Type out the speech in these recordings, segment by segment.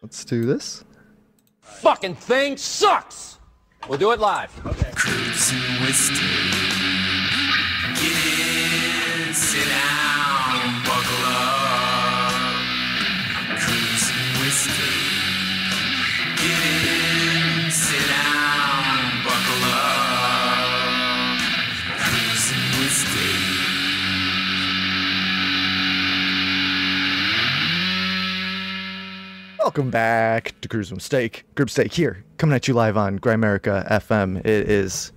Let's do this. Fucking thing sucks! We'll do it live. Okay. Cruising with Get in, sit down, buckle up. Cruising with Get in, sit down, buckle up. Cruising with Welcome back to Cruise Mistake. Group Steak here, coming at you live on Grimerica FM. It is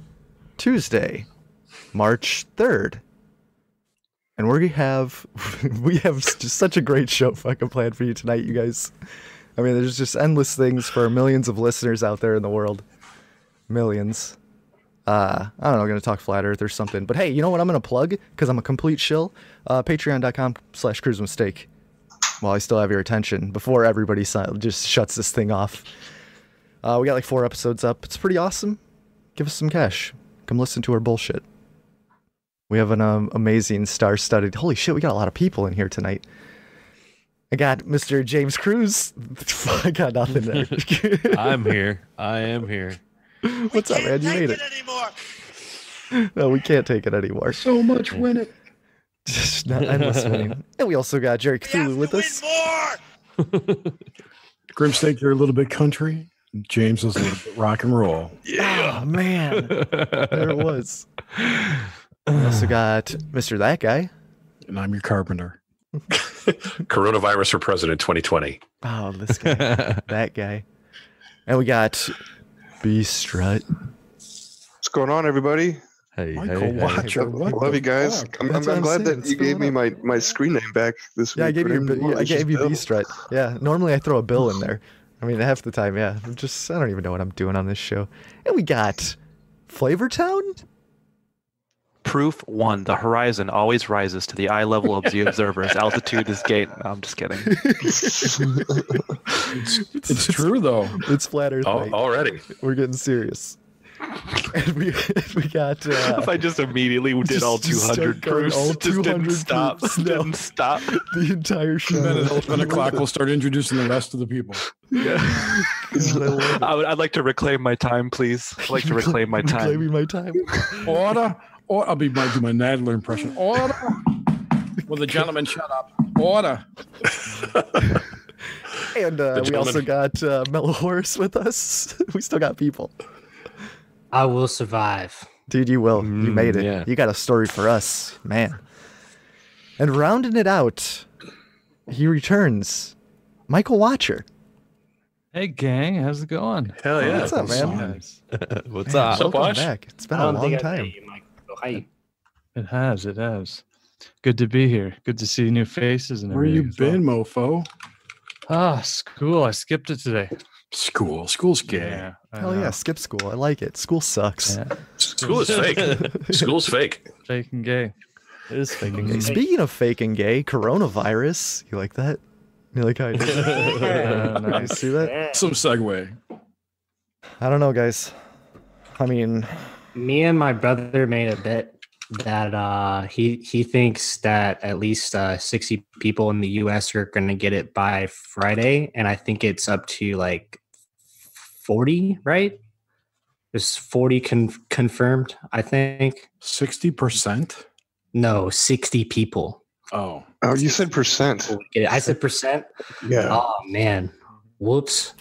Tuesday, March 3rd. And we have just such a great show fucking planned for you tonight, you guys. I mean, there's just endless things for millions of listeners out there in the world. Millions. I don't know, I'm going to talk Flat Earth or something. But hey, you know what I'm going to plug? Because I'm a complete shill. Patreon.com/cruisemistake. While I still have your attention, before everybody just shuts this thing off. We got like 4 episodes up. It's pretty awesome. Give us some cash. Come listen to our bullshit. We have an amazing star-studded... Holy shit, we got a lot of people in here tonight. I got Mr. James Cruz. I got nothing there. I'm here. I am here. What's up, man? You made it. No, we can't take it anymore. So much winning. Just not endless winning. And we also got Jerry Cthulhu with us. Grimsteak, you're a little bit country. James is a little bit rock and roll. Yeah, oh, man. There it was. We also got Mr. That Guy. And I'm your carpenter. Coronavirus for President 2020. Oh, this guy. That guy. And we got B.Strut. What's going on, everybody? Hey, Michael Watcher. I love you guys. I'm glad that you gave me my screen name back this week. Yeah, I gave you B.Strut. Yeah, normally I throw a bill in there. I mean, half the time, yeah. I don't even know what I'm doing on this show. And we got Flavortown? Proof 1. The horizon always rises to the eye level of the observers. Altitude is gate. No, I'm just kidding. It's true, though. It's Flat Earth. Already. We're getting serious. And we got... if I just immediately did all 200 proofs, all 200 didn't stop. proofs, no. Didn't stop. The entire show. And then at 11 o'clock, we'll start introducing the rest of the people. Yeah. I'd like to reclaim my time, please. I'd like to reclaim my time. Reclaiming my time. Order. Or I'll do my Nadler impression. Order. Will the gentleman shut up? Order. And we also got Mellowhorus with us. We still got people. I will survive. Dude, you will. You made it. Yeah. You got a story for us, man. And rounding it out, he returns, Michael Watcher. Hey, gang. How's it going? Hell yeah. What's up, man? What's Man, up? So welcome Watch? back. It's been a long time. Hi. It has. It has. Good to be here. Good to see new faces and Where you everything. been, mofo? School. I skipped it today. School. School's gay. Yeah. I Hell know. yeah, skip school. I like it. School sucks. Yeah. School is fake. School's fake. Fake and gay. It is fake and Hey, gay. speaking of fake and gay, coronavirus. You like that? You like how I did that? Yeah, You nice. see that? Some segue. I don't know, guys. I mean, Me and my brother made a bet that he thinks that at least 60 people in the U.S. are going to get it by Friday, and I think it's up to like 40, right? There's 40 confirmed, I think. 60%? No, 60 people. Oh. Oh, you said percent. Will get it. I said percent. Yeah. Oh man, whoops.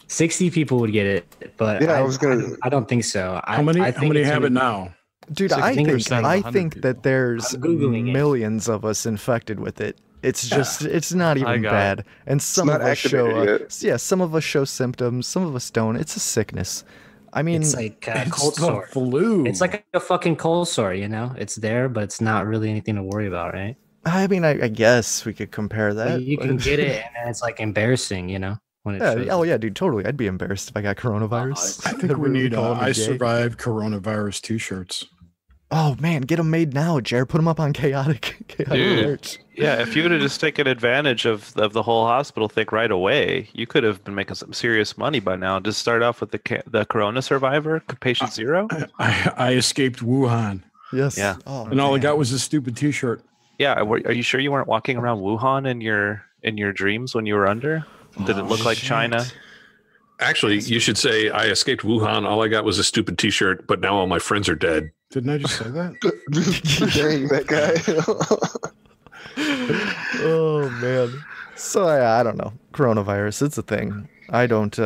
60 people would get it, but Yeah, I was gonna- I don't think so. How many I think it's have gonna it be- now? dude, I 60% of think 100 people. that there's I'm Googling it. millions of us infected with it. It's just, it's not I even got bad. And some not of us show, activated yet. yeah, some of us show symptoms, some of us don't. It's a sickness. I mean, It's like a It's cold the sore. flu. It's like a fucking cold sore, you know? It's there, but it's not really anything to worry about, right? I guess we could compare that. But you can but- get it, and then it's like embarrassing, you know? When it Yeah, shows oh up. yeah, dude, totally. I'd be embarrassed if I got coronavirus. I think we Everybody need calling me I gay. survived coronavirus t-shirts. Oh man, get them made now, Jared. Put them up on chaotic Dude. merch. Yeah, if you would have just taken advantage of the whole hospital thing right away, you could have been making some serious money by now. Just start off with the corona survivor, patient zero. I escaped Wuhan, Yes. Yeah. Oh, and all I man. got was a stupid t-shirt. Yeah, are you sure you weren't walking around Wuhan in your in your dreams when you were under? Did it look like China? Actually, you should say, I escaped Wuhan. All I got was a stupid T-shirt, but now all my friends are dead. Didn't I just say that? Dang, that guy. Oh man. So I don't know. Coronavirus, it's a thing. I don't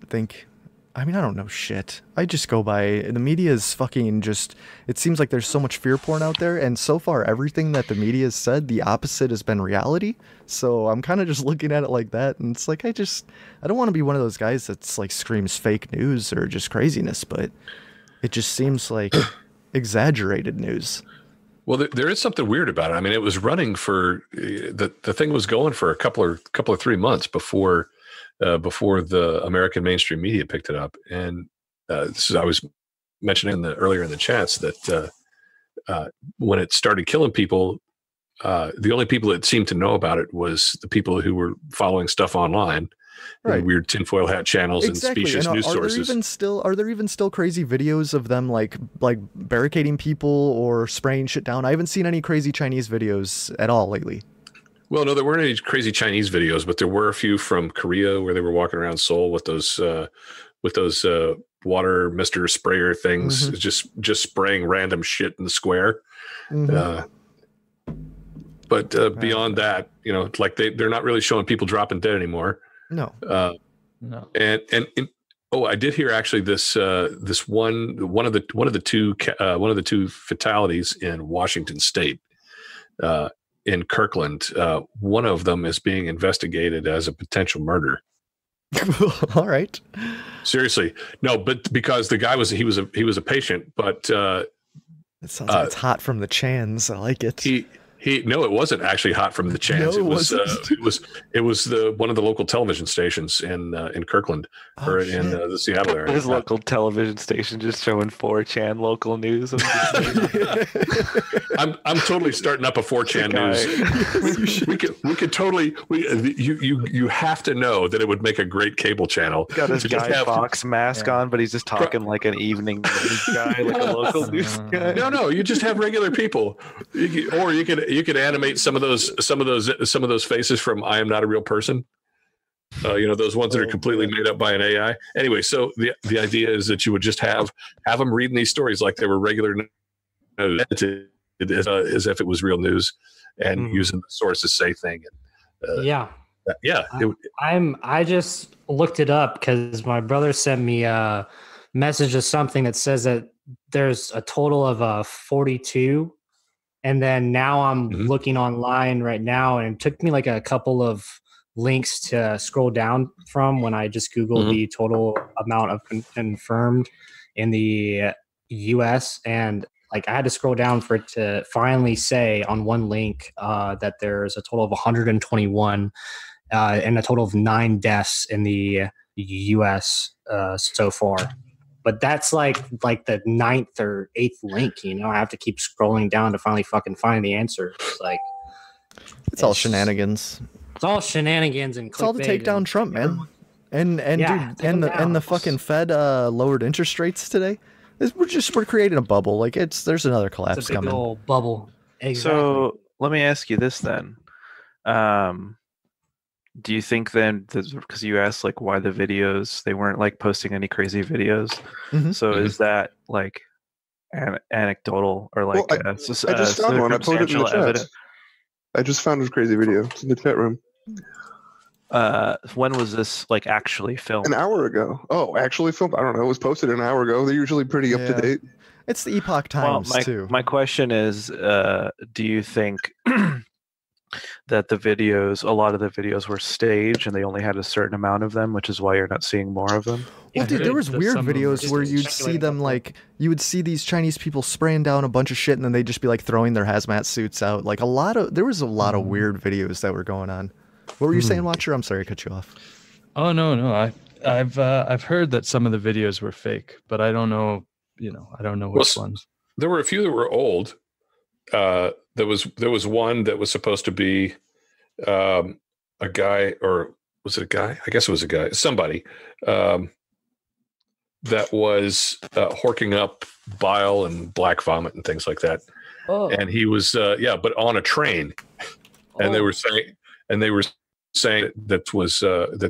think. I mean, I don't know shit. I just go by the media is fucking just. It seems like there's so much fear porn out there, and so far everything that the media has said, the opposite has been reality. So I'm kind of just looking at it like that, and it's like I don't want to be one of those guys that's like screams fake news or just craziness, but it just seems like exaggerated news. Well, there is something weird about it. I mean, it was running for the thing was going for a couple of 3 months before the American mainstream media picked it up. And I was mentioning earlier in the chats that when it started killing people, the only people that seemed to know about it was the people who were following stuff online, right? Weird tinfoil hat channels Exactly. and specious news sources. Are there even still crazy videos of them like barricading people or spraying shit down? I haven't seen any crazy Chinese videos at all lately. Well, no, there weren't any crazy Chinese videos, but there were a few from Korea where they were walking around Seoul with those water mister sprayer things, just spraying random shit in the square. But beyond that, like they're not really showing people dropping dead anymore. No. No. And I did hear actually this one of the two fatalities in Washington State. In Kirkland, one of them is being investigated as a potential murder. All right. Seriously, no, but because the guy was a patient, but it sounds like it's hot from the Chans. I like it. No, it wasn't actually hot from the Chans. No, it was one of the local television stations in Kirkland or in the Seattle area. His local television station just showing 4chan local news. I'm totally starting up a 4chan news. We could totally. You have to know that it would make a great cable channel. Got his Guy Fawkes mask on, but he's just talking like an evening news guy, like a local news guy. No, you just have regular people, or you could animate some of those faces from I Am Not a Real Person. Those ones that are completely made up by an AI. Anyway, so the idea is that you would just have them reading these stories like they were regular news, as if it was real news, and using the source to say thing. I just looked it up because my brother sent me a message of something that says that there's a total of 42. And then now I'm looking online right now, and it took me like a couple of links to scroll down from when I just Googled the total amount of confirmed in the US. And like I had to scroll down for it to finally say on one link that there's a total of 121 and a total of 9 deaths in the US so far. But that's like the 9th or 8th link, I have to keep scrolling down to finally fucking find the answer. It's all shenanigans. It's all shenanigans and it's all to take down Trump, man. And the fucking Fed lowered interest rates today. We're creating a bubble. Like there's another collapse it's a big coming. Old bubble. Exactly. So let me ask you this then. Do you think then, because you asked like why the videos, they weren't like posting any crazy videos. So is that like anecdotal or like I just found one. I put it in the chat. I just found this crazy video. It's in the chat room. When was this like actually filmed? An hour ago. Oh, actually filmed? I don't know. It was posted an hour ago. They're usually pretty up to date. It's the Epoch Times too. My question is, do you think that a lot of the videos were staged and they only had a certain amount of them, which is why you're not seeing more of them? Well, dude, there was weird videos where you'd see them like, you would see these Chinese people spraying down a bunch of shit and then they'd just be like throwing their hazmat suits out. Like there was a lot of weird videos that were going on. What were you saying, Watcher? I'm sorry I cut you off. Oh, no. I've heard that some of the videos were fake, but I don't know, I don't know which ones. There were a few that were old. There was one that was supposed to be a guy, or was it a guy? I guess it was a guy. Somebody that was horking up bile and black vomit and things like that. Oh. And he was but on a train. And they were saying, and they were saying that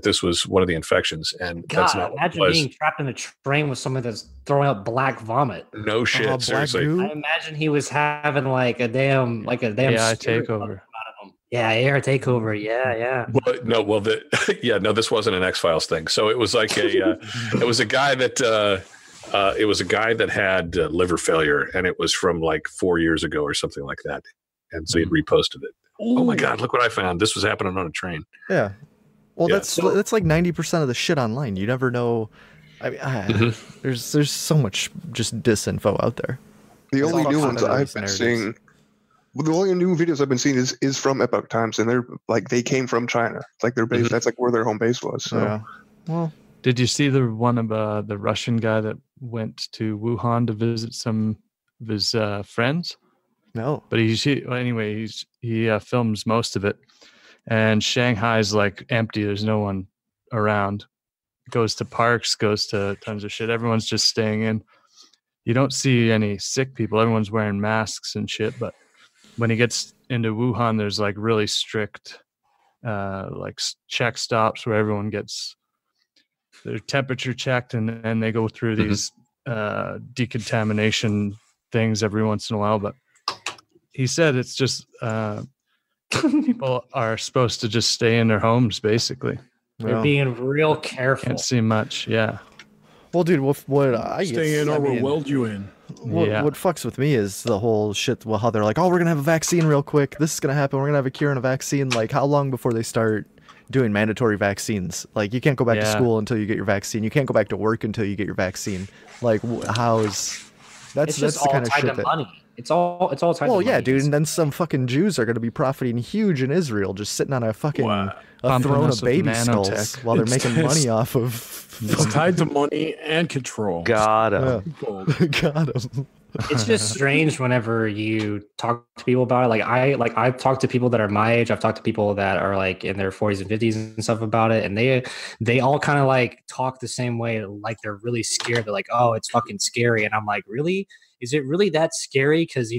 this was one of the infections, and that's God, not imagine what it was. being trapped in a train with someone that's throwing out black vomit. No shit, black seriously. goo? I imagine he was having like a damn AI spirit takeover. coming out of him. Yeah, air takeover. Yeah. This wasn't an X-Files thing. So it was like it was a guy that had liver failure, and it was from like 4 years ago or something like that, and so he'd reposted it. Oh my God, look what I found. This was happening on a train. Yeah. Well, Yeah. that's like 90% of the shit online. You never know. I mean, there's so much just disinfo out there. The There's only all new kinds ones of I've those been narratives. seeing, well, the only new videos I've been seeing is from Epoch Times, and they're like they came from China. It's like their base. That's like where their home base was. So Yeah. Well, Did you see the one about the Russian guy that went to Wuhan to visit some of his friends? no. But he films most of it, and Shanghai's like empty. There's no one around. Goes to parks, goes to tons of shit. Everyone's just staying in. You don't see any sick people. Everyone's wearing masks and shit. But when he gets into Wuhan, there's like really strict check stops where everyone gets their temperature checked, and they go through these decontamination things every once in a while. But he said it's just people are supposed to just stay in their homes, basically. They're Well, being real careful. Can't see much. Yeah. well, dude, what I Stay in or we'll weld you in. What fucks with me is the whole shit. Well, how they're like, oh, we're gonna have a vaccine real quick. This is gonna happen. We're gonna have a cure and a vaccine. Like, how long before they start doing mandatory vaccines? Like, you can't go back to Yeah. school until you get your vaccine. You can't go back to work until you get your vaccine. Like, how is that's It's just the all kind of tied shit to that. money. It's all tied Well, to money. yeah, dude, and then some fucking Jews are gonna be profiting huge in Israel, just sitting on a fucking a Pumping throne us of with baby nanotech. skulls while they're It's- making money off of. It's tied to money and control. Got him. Yeah. People- Got him. It's just strange whenever you talk to people about it. I've talked to people that are my age. I've talked to people that are like in their 40s and 50s and stuff about it, and they all kind of like talk the same way. Like they're really scared. They're like, "Oh, it's fucking scary," and I'm like, "Really? Is it really that scary?" Because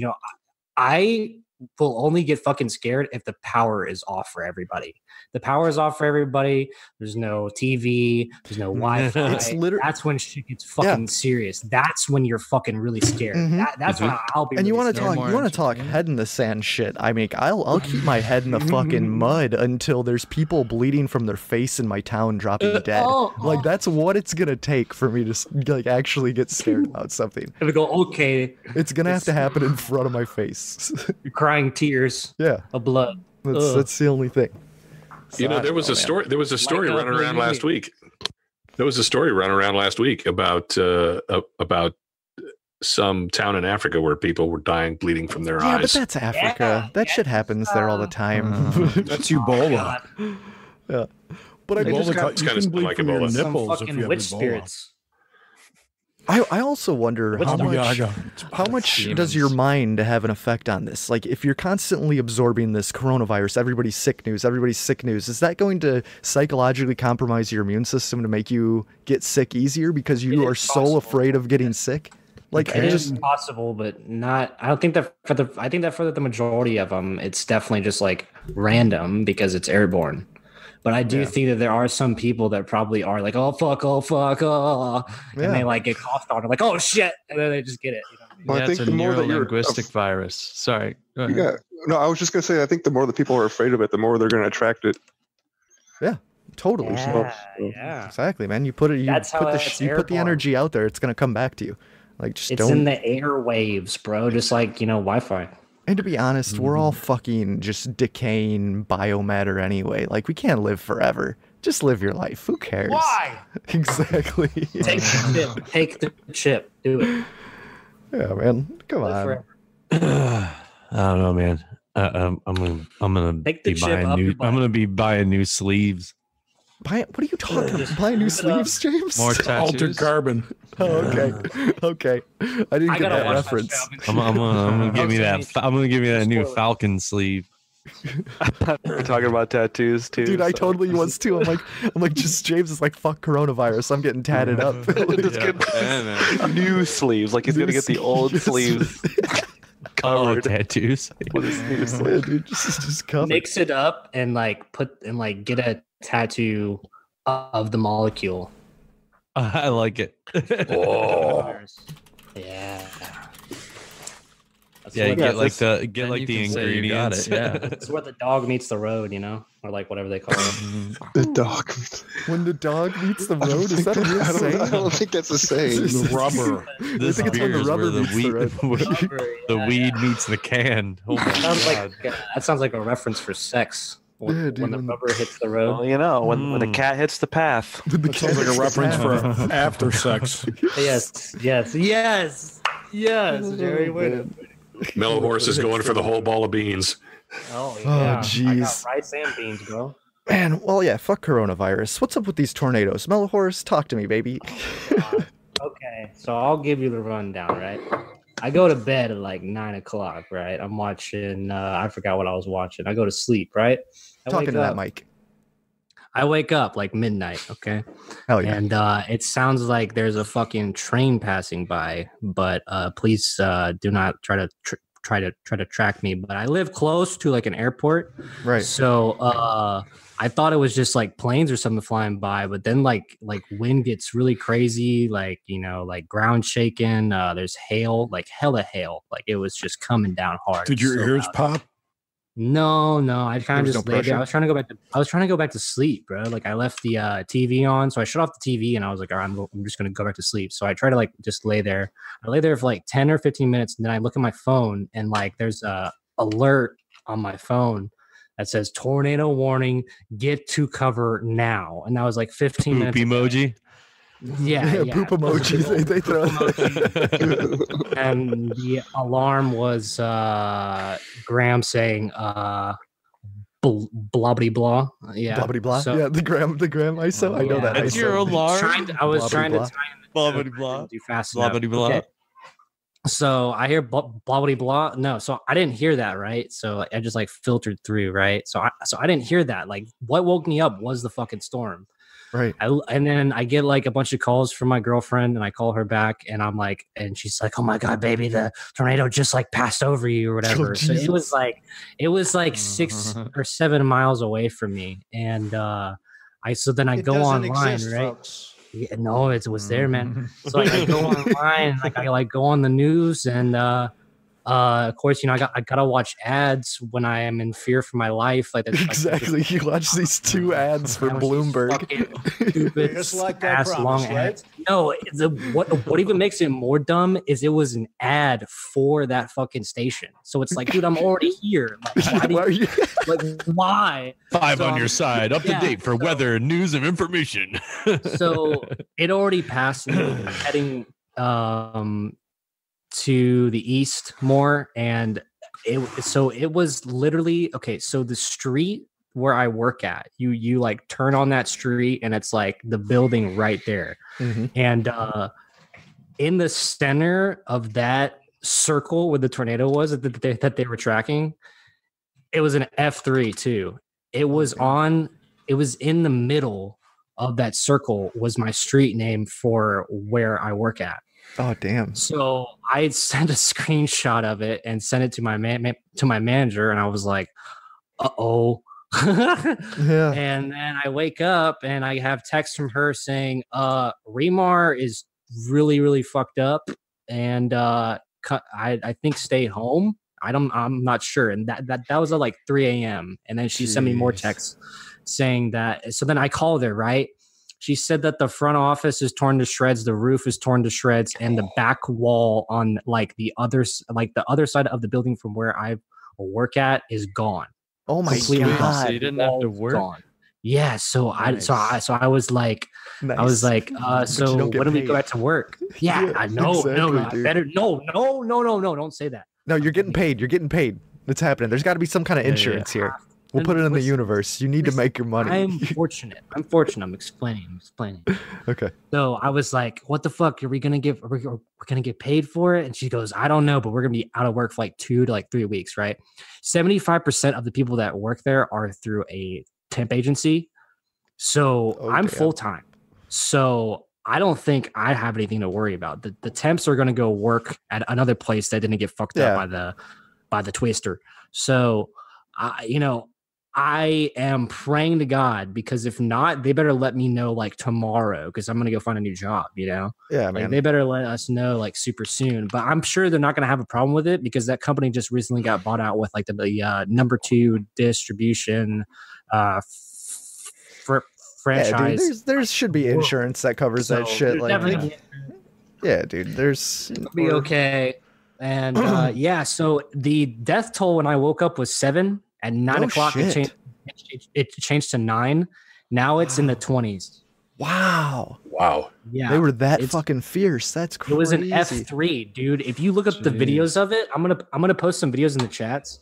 I will only get fucking scared if the power is off for everybody. The power is off for everybody. There's no TV. There's no Wi-Fi. It's literally- That's when shit gets fucking serious. That's when you're fucking really scared. Mhm. That's when I'll be. And you really want to scared. talk? You want to talk head in the sand shit? I mean, I'll keep my head in the fucking mud until there's people bleeding from their face in my town dropping dead. Like that's what it's gonna take for me to like actually get scared about something. And go, okay, It's gonna have to happen in front of my face. you're crying tears Yeah, of blood. that's the only thing. So, You know, I there don't was know, a man. story. There was a story Like, running around movie. last week. There was a story running around last week about some town in Africa where people were dying, bleeding from their Yeah, but eyes. that's Africa. That shit happens there all the time. That's Ebola. Yeah, but I It mean, just Ebola, got- it's you kinda can bleed like from your Ebola. Some nipples if fucking you have witch Ebola. spirits. I also wonder What's how the- much does your mind have an effect on this? Like, if you're constantly absorbing this coronavirus, everybody's sick news, is that going to psychologically compromise your immune system to make you get sick easier because you It are is so possible. afraid of getting sick? Like, It is possible, but not. I don't think that for the. I think that for the majority of them, it's definitely just like random because it's airborne. But I do think that there are some people that probably are like, oh fuck, and they like get coughed on, and like, oh shit, and then they just get it. You know what I mean? Well, I Yeah, think it's a the more that you're neuro-linguistic virus. Sorry. Go ahead. yeah, no, I was just gonna say I think the more the people are afraid of it, the more they're gonna attract it. totally. Yeah. Exactly, man. You put it. You That's how put it's you put the airborne. energy out there. It's gonna come back to you. Like, just It's don't. in the airwaves, bro. Just like Wi-Fi. And to be honest, we're all fucking just decaying biomatter anyway. Like, we can't live forever. Just live your life. Who cares? Why? Exactly. Take the chip. Take the chip. Do it. Yeah, man. Come Live on. forever. I don't know, man. I'm gonna Take the be chip buying up new. your butt. I'm gonna be buying new sleeves. What are you talking about? Buying new sleeves, James? More Altered tattoos. carbon. Oh, okay. Okay. I didn't I get gotta that watch reference. that show. I'm gonna give me Okay. that. I'm gonna give you that new Spoiler. Falcon sleeve. We're talking about tattoos too. Dude, I so- totally was too. I'm like, just James is like, fuck coronavirus. I'm getting tatted up. Just get new sleeves. Like he's gonna get the old sleeves. Oh, tattoos. With his new Yeah, sleeve. dude, just covered. Mix it up and get a tattoo of the molecule. I like it. Oh. Yeah. That's Yeah, you what- get like that's- the get then like you the can say you got ingredients. it, yeah. That's where the dog meets the road, or like whatever they call it. The dog. When the dog meets the I don't road, is think that a real I saying? don't think that's a saying. The rubber. I This think it's when beer the is rubber where the meets weed, the road. the weed meets the can. Oh my Sounds god! that sounds like a reference for sex. When, Yeah, dude, when the when- rubber hits the road. Well, when the cat hits the path. That sounds like a reference for after sex. Yes. Jerry, wait a Mellowhorse is going for the whole ball of beans. Oh, Oh, yeah. I jeez. got rice and beans, bro. Man, well, yeah, fuck coronavirus. What's up with these tornadoes? Mellowhorse, talk to me, baby. Okay, so I'll give you the rundown, right? I go to bed at like 9 o'clock, right? I'm watching, I forgot what I was watching. I go to sleep, right? Talking to that mic. I wake up like midnight, okay? Hell yeah. And it sounds like there's a fucking train passing by, but please do not try to track me. But I live close to like an airport, Right. so I thought it was just like planes or something flying by, but then like wind gets really crazy, like like ground shaking. There's hail, like hella hail, like it was just coming down hard. Did your So ears loud. pop? No, I kind of was just no laid there. pressure? I was trying to go back to sleep, bro. Like I left the TV on, so I shut off the TV and I was like, all right, I'm just gonna go back to sleep. So I try to like just lay there. I lay there for like 10 or 15 minutes, and then I look at my phone and like there's a alert on my phone that says tornado warning, get to cover now. And that was like 15 Poop minutes. ago. emoji. Yeah, Poop emojis. They throw And the alarm was Graham saying blobbity blah. Yeah. Blobbity blah. So- Yeah, the gram ISO. I know that That's ISO. your alarm. I was Blobbity trying to blah. time it. Blobbity blah. Do fast enough. Blobbity blah. Okay. So I hear blobbity blah. No, so I didn't hear that, right? So I just like filtered through, right? So I didn't hear that. Like what woke me up was the fucking storm. Right. And then I get like a bunch of calls from my girlfriend, and I call her back, and I'm like, and she's like, "Oh my god, baby, the tornado just like passed over you or whatever." So Jesus. it was like 6 or 7 miles away from me, and then I go online, right? Yeah, no, it was there, man. So like, I go online, like I like go on the news, and of course, I gotta watch ads when I am in fear for my life. Like that's Exactly. You watch these two ads for Bloomberg. Stupid, Just like that ass promise, long right? ads. No, what even makes it more dumb is it was an ad for that fucking station. So it's like, dude, I'm already here. Like, Why are you? why? Five So on I'm- your side, up to yeah, date for weather, news, and information. So it already passed me, heading to the east more, and it was literally okay. So the street where I work at, you like turn on that street, and it's like the building right there, Mhm. and in the center of that circle where the tornado was that they were tracking, it was an F3 too. It was it was in the middle of that circle was my street name for where I work at. Oh damn. So I sent a screenshot of it and sent it to my manager, and I was like, "Uh-oh." Yeah. And then I wake up and I have text from her saying, Remar is really, really fucked up, and I think stay home. I'm not sure. And that was at like 3 a.m. And then she sent me more Jeez. texts saying that. So then I called her, right? She said that the front office is torn to shreds, the roof is torn to shreds, and the back wall on like the other side of the building from where I work at is gone. Oh my Completely gone. god. So you didn't have to Wall's work? gone. Yeah, so Nice. I was like, Nice. I was like, But you so don't get when do we paid. go back to work? Yeah, Yeah, I know, exactly, I dude. better, no, don't say that. No, you're getting paid. You're getting paid. It's happening. There's got to be some kind of insurance here. We'll put it in the Listen, universe. You need to make your money. I'm fortunate. I'm explaining. Okay. So I was like, what the fuck? Are we gonna we're gonna get paid for it? And she goes, I don't know, but we're gonna be out of work for like 2 to like 3 weeks, right? 75% of the people that work there are through a temp agency. So Oh, I'm damn. full time. So I don't think I have anything to worry about. The temps are going to go work at another place that didn't get fucked up by the twister. So, I am praying to God, because if not, they better let me know like tomorrow, because I'm going to go find a new job, Yeah, like, man. they better let us know like super soon. But I'm sure they're not going to have a problem with it, because that company just recently got bought out with like the number 2 distribution franchise. Yeah, dude, there should be insurance that covers that shit. Like, yeah, dude, there's it'll be okay. And so the death toll when I woke up was 7. At 9 o'clock, it changed to 9. Now it's in the 20s. Wow. Yeah, they were that fucking fierce. That's crazy. It was an F3, dude. If you look up the videos of it, I'm gonna post some videos in the chats.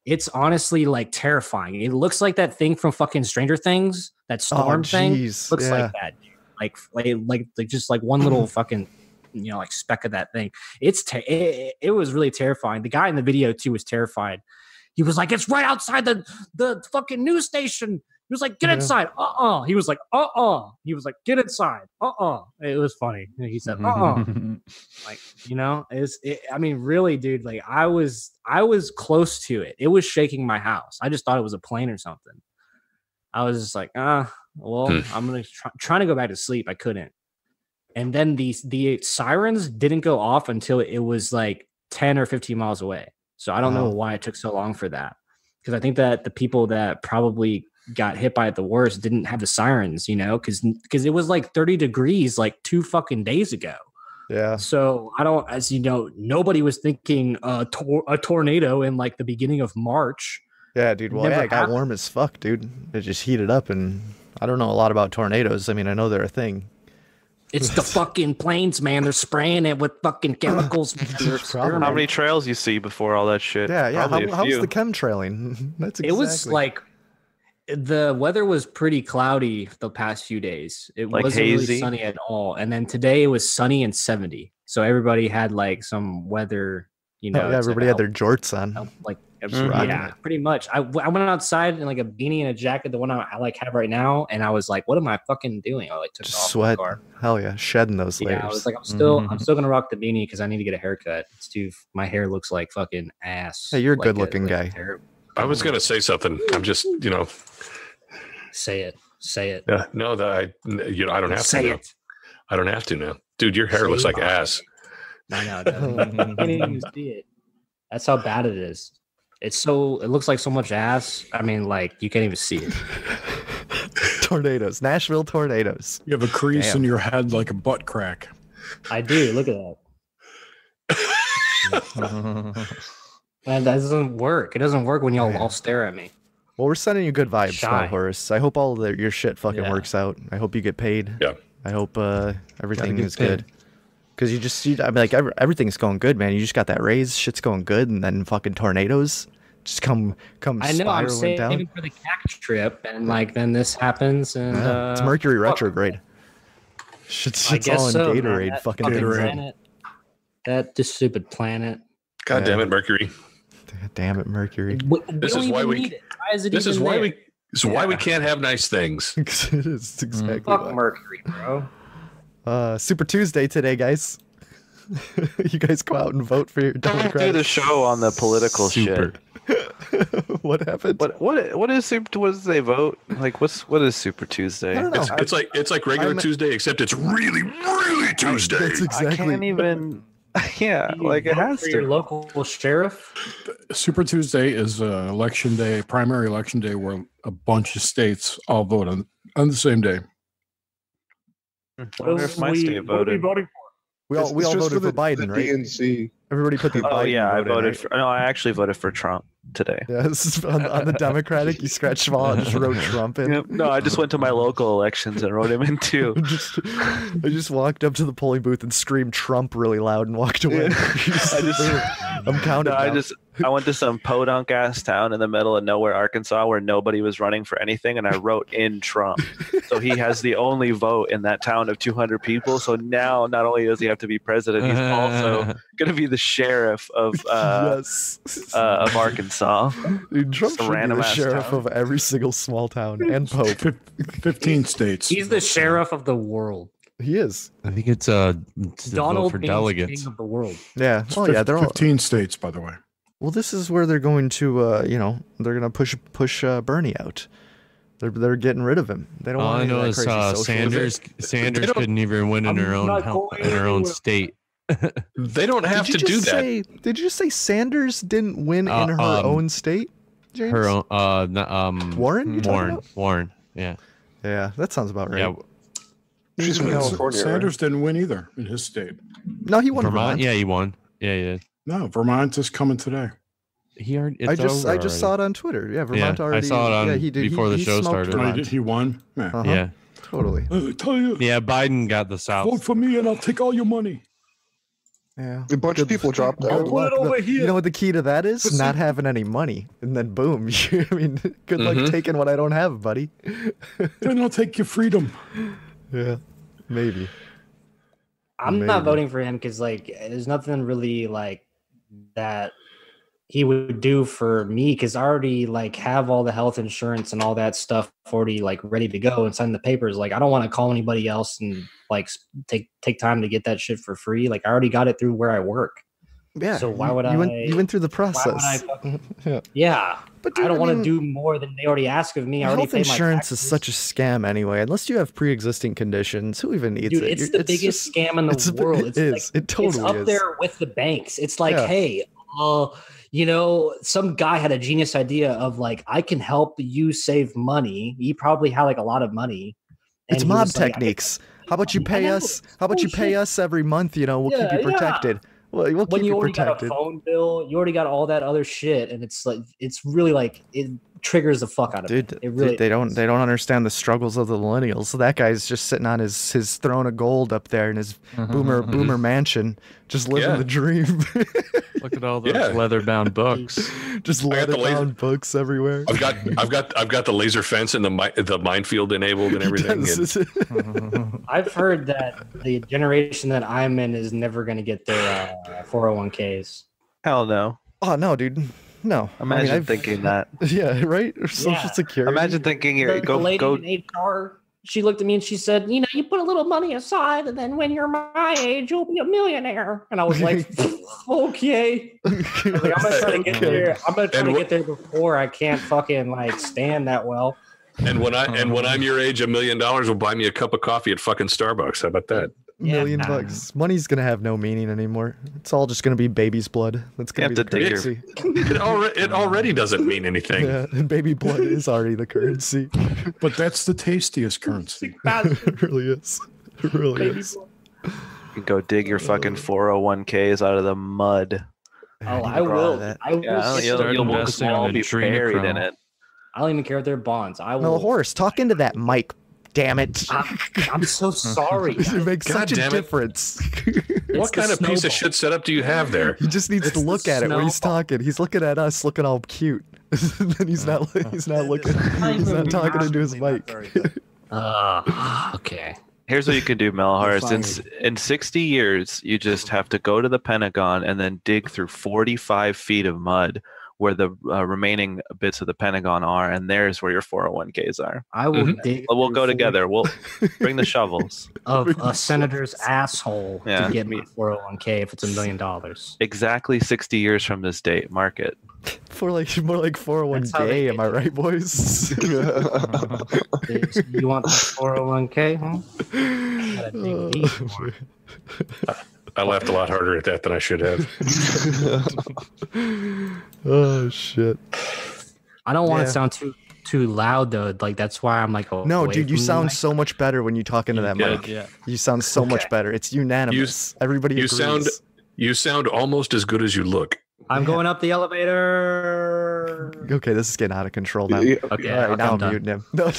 It's honestly like terrifying. It looks like that thing from fucking Stranger Things, that storm thing. Looks like that, dude. Like just like one little fucking like speck of that thing. It was really terrifying. The guy in the video too was terrified. He was like, it's right outside the fucking news station. He was like, get inside. He was like, He was like, get inside. It was funny. He said, like, I mean, really, dude, like I was close to it. It was shaking my house. I just thought it was a plane or something. I was just like, I'm going to trying to go back to sleep. I couldn't. And then the sirens didn't go off until it was like 10 or 15 miles away. So I don't know why it took so long for that, because I think that the people that probably got hit by it the worst didn't have the sirens, because it was like 30 degrees like 2 fucking days ago. Yeah. So as you know, nobody was thinking a tornado in like the beginning of March. Yeah, dude. Well, it got warm as fuck, dude. It just heated up, and I don't know a lot about tornadoes. I mean, I know they're a thing. It's the fucking planes, man. They're spraying it with fucking chemicals. How many trails you see before all that shit? Yeah. How's the chemtrailing? That's exactly. It was like the weather was pretty cloudy the past few days. It like wasn't hazy? really sunny at all. And then today it was sunny and 70. So everybody had like some weather, everybody had their jorts on. Like, yeah, pretty much. I went outside in like a beanie and a jacket, the one I like have right now, and I was like, "What am I fucking doing?" I like took just it off sweat. the car. Hell yeah, shedding those layers. Yeah, I was like, I'm still gonna rock the beanie because I need to get a haircut. My hair looks like fucking ass. Hey, you're a good looking guy. I was gonna say something. I'm just say it. Yeah, no, I don't have say to. It. I don't have to now, dude. Your hair looks like ass. I know. You can't even see it. That's how bad it is. It looks like so much ass. I mean, like you can't even see it. Tornadoes, Nashville tornadoes. You have a crease in your head like a butt crack. I do. Look at that. Man, that doesn't work. It doesn't work when y'all all stare at me. Well, we're sending you good vibes, Mellowhorus. I hope all of your shit fucking works out. I hope you get paid. Yeah. I hope everything is good. Because everything's going good, man. You just got that raise, shit's going good, and then fucking tornadoes just come I know, I'm saving down. for the CAC trip, and like then this happens, and it's Mercury retrograde. Shit's all in Gatorade, man, fucking Gatorade. That stupid planet. God damn it, Mercury. Damn it, Mercury. This is why we. This is why we. This is why we can't have nice things. It is exactly. Fuck Mercury, bro. Super Tuesday today, guys. You guys go out and vote for your Democrats. Don't do the show on the political shit. What happened? What is Super? What does they vote? Like what is Super Tuesday? I don't know. It's like regular Tuesday, except it's really Tuesday. That's exactly. I can't even. Yeah, like it has to. Your local sheriff. Super Tuesday is election day, primary election day, where a bunch of states all vote on the same day. I wonder if my state voted. We all voted for Biden, right? DNC. Everybody put the Biden. Oh yeah, I vote in, voted right? for. No, I actually voted for Trump today. Yeah, this is on the Democratic. You scratched them all and just wrote Trump in. Yep. No, I just went to my local elections and wrote him in too. I just walked up to the polling booth and screamed Trump really loud and walked away. I'm counting. No, I went to some podunk ass town in the middle of nowhere, Arkansas, where nobody was running for anything, and I wrote in Trump. So he has the only vote in that town of 200 people. So now, not only does he have to be president, he's also going to be the sheriff of Arkansas. Dude, Trump should be the sheriff of every single small town and pope. 15 states. He's the sheriff of the world. He is. I think it's to Donald vote for James, delegates. King of the world. Yeah. Oh yeah. They're all 15 states, by the way. Well, this is where they're going to, they're going to push Bernie out. They're getting rid of him. They don't All want I any know of is that crazy socialism. Sanders couldn't even win in her own state. They don't have to do that. Did you just say Sanders didn't win in her own state? James? Her own Warren? Warren. Yeah. Yeah, that sounds about right. Yeah. She's from California. Sanders didn't win either in his state. No, he won Vermont. Yeah, he won. Yeah, he did. No, Vermont is coming today. I just saw it on Twitter. Yeah, Vermont already. I saw it on he did, before the show started. He won. Yeah. Yeah. Totally. Tell you. Yeah, Biden got the South. Vote for me and I'll take all your money. Yeah. A bunch of people dropped out. You know what the key to that is? Not having any money. And then boom. I mean, good luck taking what I don't have, buddy. Then I'll take your freedom. Yeah. Maybe. I'm not voting for him because there's nothing really that he would do for me because I already have all the health insurance and all that stuff already ready to go and sign the papers. I don't want to call anybody else and take time to get that shit for free. I already got it through where I work. Yeah. So why would you went through the process. Yeah. But dude, I don't want to do more than they already ask of me. I already health pay my insurance taxes. is such a scam anyway. Unless you have pre-existing conditions, who even needs Dude, it? it's the biggest scam in the world. It totally it's up is. there with the banks. It's hey, some guy had a genius idea of I can help you save money. He probably had a lot of money. It's mob techniques. How about you pay us? How about you pay us every month? We'll keep you protected. Well, we'll when keep you you already protected. got a phone bill, you already got all that other shit, and it's it's really it triggers the fuck out of Dude, it. It really they don't understand the struggles of the millennials. So that guy's just sitting on his throne of gold up there in his boomer mansion, just living the dream. Look at all those leather-bound books. Just leather-bound books everywhere. I've got the laser fence and the minefield enabled and everything. I've heard that the generation that I'm in is never going to get their 401ks. Hell no. Oh no, dude. No. Imagine thinking that. Yeah, right? Or Social Security. Imagine thinking the lady in HR, she looked at me and she said, you put a little money aside and then when you're my age, you'll be a millionaire. And I was like, okay. I was I'm going to try to get there. I'm going to try to get there before I can't fucking stand that well. And when I'm your age, $1 million will buy me a cup of coffee at fucking Starbucks. How about that? $1 million. Money's gonna have no meaning anymore. It's all just gonna be baby's blood. That's gonna be the currency. It already doesn't mean anything. Yeah, and baby blood is already the currency. But that's the tastiest currency. It really is. It really is. You can go dig your fucking 401ks out of the mud. Oh, I will. I will. You'll be buried in it. I don't even care if they're bonds. I will. Mellowhorus, talk into that mic. Damn it. I'm so sorry. It makes such a difference. What kind of piece of shit setup do you have there? He just needs to look at it when he's talking. He's looking at us looking all cute. And he's not looking. He's not talking into his mic. Okay. Here's what you can do, Mellowhorus. In 60 years, you just have to go to the Pentagon and then dig through 45 feet of mud where the remaining bits of the Pentagon are, and there's where your 401ks are. I will dig. We'll go together. We'll bring the shovels. Of a senator's asshole to get me a 401k if it's $1 million. Exactly 60 years from this date. Mark it. More like 401k, am I right, boys? You want the 401k, huh? Gotta dig deep. I laughed a lot harder at that than I should have. Oh shit! I don't want to sound too loud though. That's why I'm no, dude. You sound so much better when you talk into that mic. Yeah. You sound so much better. It's unanimous. Everybody agrees. You sound almost as good as you look. I'm going up the elevator. Okay, this is getting out of control now. Okay, all right, now I'm muting him. No.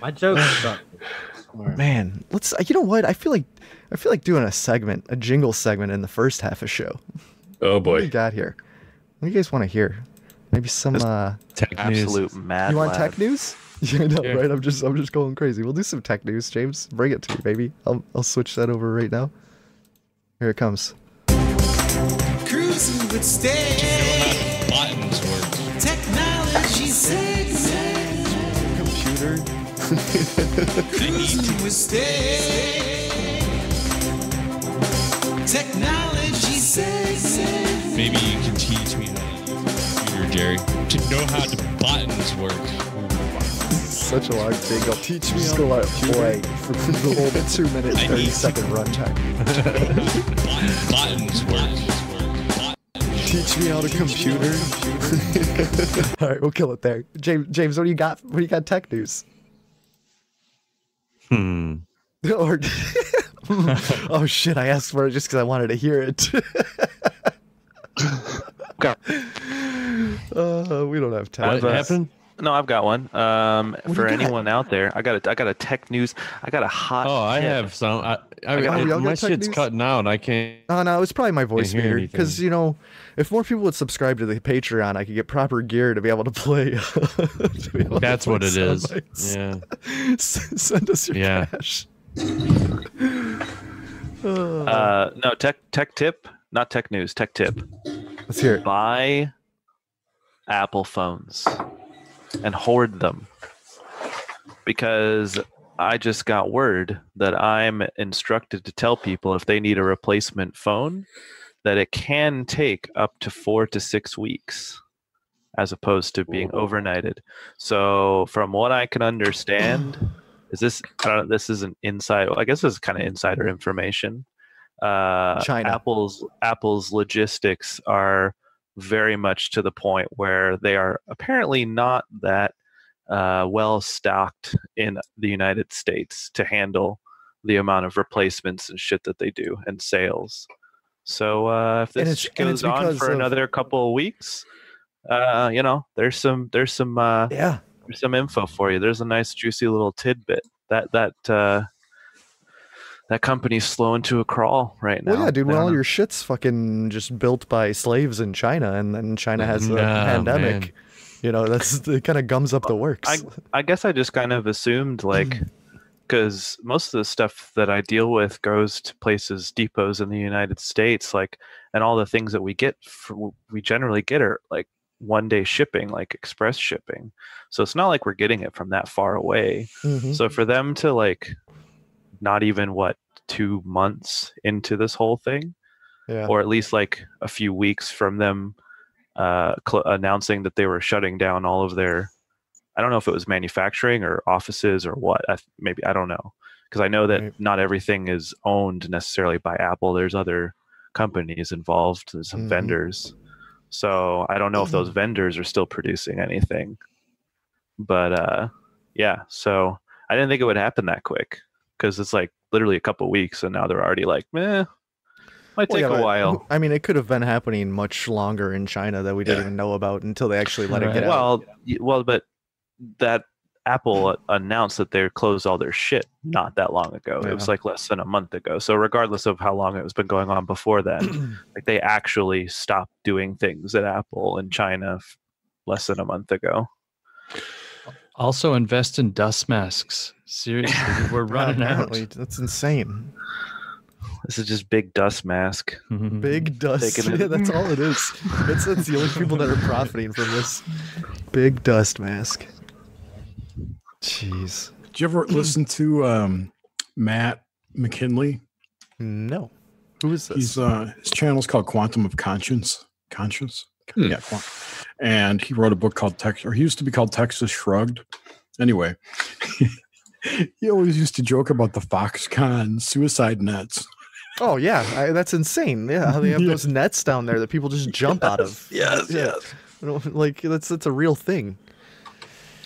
My joke sucked. Man, let's. You know what? I feel like doing a jingle segment in the first half of show. Oh boy, what do you got here? What do you guys want to hear? Maybe some tech absolute news. mad. You want lab. tech news? Yeah, no, right. I'm just going crazy. We'll do some tech news, James. Bring it to me, baby. I'll switch that over right now. Here it comes. Cruising with Stay. Buttons work. Technology segment. Computer I need to stay. Technology says. Maybe you can teach me how to use a computer, Jerry, to know how the buttons work. Such a long thing. I'll teach me how to play for the whole 2 minute, 30-second runtime. Buttons work. Teach me how to computer. All right, we'll kill it there. James, what do you got? What do you got? Tech news. Or oh shit! I asked for it just because I wanted to hear it. We don't have time. What happened? No, I've got one. For anyone out there, I got a tech news. I got a hot. Oh, I have some. My shit's cutting out. I can't. Oh no, it's probably my voice meter. Because if more people would subscribe to the Patreon, I could get proper gear to be able to play. That's what it is. Yeah. Send us your cash. No, tech tip, not tech news. Tech tip. Let's hear it. Buy Apple phones and hoard them, because I just got word that I'm instructed to tell people if they need a replacement phone that it can take up to 4 to 6 weeks as opposed to being overnighted. So from what I can understand, this is an inside, I guess this is kind of insider information. China. Apple's logistics are very much to the point where they are apparently not that well stocked in the United States to handle the amount of replacements and shit that they do and sales. So if this goes on for another couple of weeks, there's some info for you. There's a nice juicy little tidbit that company's slowing to a crawl right now. Well, yeah, dude. Well, your shit's fucking just built by slaves in China, and then China has the pandemic. Man. It kind of gums up the works. I guess I just kind of assumed, because most of the stuff that I deal with goes to places, depots in the United States, and all the things that we generally get are like 1-day shipping, like express shipping. So it's not like we're getting it from that far away. Mm-hmm. So for them to not even 2 months into this whole thing, or at least a few weeks from them announcing that they were shutting down all of their, I don't know if it was manufacturing or offices or what, maybe, I don't know, because I know that not everything is owned necessarily by Apple. There's other companies involved, there's some vendors. So I don't know if those vendors are still producing anything, but so I didn't think it would happen that quick, because it's literally a couple of weeks, and now they're already might take a while. I mean, it could have been happening much longer in China that we didn't even know about until they actually let it get out. Well, but that Apple announced that they closed all their shit not that long ago. Yeah. It was less than a month ago. So regardless of how long it was been going on before then, they actually stopped doing things at Apple in China less than a month ago. Also invest in dust masks. Seriously, we're running out. That's insane. This is just big dust mask. Big dust. Yeah, that's all it is. That's the only people that are profiting from this. Big dust mask. Jeez. Did you ever listen to Matt McKinley? No. Who is this? His channel's called Quantum of Conscience. Yeah. And he wrote a book called he used to be called Texas Shrugged. Anyway, he always used to joke about the Foxconn suicide nets. Oh yeah, that's insane. Yeah, how they have those nets down there that people just jump out of. Yes. That's a real thing.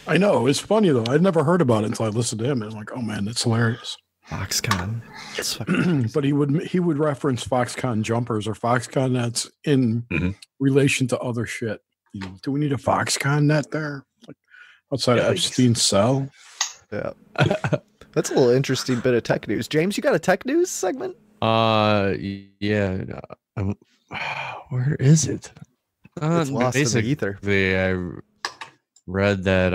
I know, it's funny though. I'd never heard about it until I listened to him, and I'm like, oh man, that's hilarious. Foxconn. But he would reference Foxconn jumpers or Foxconn nets in relation to other shit. Do we need a Foxconn net there? Outside of Epstein's cell? Yeah. That's a little interesting bit of tech news. James, you got a tech news segment? Yeah. Where is it? It's lost in the ether. I read that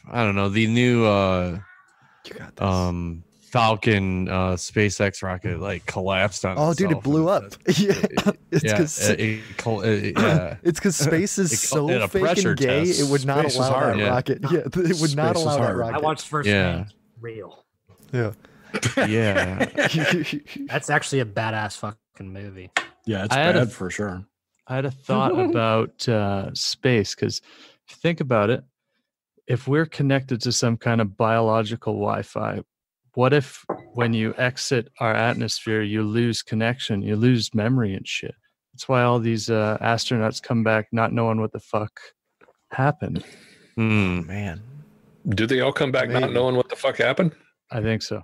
I don't know, the new Falcon SpaceX rocket like collapsed on Oh, dude, it itself. blew up. Yeah, it's Yeah, because it's because space is so at a fake pressure and gay. test. It would not Space is allow hard. that Yeah. rocket. Yeah, it would not Space is allow that hard. rocket. I watched First Yeah. Man. Real. Yeah. Yeah. That's actually a badass fucking movie. Yeah, it's I had bad a- for sure. I had a thought about space because if you think about it, if we're connected to some kind of biological Wi-Fi, what if when you exit our atmosphere, you lose connection, you lose memory and shit? That's why all these astronauts come back not knowing what the fuck happened. Man. Do they all come back not Maybe. knowing what the fuck happened? I think so.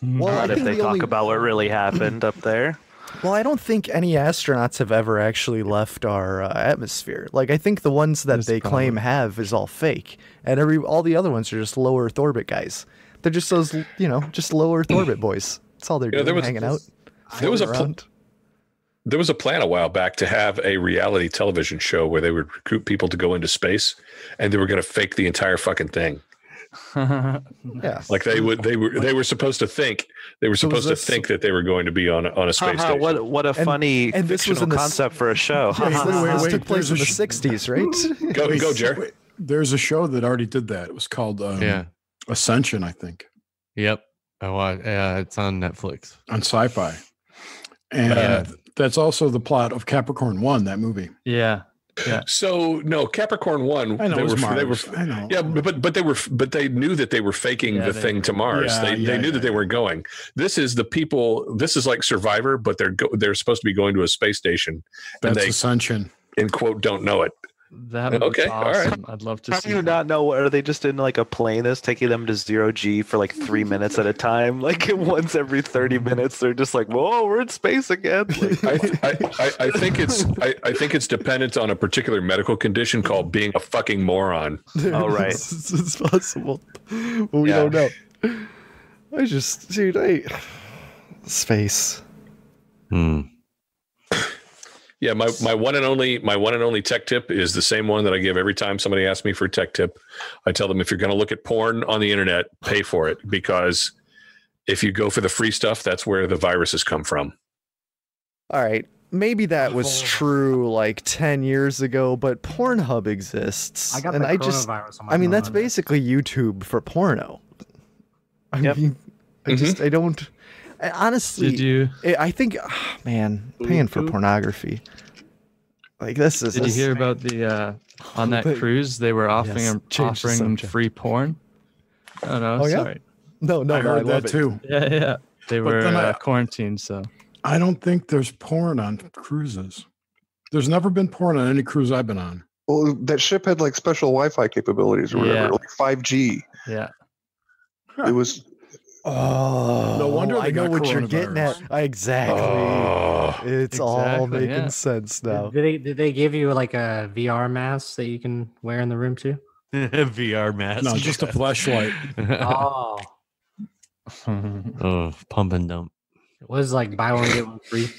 Well, I Not if think they the talk only- about what really happened up there. Well, I don't think any astronauts have ever actually left our atmosphere. Like, I think the ones that There's they claim probably- have is all fake, and all the other ones are just low Earth orbit guys. They're just those, just low Earth orbit boys. That's all they're Yeah, doing, there was- hanging out. There was a floating around. There was a plan a while back to have a reality television show where they would recruit people to go into space, and they were going to fake the entire fucking thing. Yeah. Like they were supposed to think this- think that they were going to be on a space Haha, station. what a funny and this was fictional in the s- concept for a show. Yeah, this wait, took place in the there's a 60s, right? Go, Jerry. Wait, there's a show that already did that. It was called Yeah. Ascension, I think, Yep. I watch. It's on Netflix. on Sci-Fi, and that's also the plot of Capricorn 1, that movie. Yeah. Yeah. So no, Capricorn 1. I know they it was were, Mars. I know. Yeah, but they knew that they were faking Yeah, the they thing to Mars. Yeah, they knew that they were going. This is the people. This is like Survivor, but they're supposed to be going to a space station, and That's they Ascension. in quote don't know it. That would Okay, be all right. awesome. I'd love to How see do you that. not know? Are they just in like a plane that's taking them to 0G for like 3 minutes at a time? Like once every 30 minutes, they're just like, "Whoa, we're in space again!" Like, I think it's dependent on a particular medical condition called being a fucking moron. Oh, right. It's possible. But we Yeah. don't know. Space. Yeah, my one and only tech tip is the same one that I give every time somebody asks me for a tech tip. I tell them if you're going to look at porn on the internet, pay for it, because if you go for the free stuff, that's where the viruses come from. All right. Maybe that was true like 10 years ago, but Pornhub exists. I got and the I just coronavirus on my I mean, phone. that's basically YouTube for porno. I Yep. mean, I don't honestly Did you I think man, paying for pornography. Like this is did you hear about the on that But- cruise they were offering Yes, them change the offering them subject. free porn? Oh no, Oh, yeah? sorry. No, I I heard love that it. too. Yeah. They But were then I- quarantined, so I don't think there's porn on cruises. There's never been porn on any cruise I've been on. Well, that ship had like special Wi-Fi capabilities or whatever, Yeah. like 5G. yeah. It was Oh, No wonder I they know got what you're getting at. coronavirus. Exactly. Oh, It's all Exactly, making yeah. sense now. Did they give you like a VR mask that you can wear in the room too? VR mask. No, just a flashlight. Oh, Oh, pump and dump. it was like buy one get one free.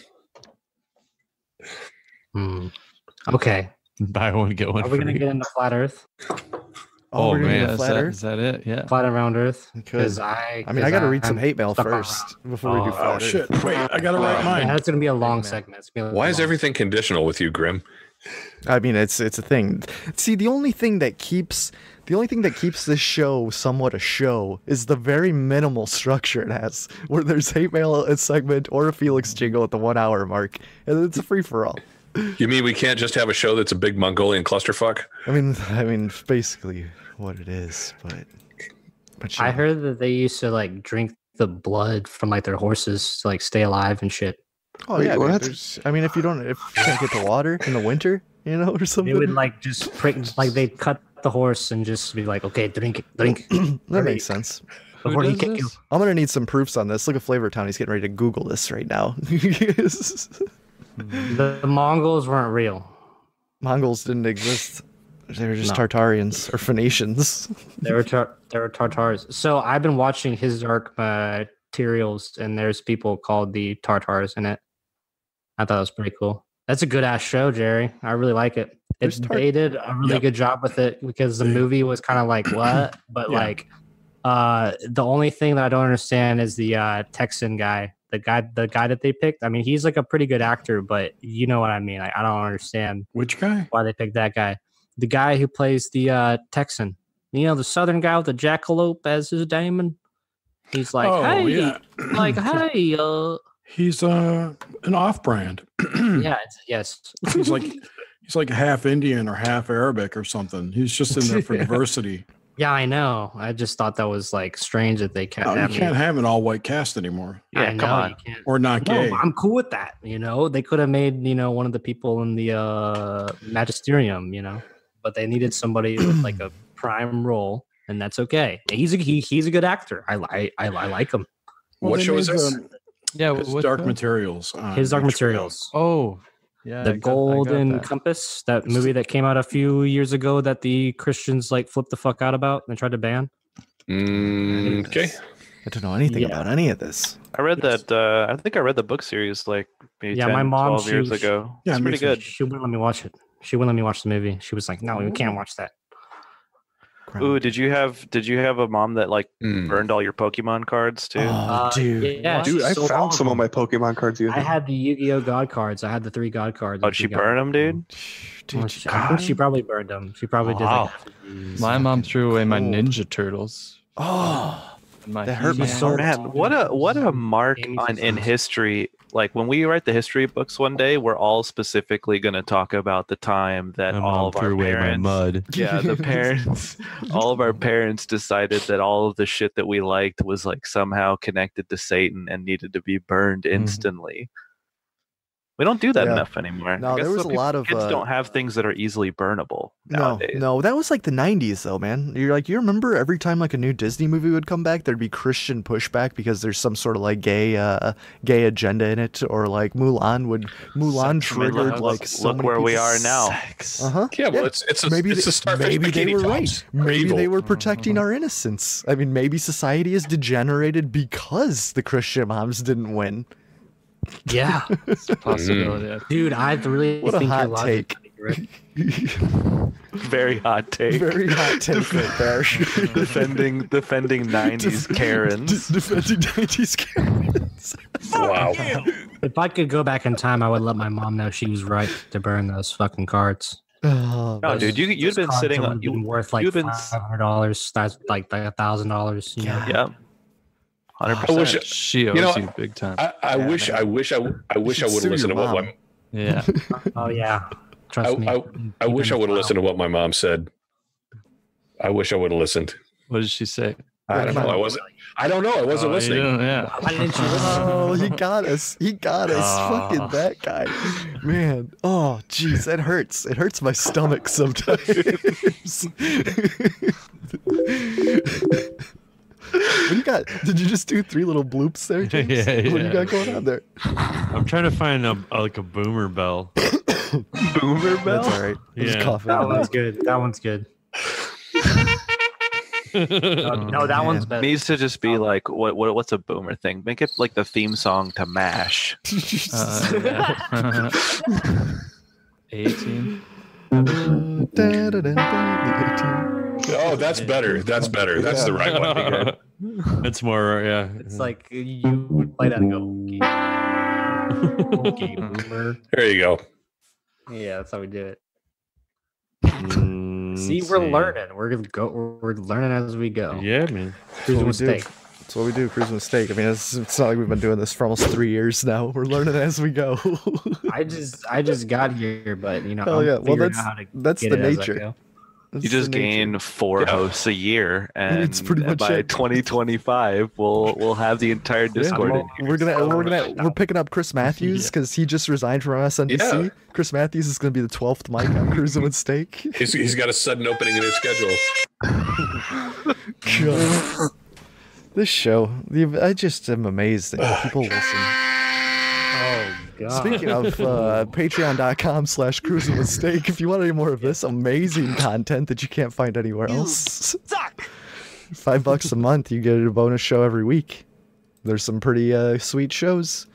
Okay, Buy one get one are we gonna free. get into flat Earth, Oh, we're gonna man, get a is, flat that, Earth? is that it? Yeah. flat around Earth? We could. Because I mean, I got to read some hate mail stuck on first before we do Oh, flat Oh Earth. shit! Wait, I gotta write Yeah, mine. that's gonna be a long segment. It's gonna be a why is long- everything conditional with you, Grim? I mean, it's a thing. See, the only thing that keeps this show somewhat a show is the very minimal structure it has, where there's hate mail, a segment, or a Felix jingle at the 1 hour mark, and it's a free for all. You mean we can't just have a show that's a big Mongolian clusterfuck? I mean, basically what it is, but I heard that they used to like drink the blood from like their horses to like stay alive and shit. Oh Wait, yeah, dude, what? there's- I mean, if you can't get the water in the winter, or They something, would like just prick, like they'd cut the horse and just be like, okay, drink it, drink. that makes sense. Before Who he does kick you. this? I'm gonna need some proofs on this. Look at Flavortown. He's getting ready to Google this right now. The Mongols weren't real. Mongols didn't exist. They were just No. Tartarians or Phoenicians. They were Tartars. So I've been watching his dark materials, and there's people called the Tartars in it. I thought it was pretty cool. That's a good ass show, Jerry. I really like it. There's They did a really Yep. good job with it because the movie was kind of like what, but Yeah. like The only thing that I don't understand is the Texan guy. The guy that they picked. I mean, he's like a pretty good actor, but you know what I mean. I don't understand Which guy? why they picked that guy. The guy who plays the Texan. You know, the Southern guy with the jackalope as his daemon. He's like, hey, like, hey, he's an off-brand. yeah, yes. He's like half Indian or half Arabic or something. He's just in there for diversity. Yeah, I know. I just thought that was like strange that they can't. You can't have an all-white cast anymore. Yeah, come on. Or not gay. No, I'm cool with that. You know, they could have made one of the people in the magisterium. But they needed somebody with like a prime role, and that's okay. He's a good actor. I like him. Well, what show is this? His Dark Materials. His Dark Materials. Oh, yeah. The Golden Compass, that movie that came out a few years ago that the Christians like flipped the fuck out about and tried to ban. Okay. I don't know anything about any of this. I read that. I think I read the book series like maybe 10, my mom 12 years ago. Yeah, it's pretty good. She wouldn't let me watch it. She wouldn't let me watch the movie. She was like, "No, we can't watch that." Ooh, did you have a mom that like burned all your Pokemon cards too? Oh, dude. Yeah, Dude, I sold all found some of my Pokemon cards. I had the Yu-Gi-Oh God cards. I had the 3 God cards. Oh, did she burn them, dude? I think she probably burned them. She probably did. Like, my mom threw away my Ninja Turtles. Oh, that hurt me so man. What a mark in history. Like when we write the history books one day, we're all specifically going to talk about the time that all of our parents, yeah, the parents, all of our parents decided that all of the shit that we liked was like somehow connected to Satan and needed to be burned instantly. We don't do that enough anymore. No, there was a lot of kids don't have things that are easily burnable nowadays. No, that was like the 90s though, man. You remember every time like a new Disney movie would come back, there'd be Christian pushback because there's some sort of like gay agenda in it, or like Mulan triggered like so look many where we people- are now. Yeah, well, it's a Starfish maybe they bikini were tops. right. Maybe Evil. they were protecting our innocence. I mean, maybe society is degenerated because the Christian moms didn't win. yeah, It's a possibility. dude, I really What a think hot your logic take. Very hot take. Very hot take right there. defending 90s Karens. Defending 90s Karens. Wow. If I could go back in time, I would let my mom know she was right to burn those fucking cards. Oh, No, dude, you'd been sitting on worth like you've been $500. That's like $1,000. You know? yeah. 100%. I wish She owes you big time. I wish I would have sue listened to your what mom. Yeah. Oh yeah, trust me. I wish I would have listened to what my mom said. I wish I would have listened. What did she say? I don't know. I don't know. I wasn't listening. Yeah. Why didn't you listen? Oh, he got us. He got us. Fucking that guy. Man. Oh, jeez. That hurts. It hurts my stomach sometimes. What do you got? Did you just do 3 little bloops there, James? Yeah, What do you got going on there? I'm trying to find a boomer bell. Boomer bell? That's all right. I'm just Yeah. coughing. That one's good. That one's good. No, that one's better. Needs to just be like what's a boomer thing? Make it like the theme song to MASH. 18. Oh, that's better. That's better. That's the right one. It's more, yeah. It's like you play that and go, okay, boomer. There you go. Yeah, that's how we do it. Mm, See, let's we're see. learning. We're learning as we go. Yeah, man. That's Cruise what we mistake. do. That's what we do. Cruise mistake. I mean, it's not like we've been doing this for almost 3 years now. We're learning as we go. I just got here, but Hell I'm yeah. Well, figuring out how to that's get the it as I nature. go. You just gain 4 hosts a year, and It's pretty much by it. 2025, we'll have the entire Discord in here. We're picking up Chris Matthews because he just resigned from MSNBC. Yeah. Chris Matthews is going to be the 12th mic on Cruising with Steak. He's got a sudden opening in his schedule. God. This show, I just am amazed that people listen. Oh god. Speaking of patreon.com/cruising with steak, if you want any more of this amazing content that you can't find anywhere else, $5 a month, you get a bonus show every week. There's some pretty sweet shows.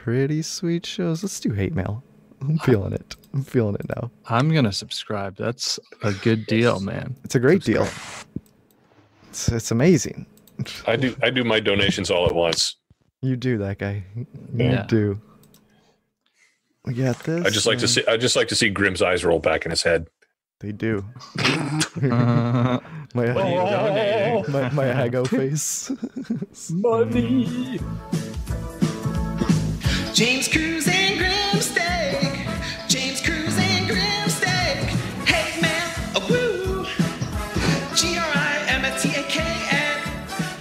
Let's do hate mail. I'm feeling it. I'm feeling it now. I'm going to subscribe. That's a good deal, man. It's a great deal. It's amazing. I do my donations all at once. You do, that guy. You Yeah. do. We got this. I just like to see Grimm's eyes roll back in his head. They do. Money. my Hago face. Money. James Cruz and Grimsteak. James Cruz and Grimsteak. Hey man, a woo. GRIMSTAKN.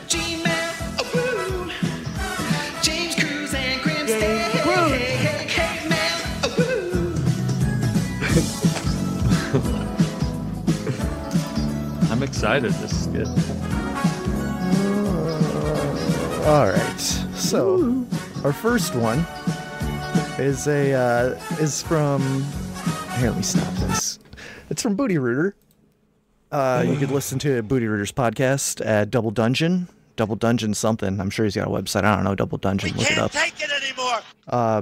G man, a woo. James Cruz and Grimsteak. Hey man, a woo. I'm excited. This is good. All right. So, our first one is from. Here, let me stop this. It's from Booty Rooter. You could listen to Booty Rooter's podcast at Double Dungeon something. I'm sure he's got a website. I don't know. Double Dungeon. Look it up. Take it anymore.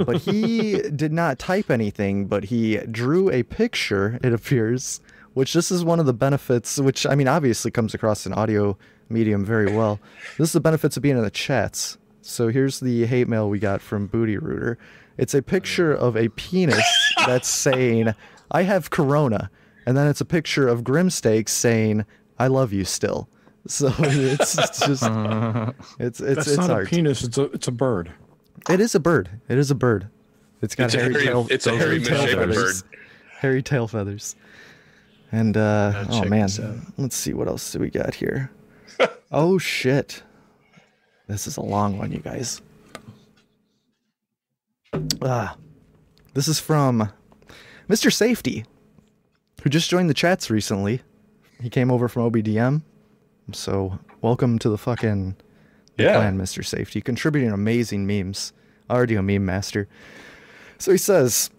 But he did not type anything, but he drew a picture, it appears, which this is one of the benefits, which, I mean, obviously comes across an audio medium very well. This is the benefits of being in the chats. So here's the hate mail we got from Booty Rooter. It's a picture of a penis that's saying, I have corona. And then it's a picture of Grimsteak saying, I love you still. So it's just, it's That's not art. a penis. It's a bird. It is a bird. It is a bird. It's got hairy tail. It's a hairy misshapen bird. feathers. Hairy tail feathers. And oh man, let's see what else do we got here. Oh shit, this is a long one, you guys. This is from Mr. Safety, who just joined the chats recently. He came over from OBDM. So welcome to the fucking plan, Mr. Safety. Contributing amazing memes. Already a meme master. So he says,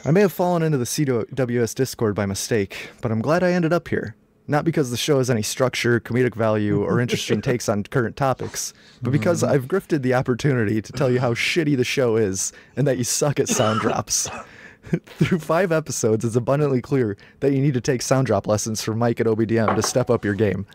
I may have fallen into the CWS Discord by mistake, but I'm glad I ended up here. Not because the show has any structure, comedic value, or interesting takes on current topics, but because I've grifted the opportunity to tell you how shitty the show is and that you suck at sound drops. Through 5 episodes, it's abundantly clear that you need to take sound drop lessons from Mike at OBDM to step up your game.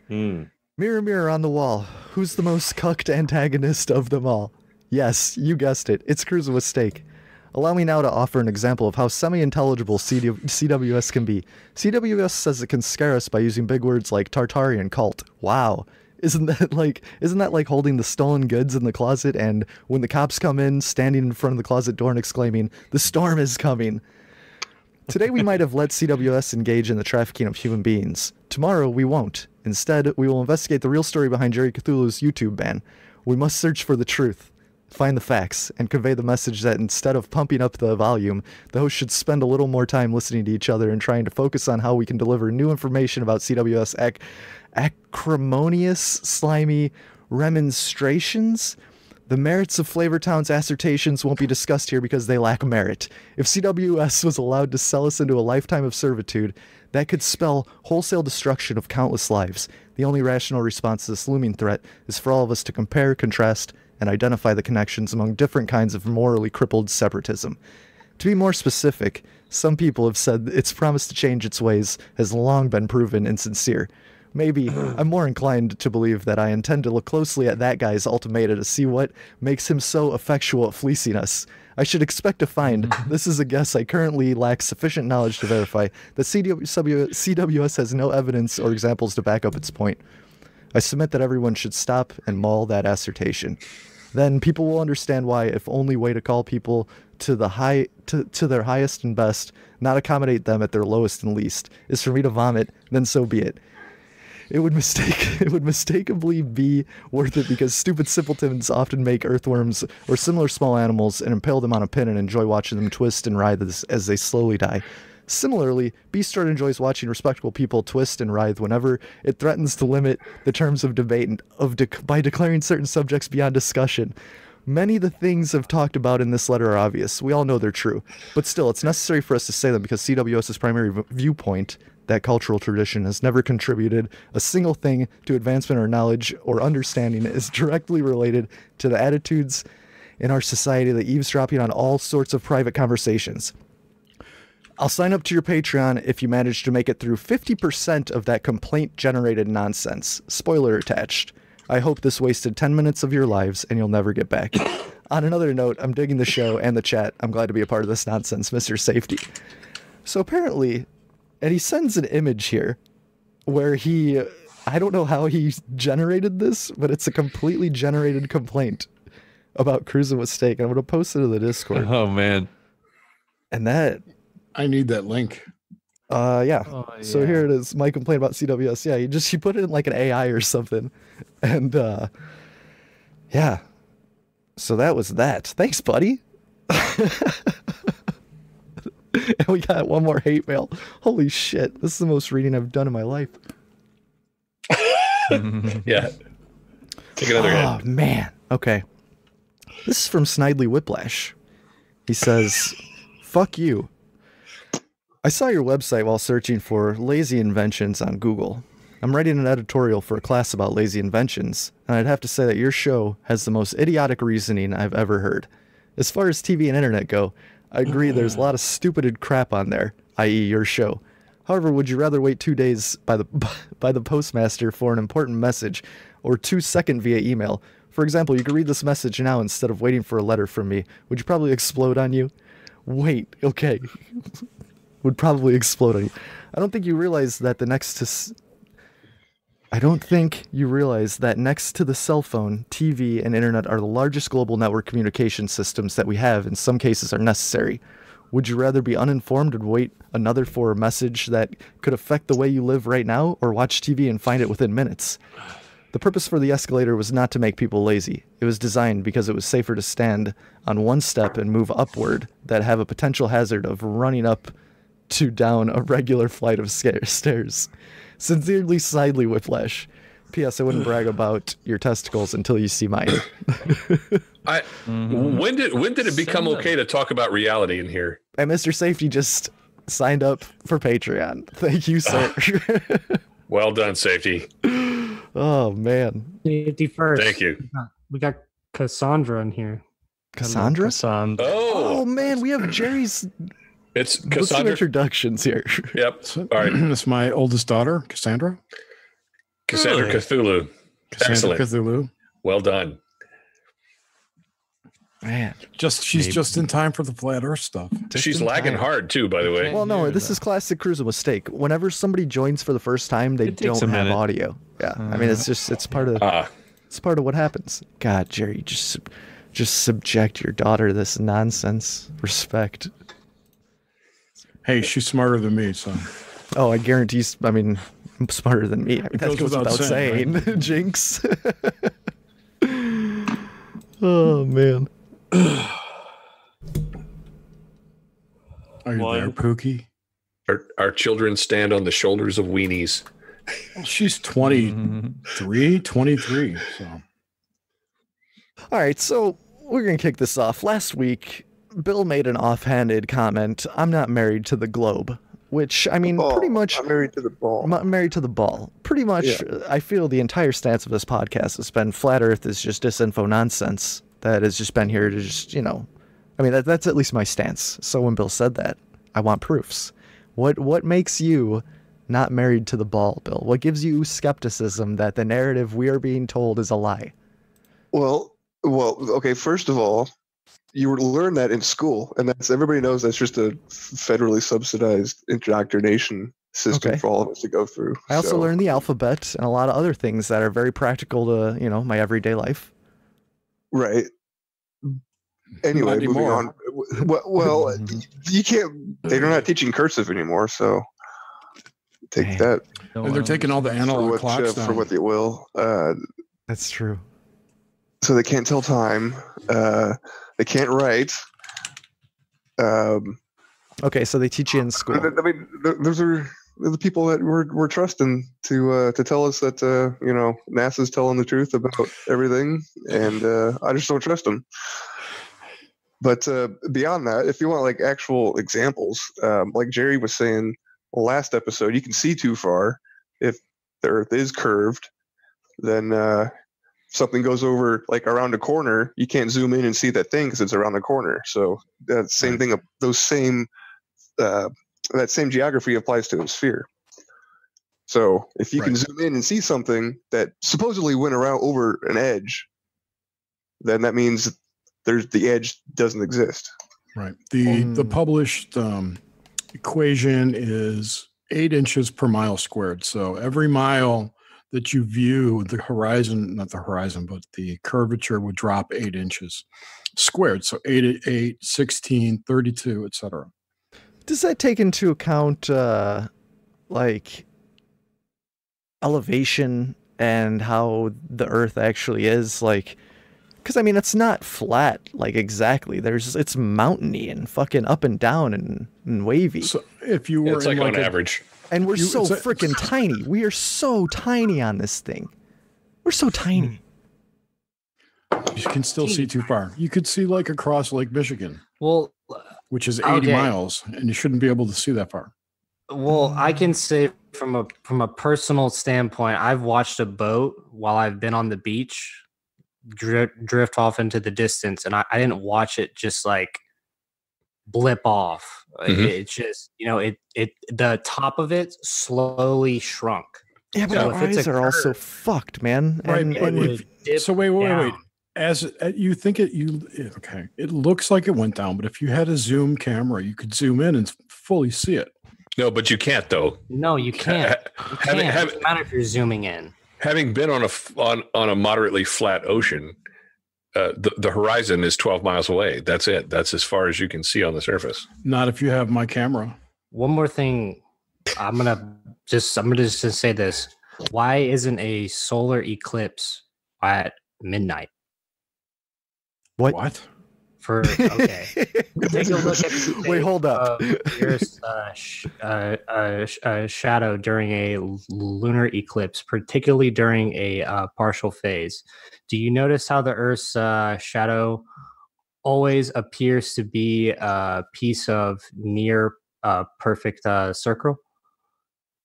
Mirror, mirror on the wall, who's the most cucked antagonist of them all? Yes, you guessed it, it's Cruz with Steak. Allow me now to offer an example of how semi-intelligible CWS can be. CWS says it can scare us by using big words like Tartarian cult. Wow. Isn't that like holding the stolen goods in the closet and when the cops come in, standing in front of the closet door and exclaiming, "The storm is coming." Today we might have let CWS engage in the trafficking of human beings. Tomorrow we won't. Instead, we will investigate the real story behind Jerry Cthulhu's YouTube ban. We must search for the truth, find the facts, and convey the message that instead of pumping up the volume, the host should spend a little more time listening to each other and trying to focus on how we can deliver new information about CWS acrimonious, slimy remonstrations. The merits of Flavortown's assertions won't be discussed here because they lack merit. If CWS was allowed to sell us into a lifetime of servitude, that could spell wholesale destruction of countless lives. The only rational response to this looming threat is for all of us to compare, contrast, and identify the connections among different kinds of morally crippled separatism. To be more specific, some people have said its promise to change its ways has long been proven insincere. Maybe I'm more inclined to believe that I intend to look closely at that guy's ultimatum to see what makes him so effectual at fleecing us. I should expect to find, this is a guess I currently lack sufficient knowledge to verify, that CWS has no evidence or examples to back up its point. I submit that everyone should stop and maul that assertion. Then people will understand why, if only way to call people to their highest and best, not accommodate them at their lowest and least, is for me to vomit, then so be it. It would mistakenly be worth it because stupid simpletons often make earthworms or similar small animals and impale them on a pin and enjoy watching them twist and writhe as they slowly die. Similarly, B.Strut enjoys watching respectable people twist and writhe whenever it threatens to limit the terms of debate by declaring certain subjects beyond discussion. Many of the things I've talked about in this letter are obvious. We all know they're true. But still, it's necessary for us to say them because CWS's primary viewpoint, that cultural tradition, has never contributed a single thing to advancement or knowledge or understanding is directly related to the attitudes in our society that eavesdropping on all sorts of private conversations. I'll sign up to your Patreon if you manage to make it through 50% of that complaint-generated nonsense. Spoiler attached. I hope this wasted 10 minutes of your lives and you'll never get back. On another note, I'm digging the show and the chat. I'm glad to be a part of this nonsense, Mr. Safety. So apparently, and he sends an image here where I don't know how he generated this, but it's a completely generated complaint about cruising with steak. I'm going to post it in the Discord. Oh, man. And that... I need that link. Yeah. So here it is. My complaint about CWS. Yeah, he put it in like an AI or something. And yeah. So that was that. Thanks, buddy. And we got one more hate mail. Holy shit. This is the most reading I've done in my life. Yeah. Take another hit. Oh, man. Okay. This is from Snidely Whiplash. He says, fuck you. I saw your website while searching for lazy inventions on Google. I'm writing an editorial for a class about lazy inventions, and I'd have to say that your show has the most idiotic reasoning I've ever heard. As far as TV and internet go, I agree there's a lot of stupid crap on there, i.e. your show. However, would you rather wait 2 days by the postmaster for an important message, or 2 seconds via email? For example, you could read this message now instead of waiting for a letter from me. Would you probably explode on you? Wait, okay. Would probably explode on you. I don't think you realize that next to the cell phone, TV, and internet are the largest global network communication systems that we have, in some cases are necessary. Would you rather be uninformed and wait another for a message that could affect the way you live right now, or watch TV and find it within minutes? The purpose for the escalator was not to make people lazy. It was designed because it was safer to stand on one step and move upward that have a potential hazard of running up to down a regular flight of stairs. Sincerely, Snidely Whiplash. P.S. I wouldn't brag about your testicles until you see mine. When did it become okay to talk about reality in here? And Mr. Safety just signed up for Patreon. Thank you, sir. Well done, Safety. Oh, man. Safety first. Thank you. We got Cassandra in here. Cassandra? Oh, man, we have Jerry's... It's Cassandra. Cassandra. Let's do introductions here. Yep. All right. It's my oldest daughter, Cassandra. Cassandra Cthulhu. Cassandra Excellent. Cthulhu. Well done. Man. She's just in time for the flat earth stuff. She's lagging hard too, by the way. Well, no, this is classic cruising with steak. Whenever somebody joins for the first time, they don't have audio. Yeah. I mean, it's part of what happens. God, Jerry, just subject your daughter to this nonsense. Respect. Hey, she's smarter than me, so. Oh, I guarantee. I mean, smarter than me. I mean, that goes without saying. Right? Jinx. Oh man. Are you there, Pookie? Our children stand on the shoulders of weenies. Well, she's 23. So. All right, so we're gonna kick this off. Last week, Bill made an offhanded comment. I'm not married to the globe, which I mean, pretty much. I'm married to the ball. I'm married to the ball. Pretty much, yeah. I feel the entire stance of this podcast has been flat Earth is just disinfo nonsense that has just been here to just, I mean, that's at least my stance. So when Bill said that, I want proofs. What makes you not married to the ball, Bill? What gives you skepticism that the narrative we are being told is a lie? Well, okay. First of all, you learn that in school, and everybody knows that's just a federally subsidized indoctrination system for all of us to go through. I also learned the alphabet and a lot of other things that are very practical to, my everyday life. Right. Anyway, moving on. Well, you can't. They're not teaching cursive anymore, so take that. And they're taking all the analog clocks down. For what they will. That's true. So they can't tell time. They can't write. Okay, so they teach you in school. I mean, those are the people that we're trusting to tell us that NASA's telling the truth about everything, and I just don't trust them. But beyond that, if you want like actual examples, like Jerry was saying last episode, you can see too far. If the Earth is curved, then something goes over like around a corner, you can't zoom in and see that thing because it's around the corner. So that same thing, those same that same geography applies to a sphere. So if you can zoom in and see something that supposedly went around over an edge, then that means the edge doesn't exist. Right. The published equation is 8 inches per mile squared. So every mile that you view the horizon, not the horizon, but the curvature would drop 8 inches squared. So 8, 8, 16, 32, etc. Does that take into account like elevation and how the Earth actually is? Like, because I mean, it's not flat, like exactly. It's mountainy and fucking up and down and wavy. So if you were it's like on average. And we're so freaking tiny. We are so tiny on this thing. We're so tiny. You can still see too far. You could see like across Lake Michigan. Well, which is 80 miles, and you shouldn't be able to see that far. Well, I can say from a personal standpoint, I've watched a boat while I've been on the beach drift off into the distance, and I didn't watch it just like blip off. It just, the top of it slowly shrunk. Yeah, but our eyes are also fucked, man. Right. And so wait. As you think okay, it looks like it went down, but if you had a zoom camera, you could zoom in and fully see it. No, but you can't though. No, you can't. It doesn't matter if you're zooming in. Having been on a moderately flat ocean, the horizon is 12 miles away. That's it. That's as far as you can see on the surface. Not if you have my camera. One more thing, I'm gonna just say this: why isn't a solar eclipse at midnight? What? Okay. Take a look at the wait, hold up. Earth's shadow during a lunar eclipse, particularly during a partial phase. Do you notice how the Earth's shadow always appears to be a piece of near perfect circle?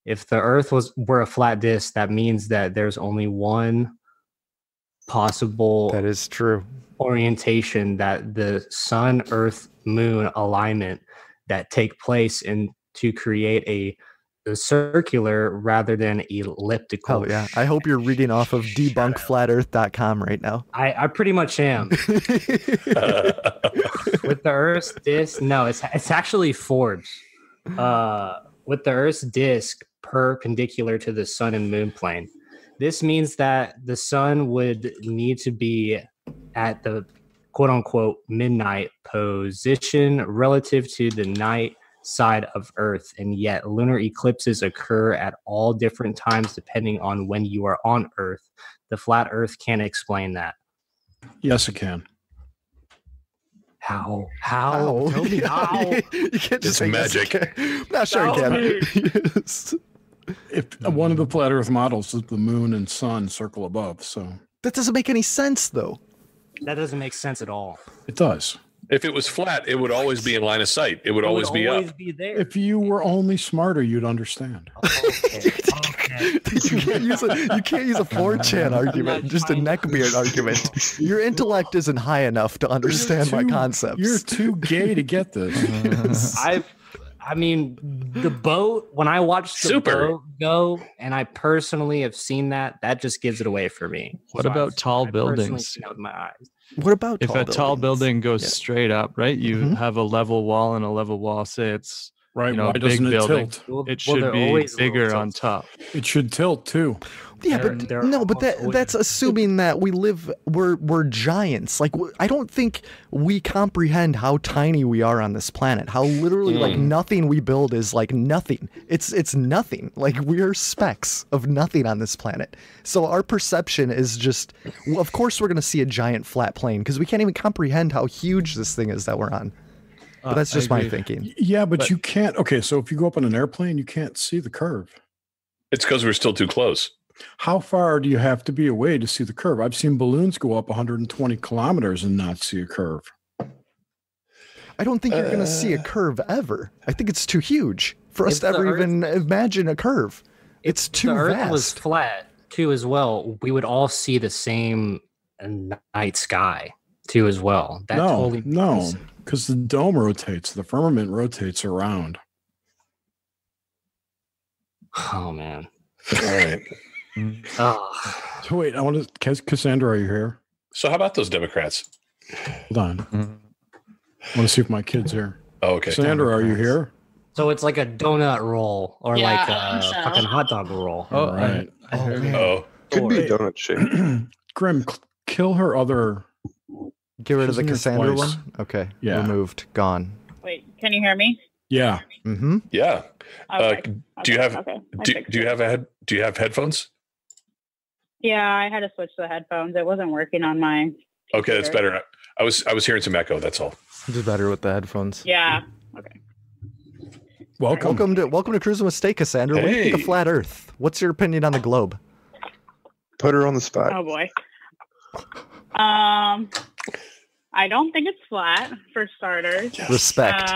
If the Earth were a flat disk, that means that there's only one possible. That is true. Orientation that the sun, earth, moon alignment that take place to create a circular rather than elliptical. Oh yeah, I hope you're reading off of debunkflatearth.com right now. I pretty much am. With the Earth's disk, no, it's actually Forbes. With the Earth's disk perpendicular to the sun and moon plane, this means that the sun would need to be at the quote-unquote midnight position relative to the night side of Earth, and yet lunar eclipses occur at all different times depending on when you are on Earth. The flat Earth can't explain that. Yes, it can. How? Tell me how. You can't just it's magic. I'm not sure it can. Yes. If one of the flat Earth models is the moon and sun circle above, so that doesn't make any sense, though. That doesn't make sense at all. It does. If it was flat, it would always be in line of sight. It would always be up. Be there. If you were only smarter, you'd understand. Okay. You can't use a 4chan argument, just a neckbeard argument. Your intellect isn't high enough to understand my concepts. You're too gay to get this. I mean, the boat, when I watched the boat go, and I personally have seen that just gives it away for me. What about tall buildings? With my eyes. What about if a tall building goes straight up, right? You have a level wall and a level wall. Say it's right. Why big doesn't it building. Tilt? It should be bigger on top. It should tilt too. Yeah, but that's assuming that we're giants. Like, I don't think we comprehend how tiny we are on this planet. How literally like nothing we build is like nothing. It's nothing. Like, we're specks of nothing on this planet. So our perception is just, well, of course we're gonna see a giant flat plane because we can't even comprehend how huge this thing is that we're on. But that's just my thinking. Yeah, but you can't. Okay, so if you go up on an airplane, you can't see the curve. It's because we're still too close. How far do you have to be away to see the curve? I've seen balloons go up 120 kilometers and not see a curve. I don't think you're going to see a curve ever. I think it's too huge for us to ever even imagine a curve. It's too vast. The Earth was flat too as well. We would all see the same night sky too as well. No, because the dome rotates. The firmament rotates around. Oh man. All right. Oh. So wait, I want to. Cassandra, are you here? So how about those Democrats? Hold on. I want to see if my kid's here. Oh, okay. Cassandra, are you here? So it's like a donut roll or Yeah, like I a think so. fucking hot dog roll. Oh, All right. I heard man. it. Oh, Could be Wait. donut shape. Grim, kill her other. Get rid of She's the in here Cassandra twice. one. Okay. Yeah. Removed. Gone. Wait, can you hear me? Yeah. Mm-hmm. yeah. Okay. Do you have Okay. I do fixed you it. have do you have headphones? Yeah, I had to switch to the headphones. It wasn't working on my. Okay, that's computer. better. I was hearing some echo. That's all. Just better with the headphones. Yeah. Okay. Welcome. Welcome to Cruising with Steak, Cassandra. What do you think of Hey. flat Earth? What's your opinion on the globe? Put her on the spot. Oh boy. I don't think it's flat for starters. Respect.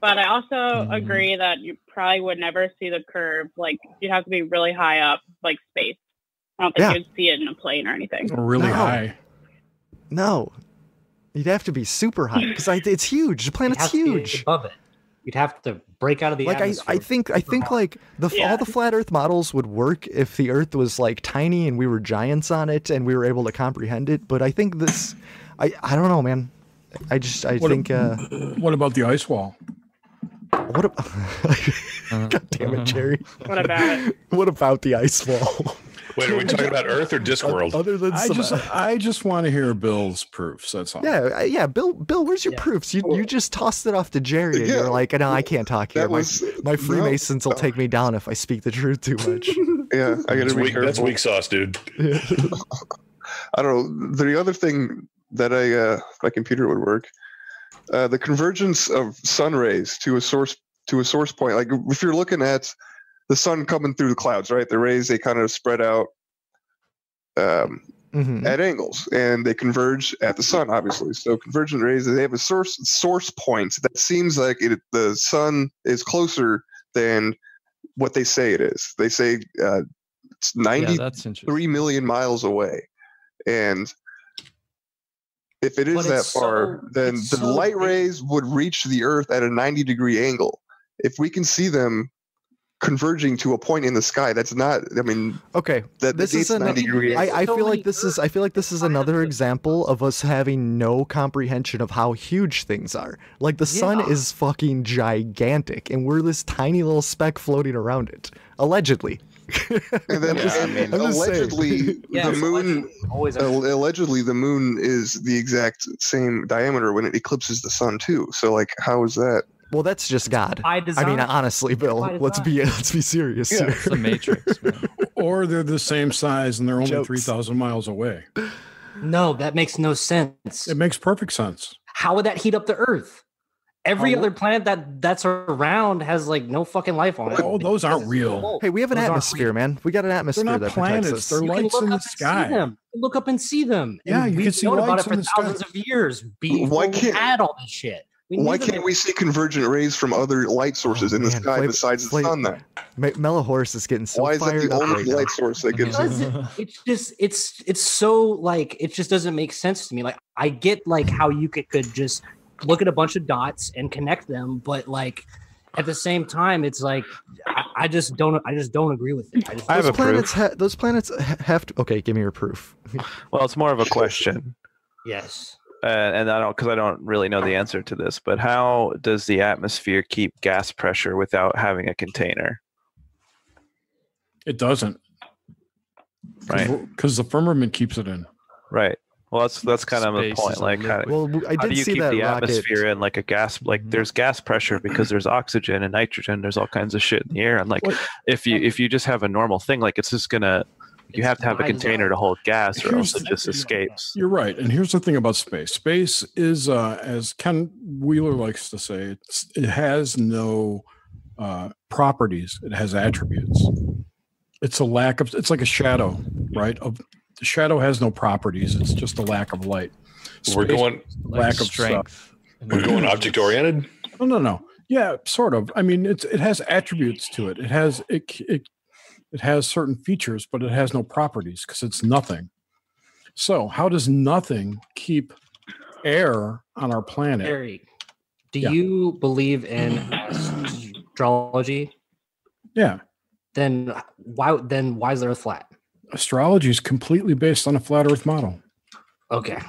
But I also agree that you probably would never see the curve. Like you'd have to be really high up, like space. I don't think Yeah. you'd see it in a plane or anything. Really No. high. No. You'd have to be super high because it's huge. The You'd planet's have to be huge. above it. You'd have to break out of the Like I atmosphere. think like Yeah. all the flat Earth models would work if the Earth was like tiny and we were giants on it and we were able to comprehend it. But I think this, I don't know, man. I think What about the ice wall? what? God damn it, Jerry! What about it? What about the ice wall? Wait, are we talking about Earth or Discworld? Other than I just want to hear Bill's proofs. That's all. yeah. Bill, where's your proofs? You just tossed it off to Jerry, and Yeah. you're like, no, I can't talk here. That was- My Freemasons will no. take me down if I speak the truth too much. Yeah, I gotta That's be weak, careful. that's weak sauce, dude. I don't know. The other thing that my computer would work, the convergence of sun rays to a source point. Like if you're looking at the sun coming through the clouds, right? The rays, they kind of spread out Mhm. at angles, and they converge at the sun, obviously. So convergent rays, they have a source point that seems like the sun is closer than what they say it is. They say it's Yeah, 93 that's interesting. million miles away, and if it is But that it's far, so- then it's the so light big. rays would reach the Earth at a 90-degree angle. If we can see them converging to a point in the sky, that's not. I mean, Okay, that this negates is an, 90-degree angle. I So feel many like this is I feel like this is another example of us having no comprehension of how huge things are. Like the sun Yeah. is fucking gigantic, and we're this tiny little speck floating around it, allegedly. And then Yeah, I and mean- I'm just saying. allegedly, Yeah, the so moon. always Allegedly, the moon is the exact same diameter when it eclipses the sun too. So, like, how is that? Well, that's just God. by I design. mean, honestly, Bill, By let's be serious Yeah. here. It's the Matrix, man. Or they're the same size and they're only Jokes. 3,000 miles away. No, that makes no sense. It makes perfect sense. How would that heat up the Earth? Every How- other planet that's around has like no fucking life on it. Oh, those aren't real. Hey, we have an Those aren't atmosphere, man. We got an They're atmosphere not that protects planets. us. They're You can lights look in the up and see sky. them. Look up and see them. Yeah, And you we've can see known about lights it in for the sky. thousands of years. Why We can't- had all this shit. Why can't we see convergent rays from other light sources in the man, sky besides the sun? Then Mellowhorus is getting so why is that fired the up only right now. light source that gives? Because it's just it's so like it just doesn't make sense to me. Like I get like how you could just look at a bunch of dots and connect them, but like at the same time, it's like I just don't agree with it. I have a proof. Those planets have to. Okay, give me your proof. Well, it's more of a question. Yes. And I don't really know the answer to this, but how does the atmosphere keep gas pressure without having a container? It doesn't. Right. Because the firmament keeps it in. Right. Well, that's kind of the Space point. is a Like, how, liquid. Well, I how do did you see keep that the rocket. atmosphere in like a gas? Like, there's gas pressure because there's oxygen and nitrogen. There's all kinds of shit in the air. And like, What? if you just have a normal thing, like it's just gonna. You have to have a by container design. to hold gas, or Here's else it the- just escapes. You're right. And here's the thing about space. Space is, as Ken Wheeler likes to say, it has no properties. It has attributes. It's like a shadow, right? The shadow has no properties. It's just a lack of light. We're Space- going lack of strength. we're going object oriented. No. Yeah, sort of. I mean, it has attributes to it. It has certain features, but it has no properties because it's nothing. So, how does nothing keep air on our planet? Harry, do Yeah. you believe in astrology? Yeah. then why is the Earth flat? Astrology is completely based on a flat Earth model. Okay.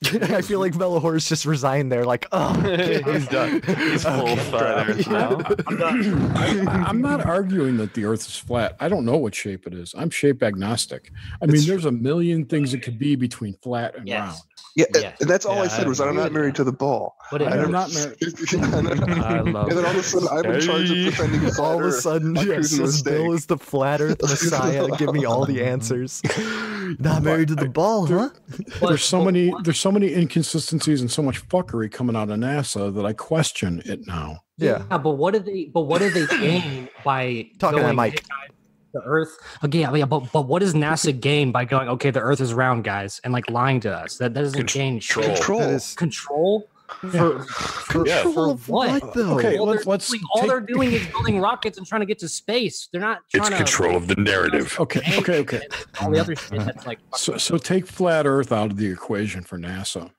I feel like Mellowhorus just resigned there, like, oh, He's done. He's full flat Earth now. I'm done. I'm not arguing that the Earth is flat. I don't know what shape it is. I'm shape agnostic. I mean, there's a million things it could be between flat and round. Yeah, Yes. and that's all Yeah, I said I was I'm not married to the ball. But I'm not married. I love And then all of a sudden, I'm in charge of defending the all of a sudden, yes, this Bill is the flat Earth Messiah to give me all the answers. Not married to the ball, huh? There's so many inconsistencies and so much fuckery coming out of NASA that I question it now. Yeah. But what do they gain by Talking to that going, mic. "Hey, guys, the Earth? Okay, yeah, but what does NASA gain by going, okay, the Earth is round, guys, and like lying to us? That doesn't gain shit. Control. For what? though? Okay, All let's they're doing is building rockets and trying to get to space. They're not trying It's to control of the narrative. Okay. all the other shit that's like So take flat Earth out of the equation for NASA,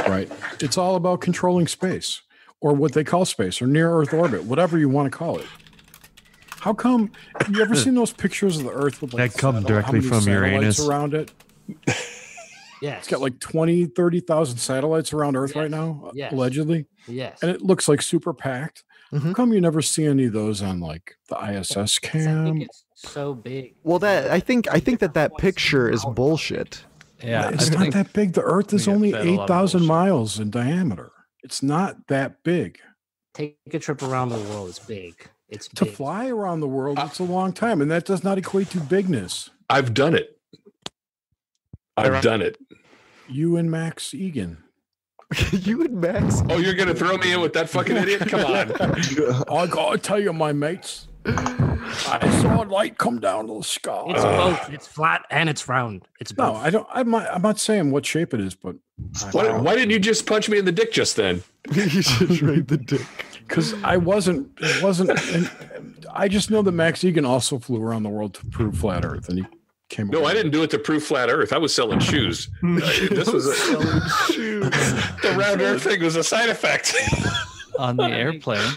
right? It's all about controlling space, or what they call space, or near Earth orbit, whatever you want to call it. How come? Have you ever seen those pictures of the Earth with like That come how directly many from satellites Uranus. around it? yes. It's got like 20, 30,000 satellites around Earth right now, Yes. allegedly, yes. and it looks like super packed. How come you never see any of those on like the ISS I think cam? it's so big. Well, I think that picture is bullshit. Yeah, It's not that big. The Earth is we get only fed a lot of 8,000 bullshit. miles in diameter. It's not that big. Take a trip around the world. It's big. It's To big. fly around the world, it's a long time, and that does not equate to bigness. I've done it. I've done it. You and Max Egan. You and Max. Oh, you're gonna throw me in with that fucking idiot? Come on. I gotta tell you, my mates, I saw a light come down to the sky. It's both. It's flat and it's round. It's both. No, I don't. I'm not saying what shape it is, but Why didn't you just punch me in the dick just then? You should trade the dick. because I wasn't. It wasn't. And I just know that Max Egan also flew around the world to prove flat Earth, and he came. No, away. I didn't do it to prove flat Earth. I was selling shoes. This was the round Earth thing was a side effect. On the airplane.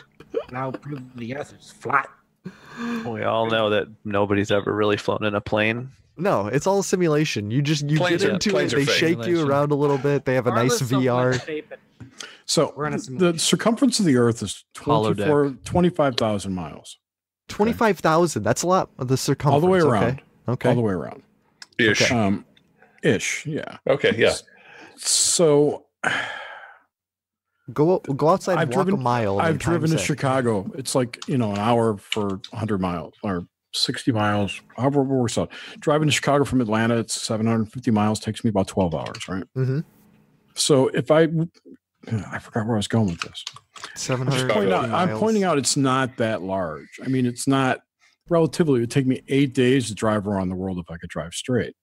Now prove the Earth is flat. We all know that nobody's ever really flown in a plane. No, it's all a simulation. You Planes get are- into it, planes are they fake. shake you Simulation. around a little bit. They have a nice VR. So We're in a the simulation. circumference of the Earth is Holodeck. 25,000 miles 25,000. That's a lot of the circumference. all the way okay. around. Okay. All the way around. Ish. Ish. Yeah. Okay, yeah. So Go outside and walk a mile. and I've then driven to times that. Chicago. It's like, an hour for 100 miles or 60 miles, however it works out. Driving to Chicago from Atlanta, it's 750 miles, takes me about 12 hours, right? Mhm. So if I forgot where I was going with this. 700 I'm pointing out it's not that large. I mean, it's not relatively, it would take me 8 days to drive around the world if I could drive straight.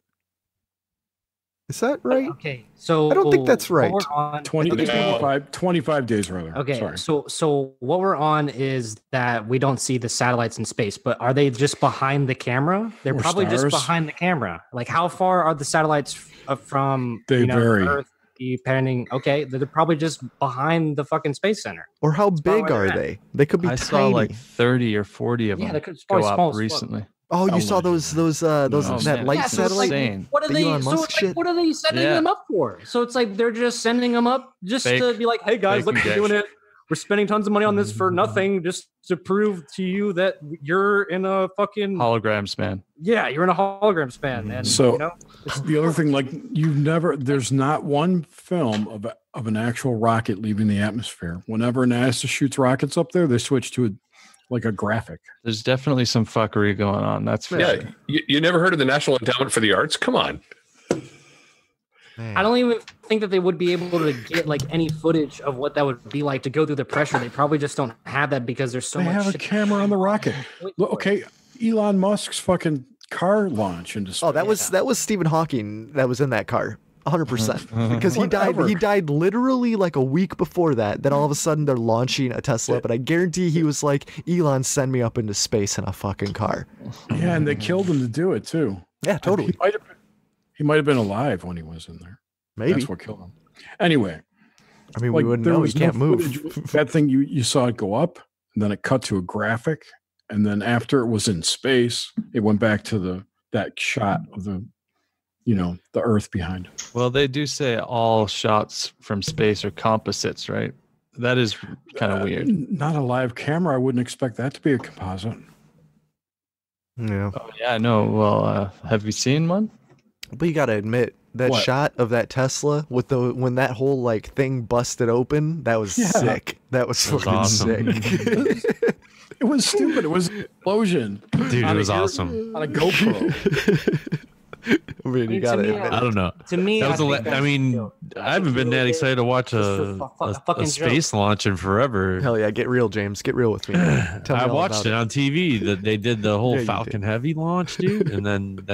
Is that right? Okay, so I don't think that's right. what we're on- 25 days rather. Okay, Sorry. so what we're on is that we don't see the satellites in space, but are they just behind the camera? They're Or probably just stars. behind the camera. Like, how far are the satellites from They vary. Earth? Depending. Okay, they're probably just behind the fucking space center. Or how big where are they're at. they? They could be I tiny. saw like 30 or 40 of Yeah, them they could- it's go probably small up as fuck. recently. Oh, you saw those Oh, that man. light Yeah, so it's like, satellite? what are The they? Elon So Musk it's like, shit? what are they setting Yeah. them up for? So it's like they're just sending them up just to Fake- be like, hey guys, fake look, we're injection. doing it. We're spending tons of money on this for nothing, just to prove to you that you're in a fucking Holograms, man. yeah, you're in a hologram span. And So it's the other thing, like there's not one film of an actual rocket leaving the atmosphere. Whenever NASA shoots rockets up there, they switch to a graphic. There's definitely some fuckery going on. That's for Yeah. sure. You never heard of the National Endowment for the Arts? Come on. I don't even think that they would be able to get like any footage of what that would be like to go through the pressure. They probably just don't have that because there's so They much have a shit. camera on the rocket. Look, okay, Elon Musk's fucking car launch into space. Oh, that was Stephen Hawking that was in that car. 100%. Because he Whatever. died literally like a week before that. Then all of a sudden they're launching a Tesla, but I guarantee he was like, Elon, send me up into space in a fucking car. Yeah, and they killed him to do it too. Yeah, totally. He might have been alive when he was in there. Maybe. That's what killed him. Anyway, I mean, we wouldn't know. He can't move. footage. That thing you saw it go up, and then it cut to a graphic, and then after it was in space, it went back to that shot of the Earth behind. Well, they do say all shots from space are composites, right? That is kind of weird. Not a live camera. I wouldn't expect that to be a composite. Yeah. Oh, yeah, no. Well, have you seen one? But you got to admit that What? shot of that Tesla with when that whole like thing busted open, that was sick. That was fucking awesome. sick. It was stupid. It was an explosion. Dude, it On a was gear- awesome. On a GoPro. I mean, you To got to me, admit. I don't know. To me, That was I mean, I haven't been that excited to watch Just for a fucking space launch in forever. Hell yeah, get real, James. Get real with me. Tell me I all watched about it on TV that they did the whole Yeah, you Falcon Heavy launch, dude, and then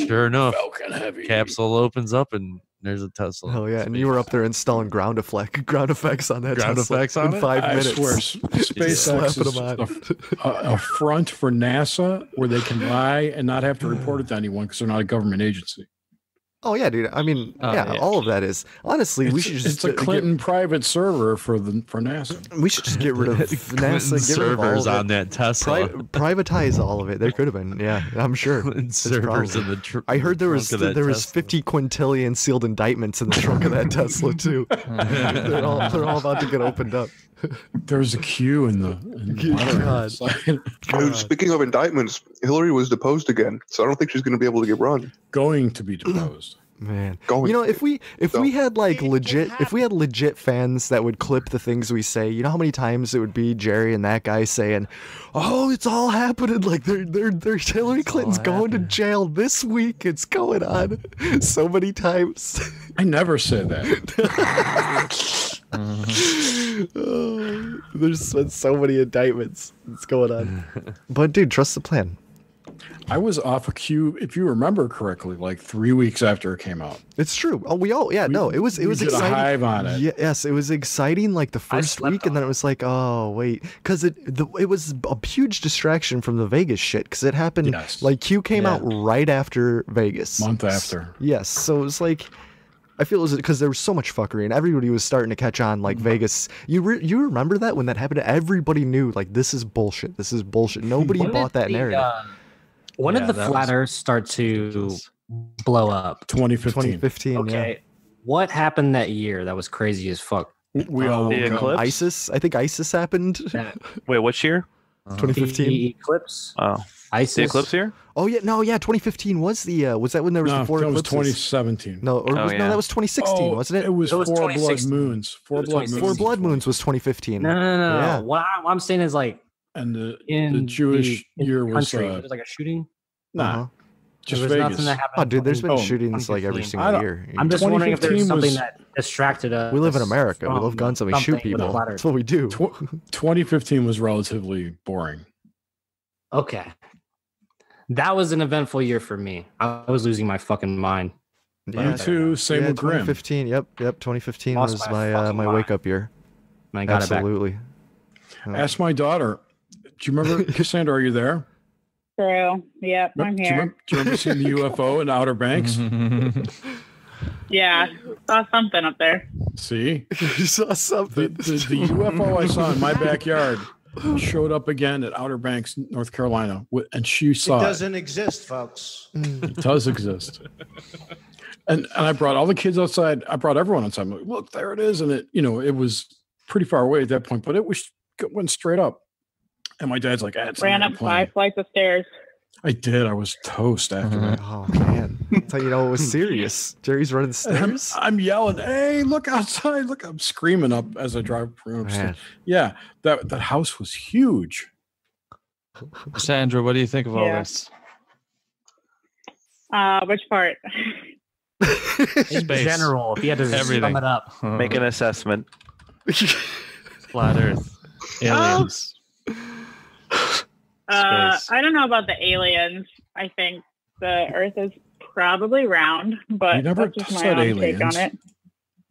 sure enough, Falcon Heavy. capsule opens up and there's a Tesla. Hell yeah, and you were up there installing ground effects on that Ground Tesla effects on in it? 5 I minutes. swear, SpaceX slapping is them on. a front for NASA where they can lie and not have to report it to anyone because they're not a government agency. Oh yeah, dude. I mean, yeah, all of that is honestly. We should just It's a Clinton private server for NASA. we should just get rid of NASA. Get rid of all servers of it. on that Tesla. Privatize all of it. There could have been. Yeah, I'm sure. There's servers in probably- the I heard there was trunk of that Tesla. 50 quintillion sealed indictments in the trunk of that Tesla too. they're all about to get opened up. There's a queue in the God. Dude, speaking of indictments, Hillary was deposed again, so I don't think she's going to be able to get run. going to be deposed. Man, Going you know, to if we had like legit fans that would clip the things we say, you know how many times it would be Jerry and that guy saying, "Oh, it's all happening! Like they're Hillary Clinton's going to jail this week. It's going on so many times." I never said that. Oh, there's been so many indictments. It's going on. But dude, trust the plan. I was off a queue, if you remember correctly, like 3 weeks after it came out. It's true. Oh, it was we did exciting. a hive on it. Yes, it was exciting like the first week, and then it was like, oh wait, because it was a huge distraction from the Vegas shit because it happened like Q came out right after Vegas, Month after. Yes, so it was like. I feel it was because there was so much fuckery and everybody was starting to catch on. Like Vegas, you remember that when that happened, everybody knew like this is bullshit. This is bullshit. Nobody bought that narrative. When did the flat Earth start to blow up? 2015. Okay. What happened that year that was crazy as fuck? We all The eclipse? ISIS. I think ISIS happened. Wait, which year? 2015. The eclipse? Oh, ISIS? the eclipse year? Oh yeah, no, yeah. 2015 was the was that when there was the four that was eclipses? 2017. No, or Oh, no, yeah. that was 2016, Oh, wasn't it? It was It was Four Blood 2016. Moons. Four Blood Moons. Four Blood Moons was 2015. No. Yeah. What I'm saying is like And the in Jewish in year was country, there's like a shooting. nah, just There was Vegas. nothing that happened. Oh, dude, there's been in shootings like every 2015. single year. I'm just wondering if there's 2015 something was- that distracted us. We live in America. We from love guns and we shoot something with the people. flat Earth. That's what we do. 2015 was relatively boring. Okay. That was an eventful year for me. I was losing my fucking mind. Me too. Same with Grimm. 2015. Yep. 2015 Lost was my my fucking my mind. wake up year. And I got Absolutely. Ask my daughter. Do you remember, Cassandra? Are you there? True. Yep, I'm Do you here. remember seeing the UFO in Outer Banks? Yeah, saw something up there. See, you saw something. The UFO I saw in my backyard showed up again at Outer Banks, North Carolina, and she saw It doesn't exist, folks. It does exist. And I brought all the kids outside. I brought everyone outside. I'm like, look, there it is. And it was pretty far away at that point, but it went straight up. And my dad's like, it's Ran an up 5 flights of stairs. I did. I was toast after that. Oh man, that's how you know it was serious. Jerry's running the stairs. I'm yelling, hey, look outside. Look, I'm screaming up as I drive through. Man. Yeah, that house was huge. Cassandra, what do you think of all Yeah. this? Which part? In general, if you had to Everything. sum it up. Make an assessment. Flat Earth, aliens. Space. I don't know about the aliens. I think the Earth is probably round, but You never that's just my said own aliens. take on it.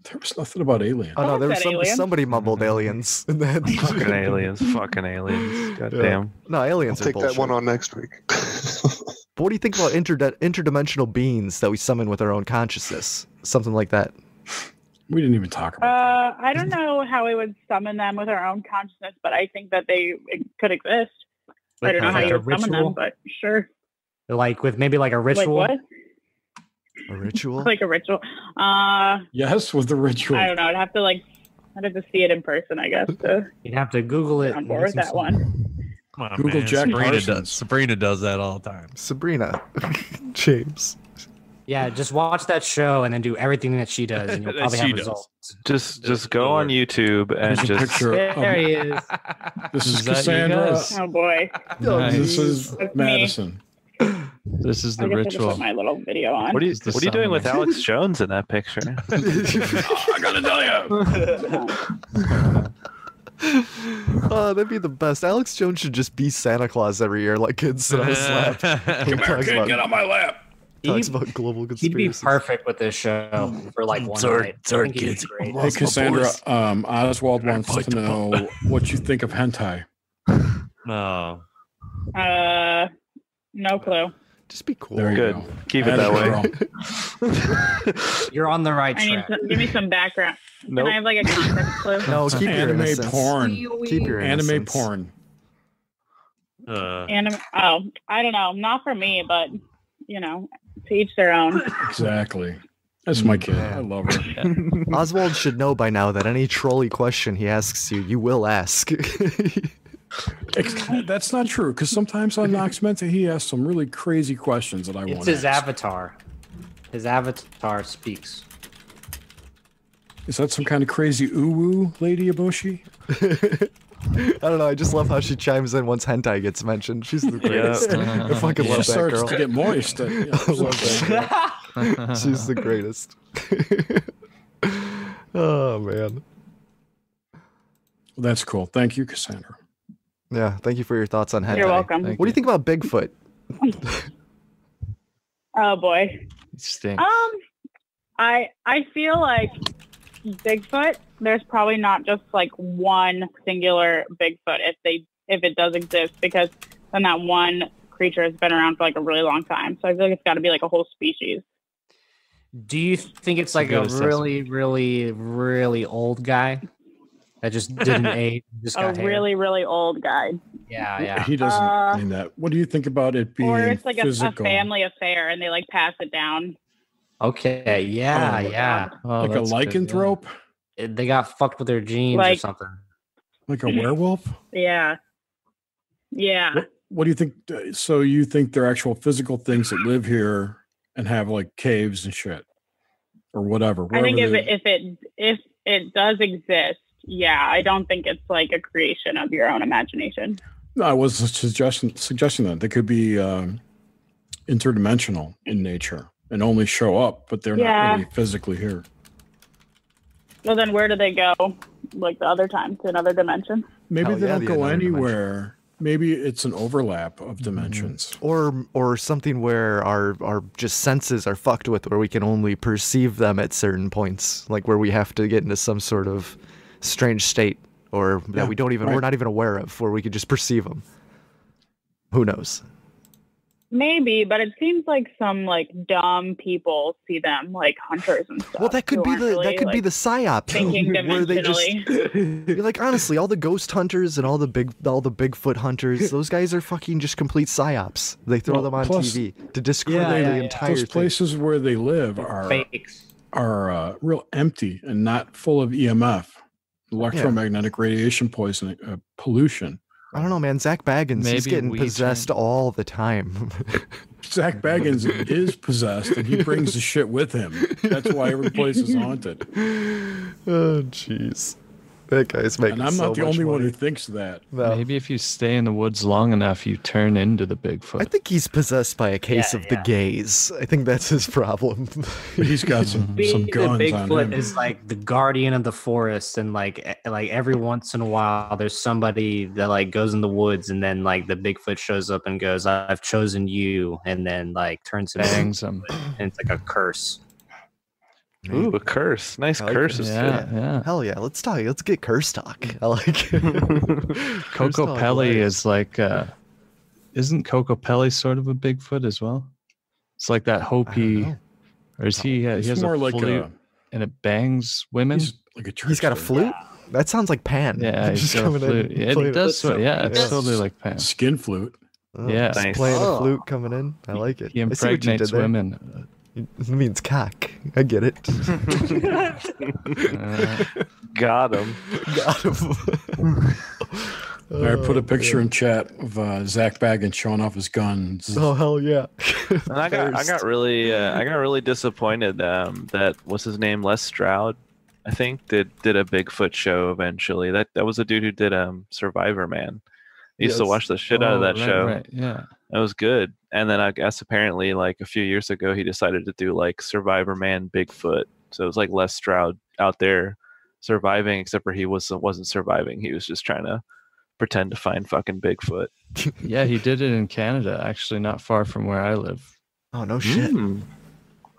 There was nothing about aliens. Oh no, there was said aliens. somebody mumbled aliens. And then Fucking aliens. Fucking aliens. God damn. No, I'll aliens are take bullshit. that one on next week. But what do you think about interdimensional beings that we summon with our own consciousness? Something like that. We didn't even talk about I don't know how we would summon them with our own consciousness, but I think that they could exist. I don't know how Like you a would summon them, ritual? but sure. Like with maybe like a ritual. Like what? A ritual? Like a ritual. Yes, with the ritual. I don't know. I'd have to see it in person, I guess. You'd have to Google it. On board with that one. Come on, Google man. Jack Parsons. Sabrina does that all the time. Sabrina. James. Yeah, just watch that show and then do everything that she does, and you'll That probably she have does. results. Just go on YouTube and There's a just picture. There he is. This is Is that you Cassandra. guys? Oh boy. Nice. This is That's me. Madison. This is I the guess I just ritual. put my little video on. What are you the What are you doing with summoning. Alex Jones in that picture? I gotta tell you. Oh, that'd be the best. Alex Jones should just be Santa Claus every year, like kids sit on his lap. Come here, kid, get on my lap. Talks about global He'd conspiracies. be perfect with this show for like one night. I think he'd be great. Hey, Cassandra, Oswald wants to know what you think of hentai. No. No clue. Just be cool. There you Good. go. Keep it that way. You're on the right I need track. give me some background. Nope. Can I have like a context clue? No, keep your Anime innocence. porn. Keep your Anime innocence. porn. Anime. Oh, I don't know. Not for me, but you know, to each their own. Exactly. That's my kid. I love her. Oswald should know by now that any trolley question he asks you, you will ask. That's not true, because sometimes on Nox Menta he asks some really crazy questions that I want It's to his ask. avatar. His avatar speaks. Is that some kind of crazy uwu, Lady Iboshi? I don't know. I just love how she chimes in once hentai gets mentioned. She's the greatest. I fucking She love that starts girl. to get moist. I love that girl. She's the greatest. Oh man. Well, that's cool. Thank you, Cassandra. Yeah. Thank you for your thoughts on hentai. You're welcome. What do you think about Bigfoot? Oh boy. Stinks. I feel like Bigfoot. There's probably not just like one singular Bigfoot if it does exist, because then that one creature has been around for like a really long time. So I feel like it's got to be like a whole species. Do you think it's like good a assessment. really, really, really old guy that just didn't age? Just A got hair? really, really old guy. Yeah, yeah. He doesn't mean that. What do you think about it being Or it's like a physical? family affair and they like pass it down. Okay, yeah, yeah. Oh, like a that's good, yeah. lycanthrope? They got fucked with their genes or Like- something. Like a werewolf? Yeah. Yeah. What do you think? So you think they're actual physical things that live here and have like caves and shit or whatever? I think wherever if it does exist, yeah, I don't think it's like a creation of your own imagination. No, I was suggesting that they could be interdimensional in nature and only show up, but they're Yeah. not really physically here. Well, then where do they go? Like the other time to another dimension? Maybe Hell they yeah, don't the go another dimension. anywhere. Maybe it's an overlap of dimensions. Or something where our just senses are fucked with, where we can only perceive them at certain points, like where we have to get into some sort of strange state, or that Yeah, we don't even right. we're not even aware of, where we could just perceive them. Who knows? Maybe, but it seems like some like dumb people see them like hunters and stuff. Well, that could who be aren't the really, be like, the psyop, thinking where they just dimensionally. you're like, honestly, all the ghost hunters and all the Bigfoot hunters, those guys are fucking just complete psyops. They throw Well, them on plus- TV to discredit the entire Those thing. places where they live are real empty and not full of EMF, electromagnetic radiation poisoning, pollution. I don't know, man. Zach Baggins, he's Maybe getting we possessed all the time. Zach Baggins is possessed and he brings the shit with him. That's why every place is haunted. Oh, jeez. That guy's making And I'm so not the much only one money. who thinks that. No. Maybe if you stay in the woods long enough, you turn into the Bigfoot. I think he's possessed by a case of the gays. I think that's his problem. But he's got some The guns on Bigfoot him. is like the guardian of the forest, and like every once in a while, there's somebody that like goes in the woods, and then like the Bigfoot shows up and goes, "I've chosen you," and then like turns him Bangs him. and it's like a curse. Ooh, a curse. Nice I like curses. it. Yeah. Hell yeah. Let's get curse talk. I like it. Curse Coco talk Pelli live. is like, isn't Coco Pelli sort of a Bigfoot as well? It's like that Hopi, know. or is he? He He's has more a like flute and it bangs women. he's like a church He's got a leader. flute? That sounds like Pan. Yeah, Just he's got a coming in, flute. Yeah, playing it does. Yeah, it's totally like Pan. Skin flute. Yeah. just Nice. playing a Oh. flute coming in. I like it. He I see what you impregnates did there. women. It means cock. I get it. Got him. Got him. I put a picture in chat of Zach Baggins showing off his guns. Oh hell yeah! And I got really disappointed that what's his name, Les Stroud, I think did a Bigfoot show eventually. That was a dude who did Survivor Man. I used to Yes. watch the shit out of that show. Right, yeah. It was good. And then I guess apparently like a few years ago he decided to do like Survivor Man Bigfoot. So it was like Les Stroud out there surviving, except for he wasn't surviving. He was just trying to pretend to find fucking Bigfoot. Yeah, he did it in Canada, actually, not far from where I live. Oh no shit!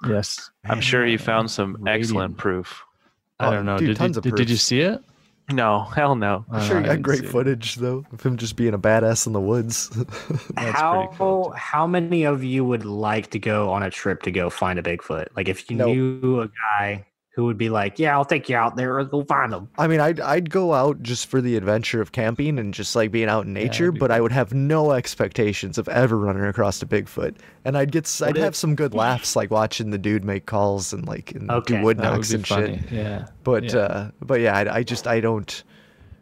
Yes, I'm sure he found some excellent proof. I don't know. Dude, tons of did you proofs. see it? No, hell no. I'm sure I you got didn't great see it. footage though of him just being a badass in the woods. How many of you would like to go on a trip to go find a Bigfoot? Like if you Nope. knew a guy who would be like, yeah, I'll take you out there and go find them. I mean, I'd go out just for the adventure of camping and just like being out in nature, that'd be but I cool. would have no expectations of ever running across a Bigfoot. And I'd have some good laughs like watching the dude make calls and like and Okay, do wood That would knocks be and funny. shit. Yeah. But yeah, I don't.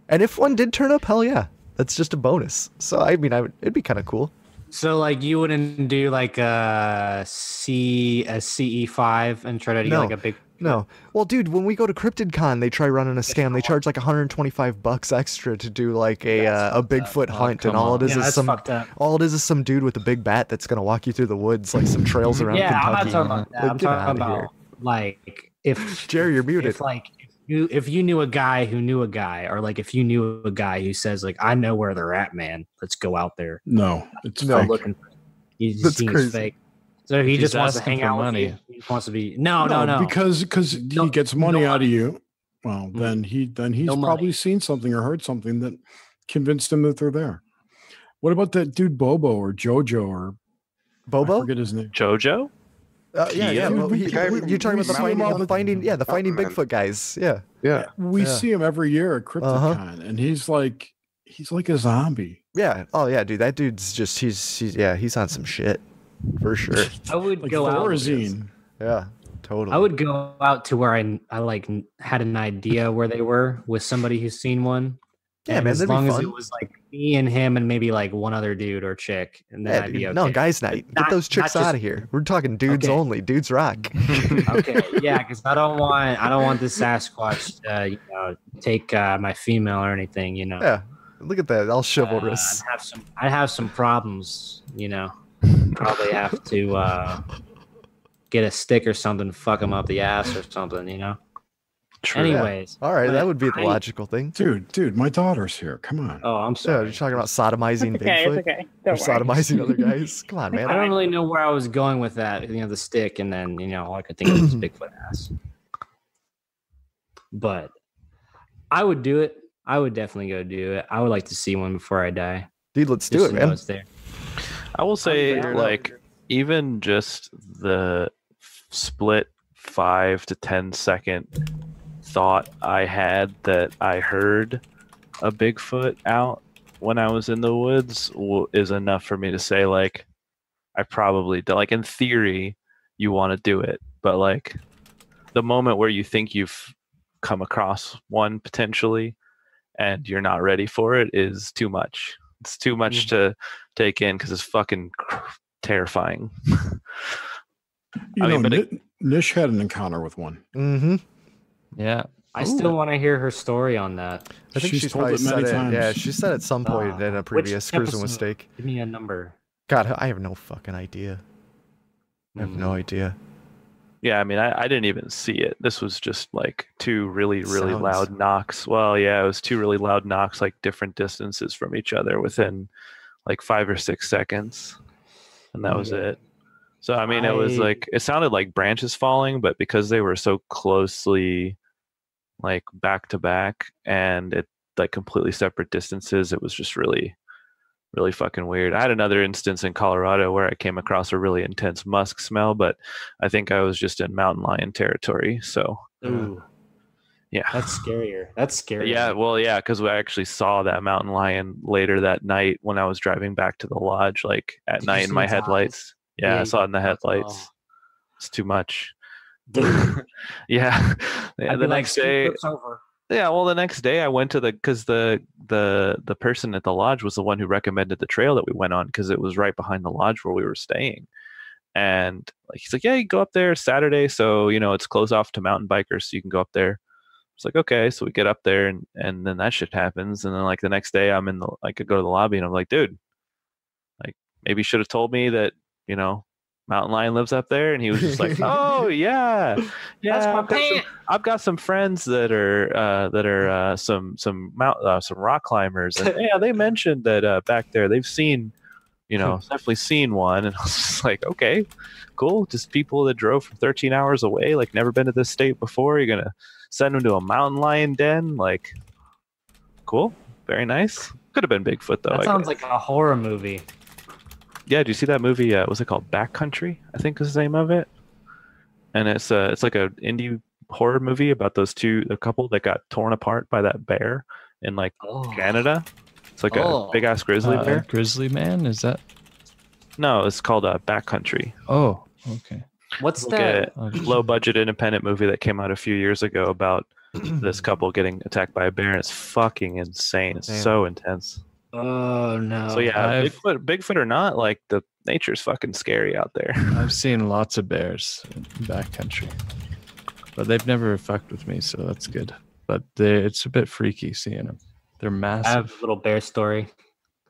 And if one did turn up, hell yeah, that's just a bonus. So I mean, it'd be kind of cool. So like you wouldn't do like a CE5 and try to get No. like a big No. Well, dude, when we go to CryptidCon, they try running a scam. They charge like $125 extra to do like a Bigfoot hunt, and come all it on. is Yeah, is that's some fucked up. some dude with a big bat that's gonna walk you through the woods, like some trails around Yeah, I'm not Kentucky. talking about that. Like, I'm get talking outta about here. like if Jerry, you're muted. if like if you knew a guy who knew a guy, or like if you knew a guy who says like I know where they're at, man, let's go out there. No, it's No. fake. Looking for he That's seems crazy. fake. So he He's just wants to asking hang for out money. with you. He wants to be no. because he gets money no out of money. you. Well, then he's No probably money. seen something or heard something that convinced him that they're there. What about that dude Bobo or Jojo or I Bobo? forget his name. Jojo? Yeah. Dude, But we- the guy from- you're talking about the we see him all finding the- finding man. Bigfoot guys. Yeah. Yeah. We Yeah. see him every year at CryptidCon, and he's like a zombie. Yeah. Oh yeah, dude. That dude's just he's on some shit for sure. I would Like go out. Thorazine. Yeah. Totally. I would go out to where I like had an idea where they were with somebody who's seen one. Yeah, And man, as that'd be long as fun. it was like me and him and maybe like one other dude or chick, and then Yeah, I'd dude. be okay. No, guys' night. Get Not- those chicks not just- out of here. We're talking dudes Okay. only. Dudes rock. Okay, yeah, because I don't want this Sasquatch take my female or anything, Yeah. Look at that. All chivalrous. I'd have some problems, Probably have to get a stick or something, fuck him up the ass or something, True. Anyways, All right, that but would be the I- logical thing. Dude, my daughter's here. Come on. Oh, I'm Yeah, sorry. you're talking about sodomizing It's okay. Bigfoot It's okay. or Don't worry. sodomizing other guys. Come on, man. I don't really know where I was going with that, the stick, and then all I could think of was Bigfoot ass. But I would do it. I would definitely go do it. I would like to see one before I die. Dude, let's do just it, to know man. it's there. I will say, down. like, even just the split 5 to 10 second thought I had that I heard a Bigfoot out when I was in the woods is enough for me to say, like, I probably do. Like, in theory, you want to do it, but like the moment where you think you've come across one potentially and you're not ready for it is too much. It's too much to take in because it's fucking terrifying. Nish had an encounter with one. Mm-hmm. Yeah. I still want to hear her story on that. I think She's she's told probably it many said it. times. Yeah, she said at some point in a Which previous cruising episode? mistake. Give me a number. God, I have no fucking idea. I have no idea. Yeah, I mean, I didn't even see it. This was just like two really, really Sounds. loud knocks. Well, yeah, it was two really loud knocks, like different distances from each other within like 5 or 6 seconds. And that was it. So, I mean, it was like, it sounded like branches falling, but because they were so closely like back to back and it like completely separate distances, it was just really, really fucking weird. I had another instance in Colorado where I came across a really intense musk smell, but I think I was just in mountain lion territory. So Ooh. Yeah. That's scarier. That's scarier. Yeah, well, yeah, because we actually saw that mountain lion later that night when I was driving back to the lodge, like at Did you night in see my its eyes? headlights. Yeah, I Yeah, saw it in the oh. headlights. It's too much. Dude, Yeah. I'd The be like, next day, "Scoot's over." yeah, well, the next day I went to because the person at the lodge was the one who recommended the trail that we went on because it was right behind the lodge where we were staying. And like he's like, yeah, you go up there Saturday, so it's closed off to mountain bikers, so you can go up there. It's like, okay, so we get up there and then that shit happens, and then like the next day I could go to the lobby and I'm like, dude, like maybe you should have told me that mountain lion lives up there. And he was just like, oh yeah, yeah, I've got some friends that are some rock climbers, and yeah, they mentioned that back there they've seen definitely seen one. And I was just like, okay, cool. Just people that drove from 13 hours away, like never been to this state before. You're going to send them to a mountain lion den. Like, cool. Very nice. Could have been Bigfoot though. That sounds like a horror movie. Yeah. Do you see that movie? What's it called? Backcountry, I think is the name of it. And it's like a indie horror movie about a couple that got torn apart by that bear in like Canada. It's like a big ass grizzly bear. Grizzly man? Is that? No, it's called Backcountry. Oh, okay. What's like that? A low budget independent movie that came out a few years ago about this couple getting attacked by a bear. And it's fucking insane. It's so intense. Oh no. So yeah, Bigfoot or not, like the nature's fucking scary out there. I've seen lots of bears in backcountry, but they've never fucked with me, so that's good. But it's a bit freaky seeing them. They're massive. I have a little bear story.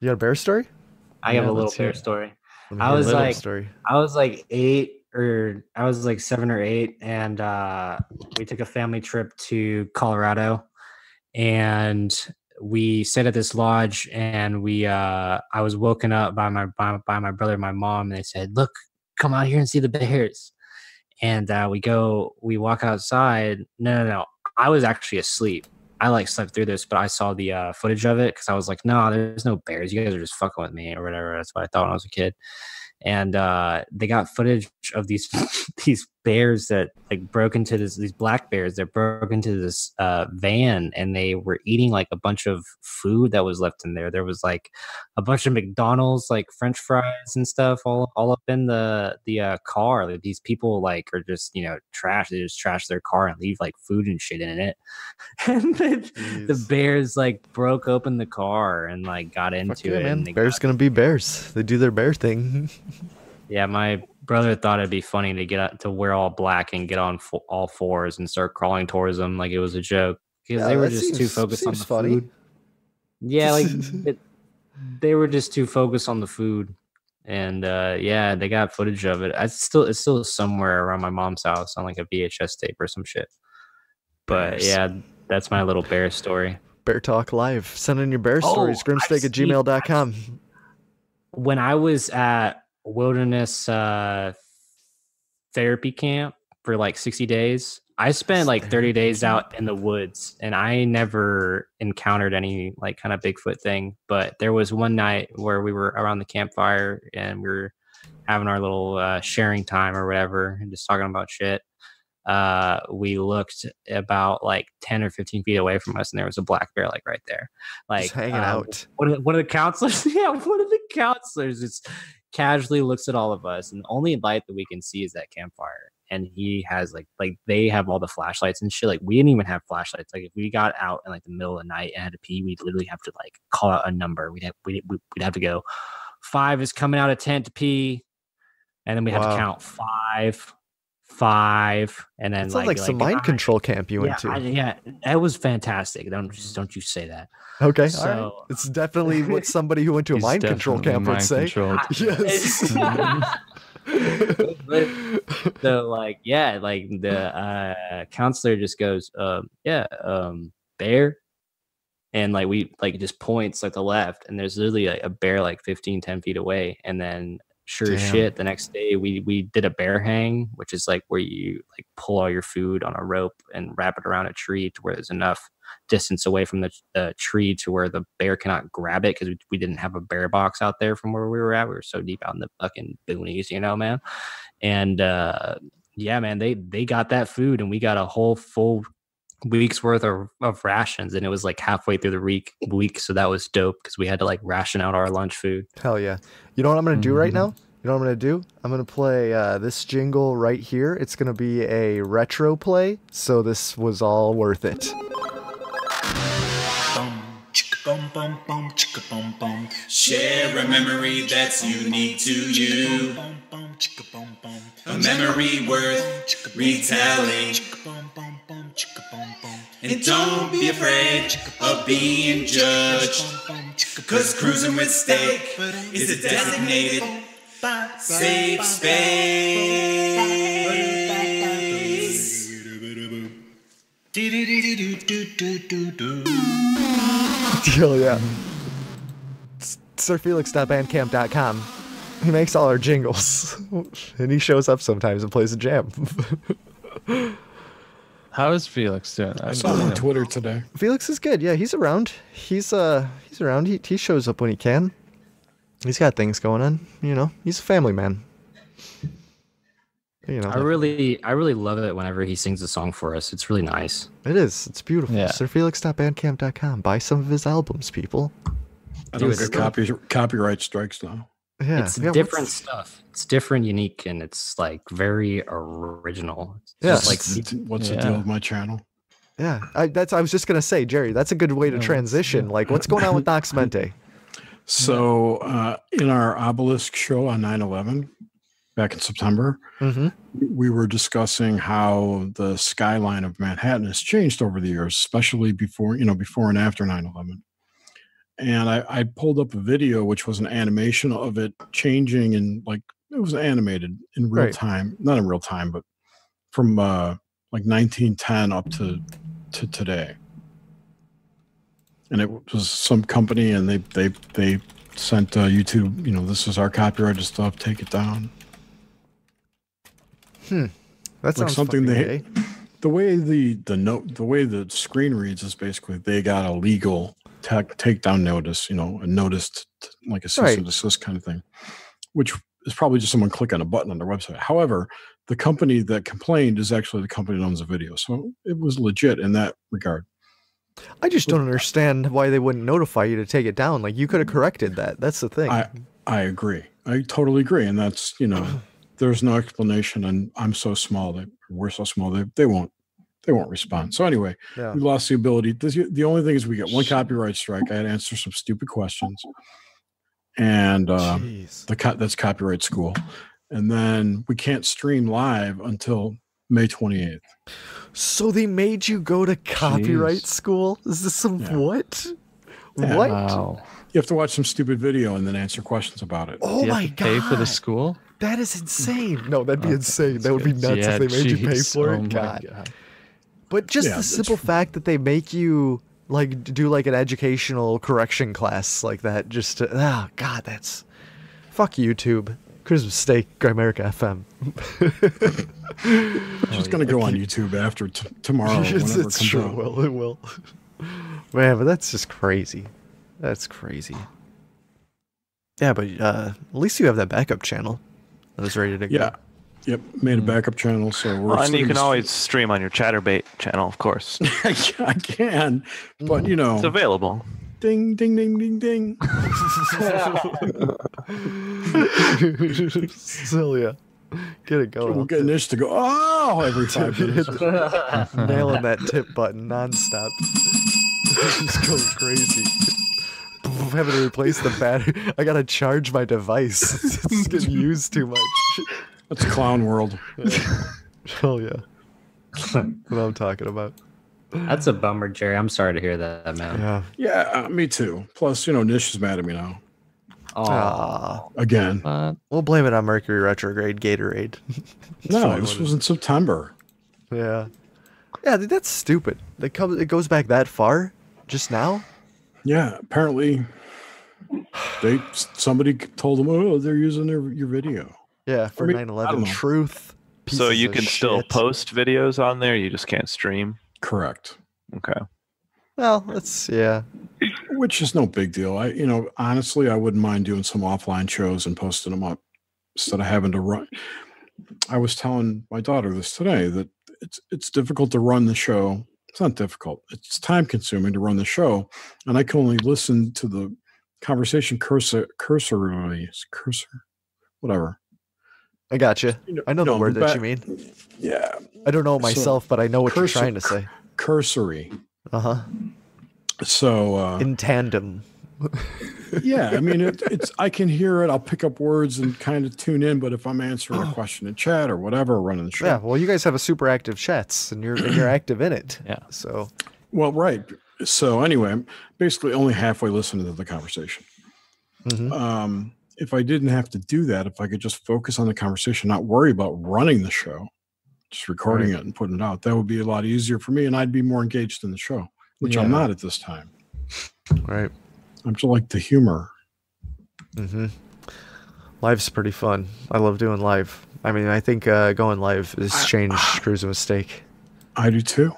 You got a bear story? I have a little bear story. I was like 7 or 8, and we took a family trip to Colorado, and we stayed at this lodge, and I was woken up by my brother and my mom, and they said, "Look, come out here and see the bears." And we walk outside. No. I was actually asleep. I slept through this, but I saw the footage of it because I was like, no, there's no bears. You guys are just fucking with me or whatever. That's what I thought when I was a kid. And they got footage of these these bears that broke into these black bears that broke into this van, and they were eating like a bunch of food that was left in there. There was like a bunch of McDonald's French fries and stuff all up in the car. Like, these people are just trash. They just trash their car and leave food and shit in it. And the bears broke open the car and got into it. Man. Bears gonna be bears. They do their bear thing. Yeah, my brother thought it'd be funny to to wear all black and get on all fours and start crawling towards them like it was a joke because they were just too focused on the food. Yeah, they were just too focused on the food, and yeah, they got footage of it. It's still somewhere around my mom's house on a VHS tape or some shit. But yeah, that's my little bear story. Bear Talk Live. Send in your bear stories. Grimsteak@gmail.com. When I was at wilderness therapy camp for 60 days, I spent 30 days out in the woods, and I never encountered any kind of Bigfoot thing. But there was one night where we were around the campfire and we were having our little sharing time or whatever and just talking about shit. We looked about 10 or 15 feet away from us, and there was a black bear right there, just hanging out. One of the counselors, one of the counselors just casually looks at all of us, and the only light that we can see is that campfire. And he has they have all the flashlights and shit. We didn't even have flashlights. If we got out in the middle of the night and had to pee, we'd literally have to call out a number. We'd have to go, 5 is coming out of tent to pee, and then we have to count 5, and then it sounds like some mind control camp you went to. Yeah, that was fantastic. Don't you say that. Okay, so all right. It's definitely what somebody who went to a mind control camp would say. Yes. So the counselor just goes, bear, and we just points the left, and there's literally a bear 10 feet away, and then sure as shit, the next day we did a bear hang, which is where you pull all your food on a rope and wrap it around a tree to where there's enough distance away from the tree to where the bear cannot grab it, because we didn't have a bear box out there from where we were at. We were so deep out in the fucking boonies, man. And yeah, man, they got that food, and we got a whole full week's worth of rations, and it was like halfway through the week. So that was dope because we had to like ration out our lunch food. Hell yeah. You know what I'm going to do right now? You know what I'm going to do? I'm going to play this jingle right here. It's going to be a retro play, so this was all worth it. Bum, bum, bum, chicka, bum, bum. Share a memory that's unique to you. A memory worth retelling. And don't be afraid of being judged. Cause cruising with steak is a designated safe space. Hell yeah. SirFelix.bandcamp.com. He makes all our jingles. And he shows up sometimes and plays a jam. How is Felix doing? I saw him on Twitter today. Felix is good. Yeah, he's around. He's around. He shows up when he can. He's got things going on. You know, he's a family man. You know, I really love it whenever he sings a song for us. It's really nice. It is. It's beautiful. Yeah. SirFelix.bandcamp.com. Buy some of his albums, people. I don't get copyright strikes now. Yeah, it's different stuff. It's different, unique, and it's like very original. It's just like what's the deal with my channel? Yeah, I was just gonna say, Jerry, that's a good way to transition. Like, what's going on with Doxmente? So, in our obelisk show on 9/11 back in September, we were discussing how the skyline of Manhattan has changed over the years, especially before and after 9/11. And I pulled up a video, which was an animation of it changing, and like it was animated in real time, not in real time, but from like 1910 up to today. And it was some company, and they sent YouTube, this is our copyrighted stuff, take it down. That's like something the way the way the screen reads is basically they got a legal takedown notice, a notice like a cease and desist kind of thing, which is probably just someone clicking a button on their website. However, the company that complained is actually the company that owns the video, so it was legit in that regard. I just don't understand why they wouldn't notify you to take it down. Like, you could have corrected that. That's the thing. I agree. I totally agree, and that's there's no explanation. And I'm so small we're so small they won't respond. So anyway, we lost the ability. The only thing is we get one copyright strike. I had to answer some stupid questions, and that's copyright school. And then we can't stream live until May 28th. So they made you go to copyright school? Is this some what? Yeah. What? Wow. You have to watch some stupid video and then answer questions about it. Oh my God. Pay for the school? That is insane. No, that'd be insane. That would be nuts if they made you pay for it. God. But just the simple fact that they make you like do like an educational correction class like that, just to, God, that's fuck YouTube. Christmas steak, Grimerica FM. It's just gonna go on YouTube after tomorrow. It's true. Out. It will. Man, but that's just crazy. That's crazy. Yeah, but at least you have that backup channel that was ready to go. Yeah. Yep, made a backup channel, so we're. And you can always stream on your Chatterbait channel, of course. I can, but it's available. Ding, ding, ding, ding, ding. Celia, get it going. We'll get Nish to go, every 5 minutes. Nailing that tip button nonstop. Just going crazy. I'm having to replace the battery. I gotta charge my device. It's getting used too much. That's Clown World. Oh yeah. What I'm talking about. That's a bummer, Jerry. I'm sorry to hear that, man. Yeah, me too. Plus, Nish is mad at me now. Again. We'll blame it on Mercury retrograde Gatorade. No, this was in September. Yeah. Yeah, dude, that's stupid. It goes back that far? Just now? Yeah, apparently somebody told them, they're using your video. Yeah, for 9/11 truth. So you can still post videos on there, you just can't stream? Correct. Okay. Well, that's which is no big deal. Honestly, I wouldn't mind doing some offline shows and posting them up instead of having to run. I was telling my daughter this today that it's difficult to run the show It's not difficult. It's time consuming to run the show, and I can only listen to the conversation cursorily, whatever. I got you. I know the word that you mean. Yeah. I don't know it myself, but I know what you're trying to say. Cursory. Uh-huh. So in tandem. Yeah, I mean it's I can hear it, I'll pick up words and kind of tune in, but if I'm answering a question in chat or whatever, running the show. Yeah, well you guys have a super active chats and you're active in it. Yeah. So well, right. So anyway, I'm basically only halfway listening to the conversation. Mm-hmm. If I didn't have to do that, if I could just focus on the conversation, not worry about running the show, just recording it and putting it out, that would be a lot easier for me and I'd be more engaged in the show, which I'm not at this time. Right. I'm just like the humor. Mm-hmm. Live's pretty fun. I love doing live. I mean, I think going live has changed Crew's a Mistake. I do too.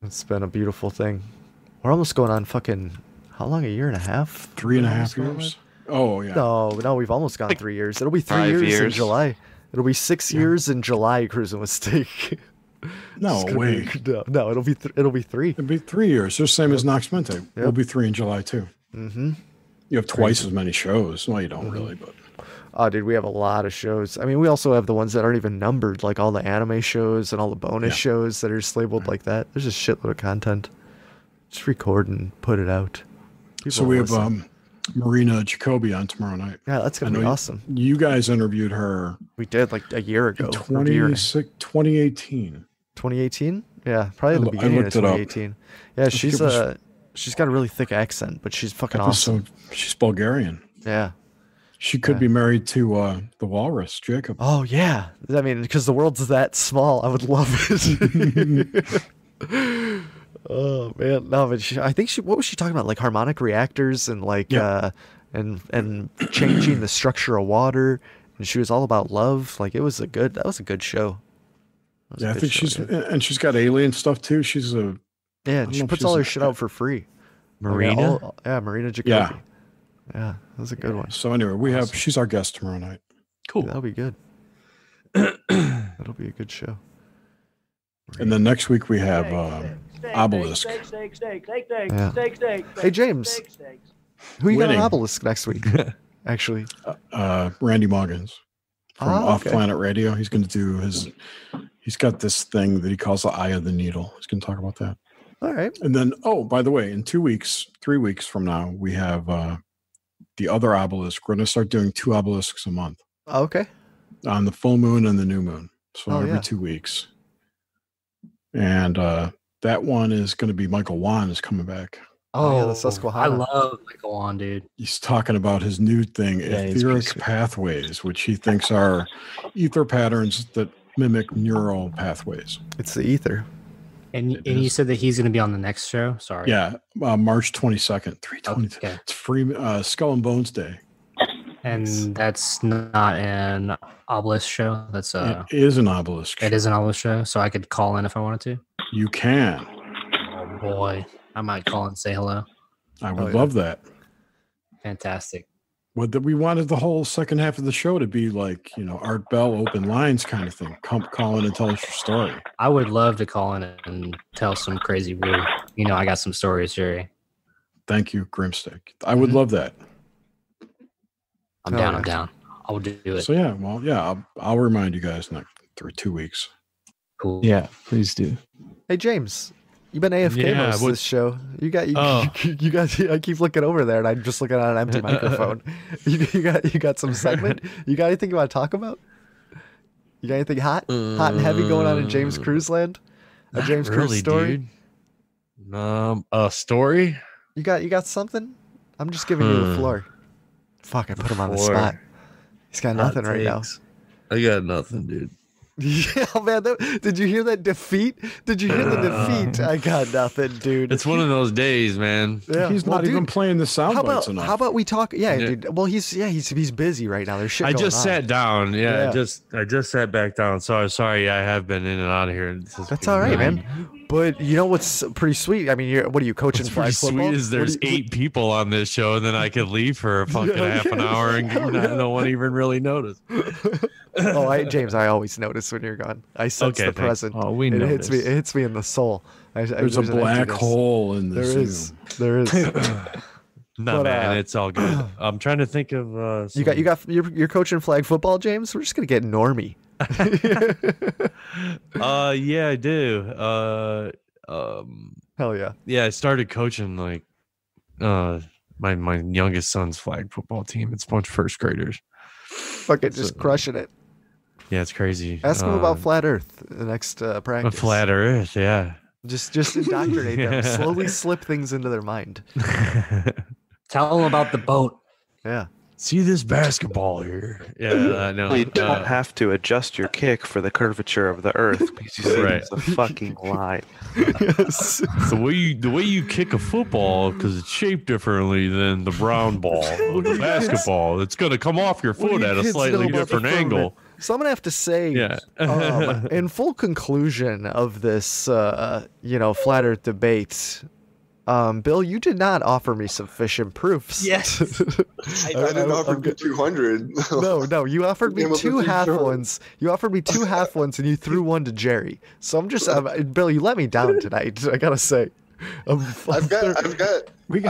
It's been a beautiful thing. We're almost going on fucking, how long, a year and a half? 3.5 years? Oh, yeah. No, we've almost gone 3 years. It'll be 3 years in July. It'll be 6 years in July, Crew's a Mistake. No way. No, it'll be 3. It'll be 3 years. They're the same as Nox Mente. Yep. We'll be 3 in July too. Mm-hmm. You have twice as many shows. Well, you don't really, but oh, dude, we have a lot of shows. I mean, we also have the ones that aren't even numbered, like all the anime shows and all the bonus shows that are just labeled like that. There's a shitload of content. Just record and put it out. So we have Marina Jacoby on tomorrow night. Yeah, that's gonna be awesome. You guys interviewed her. We did like a year ago. 2018. 2018? Yeah, probably the beginning of 2018. Yeah, she's got a really thick accent, but she's fucking awesome. She's Bulgarian. Yeah. She could be married to the walrus, Jacob. Oh, yeah. I mean, because the world's that small, I would love it. Oh, man. No, but I think what was she talking about? Like harmonic reactors and like, and changing the structure of water. And she was all about love. Like that was a good show. Yeah, I think she's got alien stuff too. She's and she puts all her shit out for free. Marina? Marina Jacoby. Yeah, that was a good one. So anyway, she's our guest tomorrow night. Cool. That'll be good. That'll be a good show. And then next week we have Obelisk. Hey James, who you got on Obelisk next week? Actually, Randy Moggins from Off Planet Radio. He's going to do he's got this thing that he calls the Eye of the Needle. He's going to talk about that. All right. And then, by the way, in 3 weeks from now, we have the other obelisk. We're going to start doing 2 obelisks a month. Okay. On the full moon and the new moon. So every 2 weeks. And that one is going to be Michael Wan is coming back. Oh, yeah, the Susquehanna. I love Michael Wan, dude. He's talking about his new thing, etheric pathways, which he thinks are ether patterns that mimic neural pathways. It's the ether. And you said that he's going to be on the next show? Sorry. Yeah, March 22nd, 3/20. Okay. It's free Skull and Bones Day. And that's not an obelisk show? It is an obelisk. It is an obelisk show, so I could call in if I wanted to? You can. Oh, boy. I might call and say hello. I would love that. Fantastic. We wanted the whole second half of the show to be like, Art Bell open lines kind of thing. Call in and tell us your story. I would love to call in and tell some crazy weird. I got some stories, Jerry. Thank you, Grimstick. I would love that. I'm down. I will do it. So I'll remind you guys in 2 weeks. Cool. Yeah, please do. Hey James, you've been AFK most of this show. You got. I keep looking over there, and I'm just looking at an empty microphone. You got some segment. You got anything you want to talk about? You got anything hot and heavy going on in James Cruise land? A James Cruise story? Dude. A story? You got something? I'm just giving you the floor. Fuck, I put him on the spot. He's got nothing right now. I got nothing, dude. Yeah, man. Did you hear that defeat? Did you hear the defeat? I got nothing, dude. It's one of those days, man. Yeah. He's not even playing the sound bites enough. How about we talk? Yeah, dude. Well, he's busy right now. There's shit. I going just on. sat down. Yeah, I just sat back down. Sorry, I have been in and out of here. That's all right, man. But you know what's pretty sweet? I mean, what are you coaching What's flag pretty football? sweet is there's 8 people on this show, and then I could leave for a fucking half an hour and no one even really noticed. James, I always notice when you're gone. I sense the thanks. present. Oh, we it noticed. hits me in the soul. There's a black hole in this. There is. No, man, it's all good. I'm trying to think of. You're coaching flag football, James. We're just gonna get normie. Yeah, I do. Hell yeah. Yeah, I started coaching like my youngest son's flag football team. It's a bunch of first graders. Fucking just crushing it. Yeah, it's crazy. Ask them about flat Earth the next practice. Flat Earth, yeah. Just indoctrinate them. Slowly slip things into their mind. Tell them about the boat. Yeah. See this basketball here? Yeah, I know. You don't have to adjust your kick for the curvature of the earth because you see it's a fucking lie. Yes. The way you kick a football, because it's shaped differently than the brown ball of the basketball. It's going to come off your foot at a slightly different angle. So I'm gonna have to say, in full conclusion of this, flat Earth debate, Bill, you did not offer me sufficient proofs. Yes, I didn't offer you 200. No, you offered me 2 half ones. You offered me 2 half ones, and you threw one to Jerry. So I'm just, Bill, you let me down tonight. I gotta say, I've got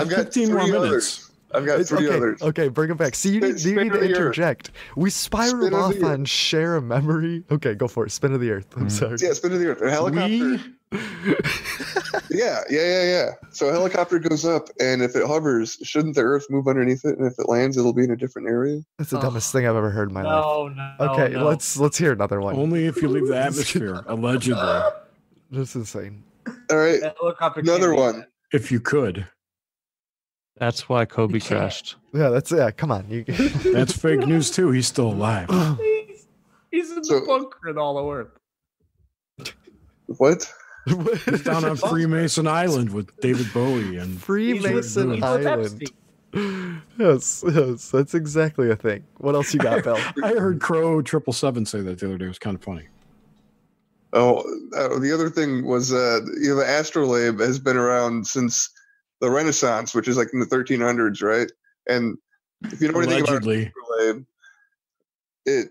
15 more minutes. I've got 3 others. Okay, bring it back. See, you need to interject. We spiral off on share a memory. Okay, go for it. Spin of the earth. I'm sorry. Yeah, spin of the earth. A helicopter. Yeah. So a helicopter goes up, and if it hovers, shouldn't the earth move underneath it? And if it lands, it'll be in a different area. That's the dumbest thing I've ever heard in my life. No. Okay, let's hear another one. Only if you leave the atmosphere, allegedly. That's insane. All right, another one. If you could. That's why Kobe crashed. Yeah, come on. That's fake news too. He's still alive. He's in the bunker in all the earth. What? He's down on Freemason Island with David Bowie and Freemason Island. Yes, that's exactly a thing. What else you got, Bill? I heard Crow 777 say that the other day. It was kind of funny. Oh, the other thing was, the astrolabe has been around since the Renaissance, which is like in the 1300s, right? And if you know anything about astrolabe, it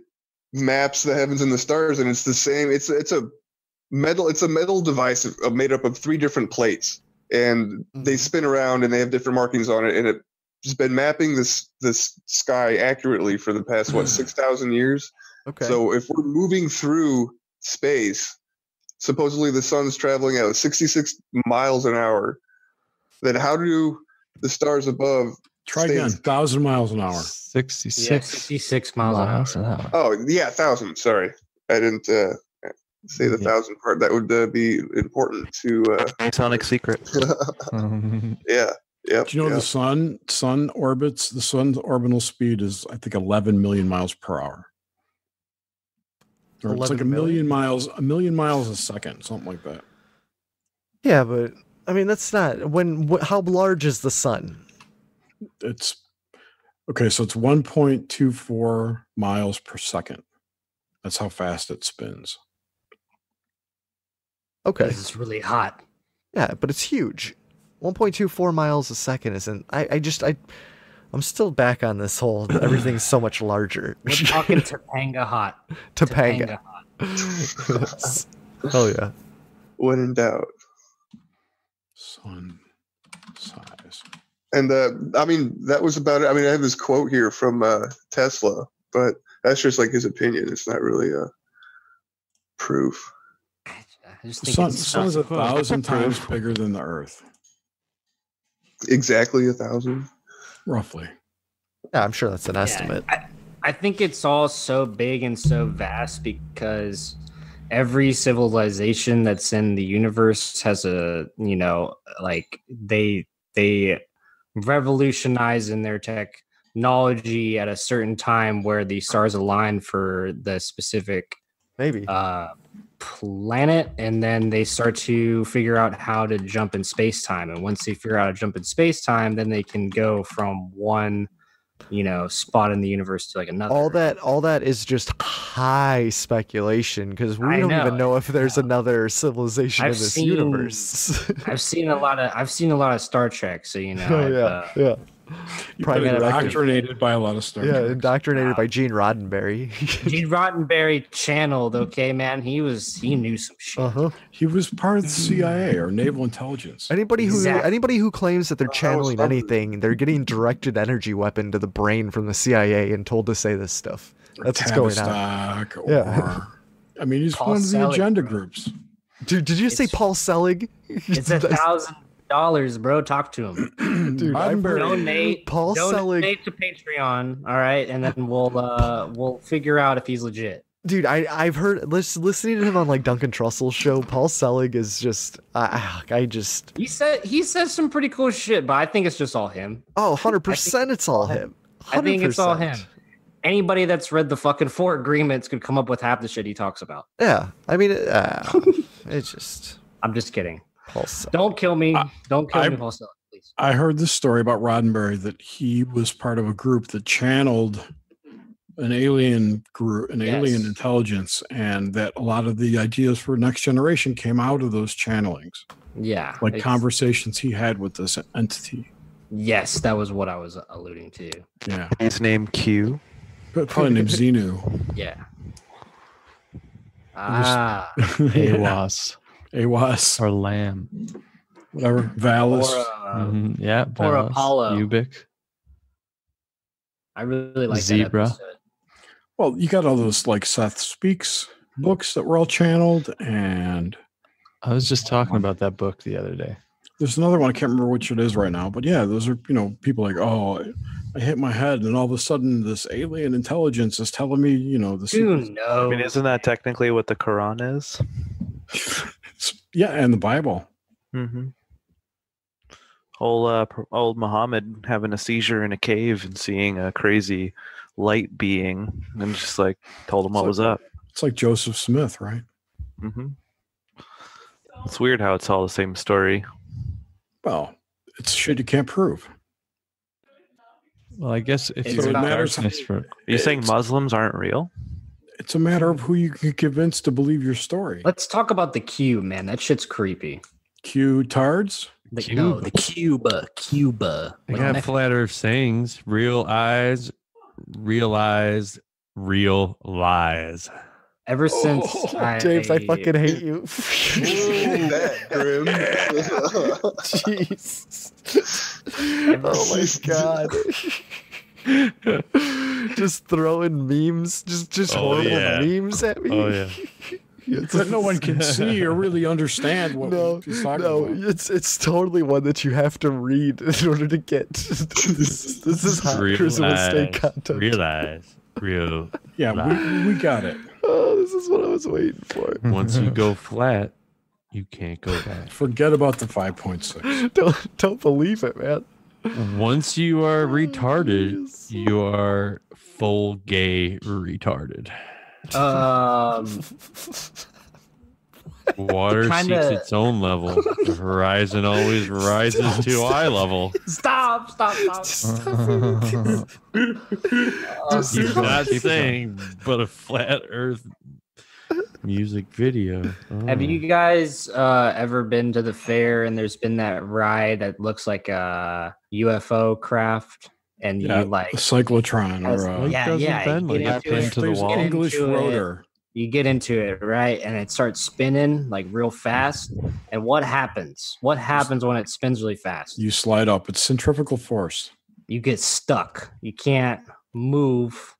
maps the heavens and the stars, and it's the same. It's a metal device made up of 3 different plates, and they spin around and they have different markings on it, and it's been mapping this sky accurately for the past 6,000 years. Okay. So if we're moving through space, supposedly the sun's traveling at 66 miles an hour, then how do the stars above try again? 1,000 miles an hour. 66 miles an hour. Oh yeah, 1,000. Sorry, I didn't say the 1,000 part. That would be important to Masonic secret. Yeah. Do you know the sun orbits? The sun's orbital speed is, I think, 11 million miles per hour. Or it's like a million miles a second, something like that. Yeah, but I mean that's not how large is the sun? It's okay, so it's 1.24 miles per second. That's how fast it spins. Okay. This is really hot. Yeah, but it's huge. 1.24 miles a second isn't. I'm still back on this whole everything's so much larger. We're talking Topanga hot. Topanga hot. Hell yeah. When in doubt. Sun size. And that was about it. I mean, I have this quote here from Tesla, but that's just like his opinion. It's not really a proof. The sun is 1,000 times bigger than the Earth. Exactly 1,000. Roughly. Yeah, I'm sure that's an estimate. I think it's all so big and so vast because every civilization that's in the universe has they revolutionize in their technology at a certain time where the stars align for the specific planet, and then they start to figure out how to jump in space-time. And once they figure out how to jump in space-time, then they can go from one spot in the universe to like another. All that is just high speculation because we don't even know if there's another civilization in this universe. I've seen a lot of Star Trek, so yeah. Probably indoctrinated by a lot of Star Trek. Yeah, indoctrinated by Gene Roddenberry. Gene Roddenberry channeled, okay, man. He knew some shit. He was part of the CIA or Naval Intelligence. Anybody who claims that they're channeling anything, they're getting directed energy weapon to the brain from the CIA and told to say this stuff. That's what's going on. I mean, he's one of the agenda groups. Dude, did you say Paul Selig? It's $1,000, bro. Talk to him. Dude, donate Selig to Patreon, all right, and then we'll figure out if he's legit. Dude, I've heard listening to him on like Duncan Trussell's show. Paul Selig is just he says some pretty cool shit, but I think it's just all him. Oh, 100% it's all him. 100%. I think it's all him. Anybody that's read the fucking 4 agreements could come up with half the shit he talks about. Yeah, I mean, it's just. I'm just kidding. Paul Selig. Don't kill me. Don't kill me, Paul Selig, please. I heard this story about Roddenberry that he was part of a group that channeled an alien group, alien intelligence, and that a lot of the ideas for Next Generation came out of those channelings. Yeah, like conversations he had with this entity. Yes, that was what I was alluding to. Yeah, his name Q. Probably named Xenu. Yeah. AWAS or Lamb, whatever. Valis. Valis. Or Apollo. Ubik. I really like Zebra. That episode. Well, you got all those like Seth Speaks books that were all channeled, and I was just talking about that book the other day. There's another one, I can't remember which it is right now, but yeah, those are, people like, oh, I hit my head and all of a sudden this alien intelligence is telling me, the secrets. I mean, isn't that technically what the Quran is? Yeah, and the Bible. Mm-hmm. Old Muhammad having a seizure in a cave and seeing a crazy light being and just like told him what was up. It's like Joseph Smith, right? Mm-hmm. It's weird how it's all the same story. Well, it's shit you can't prove. Well, I guess if you're Are you saying Muslims aren't real? It's a matter of who you can convince to believe your story. Let's talk about the Q, man. That shit's creepy. Q-tards? The Cuba. They got flat earth sayings. Real eyes, realize, real lies. Ever since James, I fucking hate you. That grim. Jeez. Oh my god. Just throwing memes, just horrible memes at me. Oh yeah. That no one can see or really understand what he's talking about. It's totally one that you have to read in order to get. This is hot Christmas Day content. Realize, real. Yeah, we got it. Oh, this is what I was waiting for. Once you go flat, you can't go back. Forget about the 5.6. Don't believe it, man. Once you are retarded, you are full gay retarded. Water seeks its own level. The horizon always rises to eye level. Stop. He's not saying, but a flat earth music video. Oh. Have you guys ever been to the fair and there's been that ride that looks like a UFO craft? And you like a cyclotron English rotor. You get into it, right? And it starts spinning like real fast. And what happens? What happens when it spins really fast? You slide up. It's centrifugal force. You get stuck. You can't move.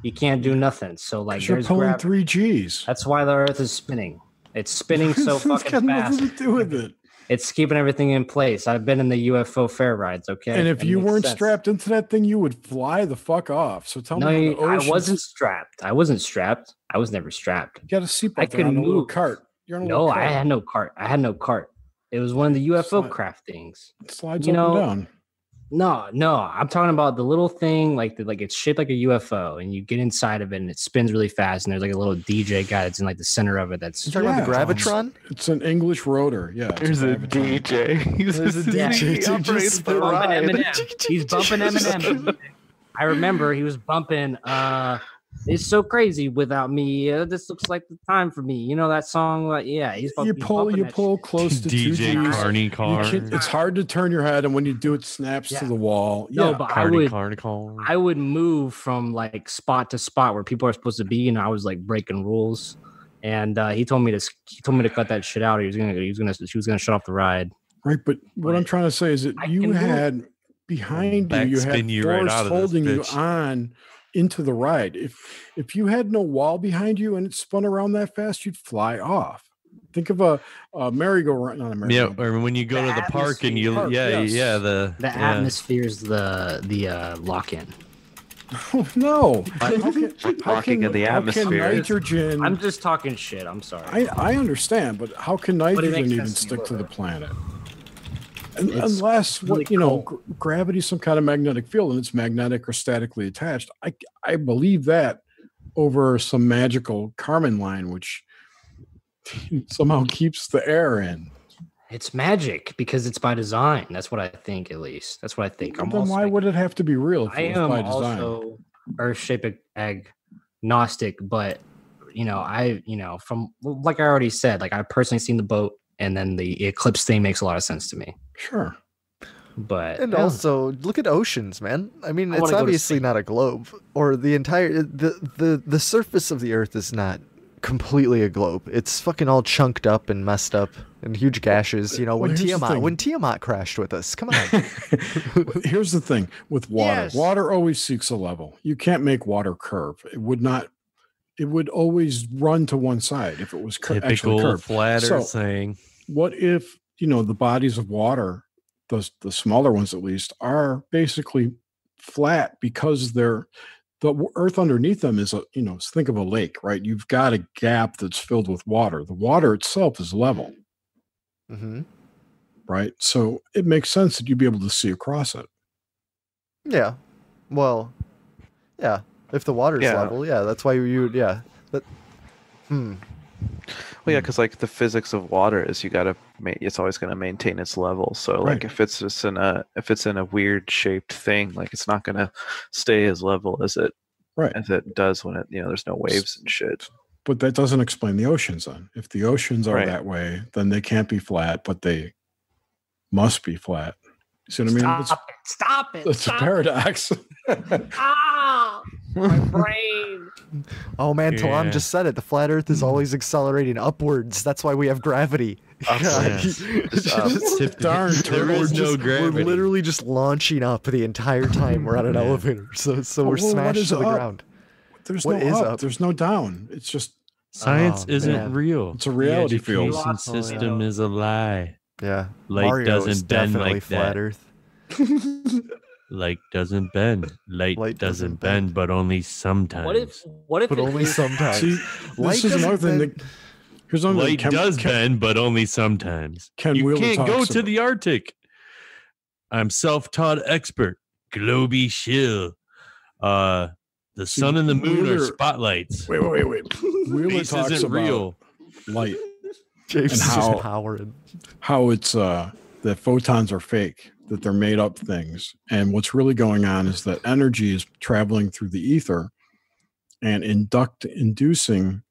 You can't do nothing. So like you're pulling 3 Gs. That's why the Earth is spinning. It's spinning so fucking fast. It's got nothing to do with it. It's keeping everything in place. I've been in the UFO fair rides, okay? And if you weren't strapped into that thing, you would fly the fuck off. So tell me, I wasn't strapped. I was never strapped. You got a seatbelt. I couldn't move. A little cart. No, I had no cart. It was one of the UFO craft things. It slides up and down. No. I'm talking about the little thing, like it's shaped like a UFO, and you get inside of it, and it spins really fast. And there's like a little DJ guy that's in like the center of it. That's you talking about the Gravitron? It's an English rotor. Yeah, there's a DJ. There's a DJ. He's bumping Eminem. I remember he was bumping. It's so crazy without me. This looks like the time for me. You know that song? Like, yeah, he's you pull close to DJ 2Gs. Carney Car. It's hard to turn your head, and when you do, it snaps to the wall. No, Yeah, but Carney. I would move from like spot to spot where people are supposed to be, and I was like breaking rules. And he told me to cut that shit out. He was gonna shut off the ride. right. But what I'm trying to say is that you had behind you had force holding you on into the ride. If you had no wall behind you and it spun around that fast, you'd fly off. Think of a merry-go-round, not a merry-go-round. Yeah, or when you go to the park and you, the atmosphere's the lock-in. Oh, no. Rocking in the atmosphere. Nitrogen? I'm just talking shit. I'm sorry. I understand, but how can nitrogen even stick to the planet? Unless gravity's some kind of magnetic field and it's magnetic or statically attached. I believe that over some magical Kármán line, which somehow keeps the air in. It's magic because it's by design. That's what I think, at least. That's what I think. Then why would it have to be real if it was by design? Also Earth-shaped agnostic, but from like I already said, like I've personally seen the boat, and then the eclipse thing makes a lot of sense to me. Sure. But also look at oceans, man. I mean, it's obviously not a globe, or the entire the surface of the Earth is not completely a globe. It's fucking all chunked up and messed up and huge gashes. When Tiamat crashed with us. Come on. Here's the thing with water. Yes. Water always seeks a level. You can't make water curve. It would not. It would always run to one side if it was actually curved. Flatter thing. What if the bodies of water, the smaller ones at least, are basically flat because the earth underneath them is think of a lake, right? You've got a gap that's filled with water. The water itself is level, right? So it makes sense that you'd be able to see across it. Yeah. Well, yeah. If the water's level, that's why you would, But, Well, yeah, because like the physics of water is it's always going to maintain its level. So like if it's just in a weird shaped thing, like it's not going to stay as level as it does when it there's no waves and shit. But that doesn't explain the oceans then. If the oceans are that way, then they can't be flat, but they must be flat. You see what I mean? Stop it. It's a paradox. My brain. Oh man, Talam just said it. The flat Earth is always accelerating upwards. That's why we have gravity. Darn, there is no gravity. We're literally just launching up the entire time we're on an elevator. So we're smashed to the ground. There's no up. There's no down. It's just science isn't real. It's a reality field. The education system is a lie. Yeah, light Mario doesn't bend like flat that. Earth. Light doesn't bend. Light doesn't bend, but only sometimes. What if but only sometimes? See, this is another thing. Light does bend, but only sometimes. You can't go to the Arctic. I'm self-taught expert. Globy shill. The sun and the moon are spotlights. Wait. Wheeler talks isn't about real. Light. James and is just powering. How it's that photons are fake, that they're made up things. And what's really going on is that energy is traveling through the ether and inducing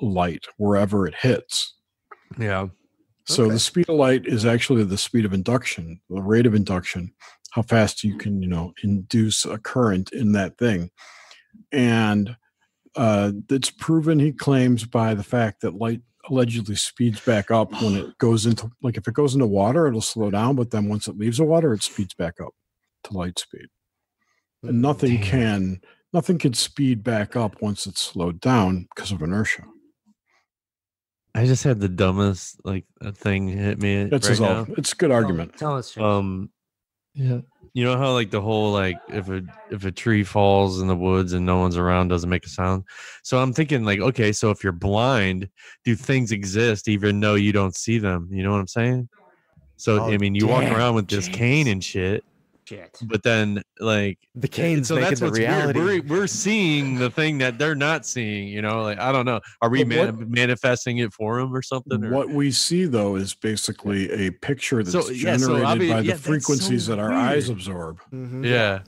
light wherever it hits. Yeah. So the speed of light is actually the speed of induction, the rate of induction, how fast you can, induce a current in that thing. And it's proven, he claims, by the fact that light allegedly speeds back up when it goes into, like if it goes into water, it'll slow down, but then once it leaves the water, it speeds back up to light speed. And nothing can speed back up once it's slowed down because of inertia. I just had the dumbest thing hit me. That's now. It's a good argument. Tell us. Yeah. You know how the whole if a tree falls in the woods and no one's around, doesn't make a sound. So I'm thinking okay, so if you're blind, do things exist even though you don't see them? You know what I'm saying? So you walk around with this cane and shit. But then the cane's so making that's the what's reality. Weird. We're seeing the thing that they're not seeing. I don't know. Are we manifesting it for them or something? Or? What we see though is basically a picture that's generated by the frequencies that our eyes absorb. Mm-hmm. Yeah.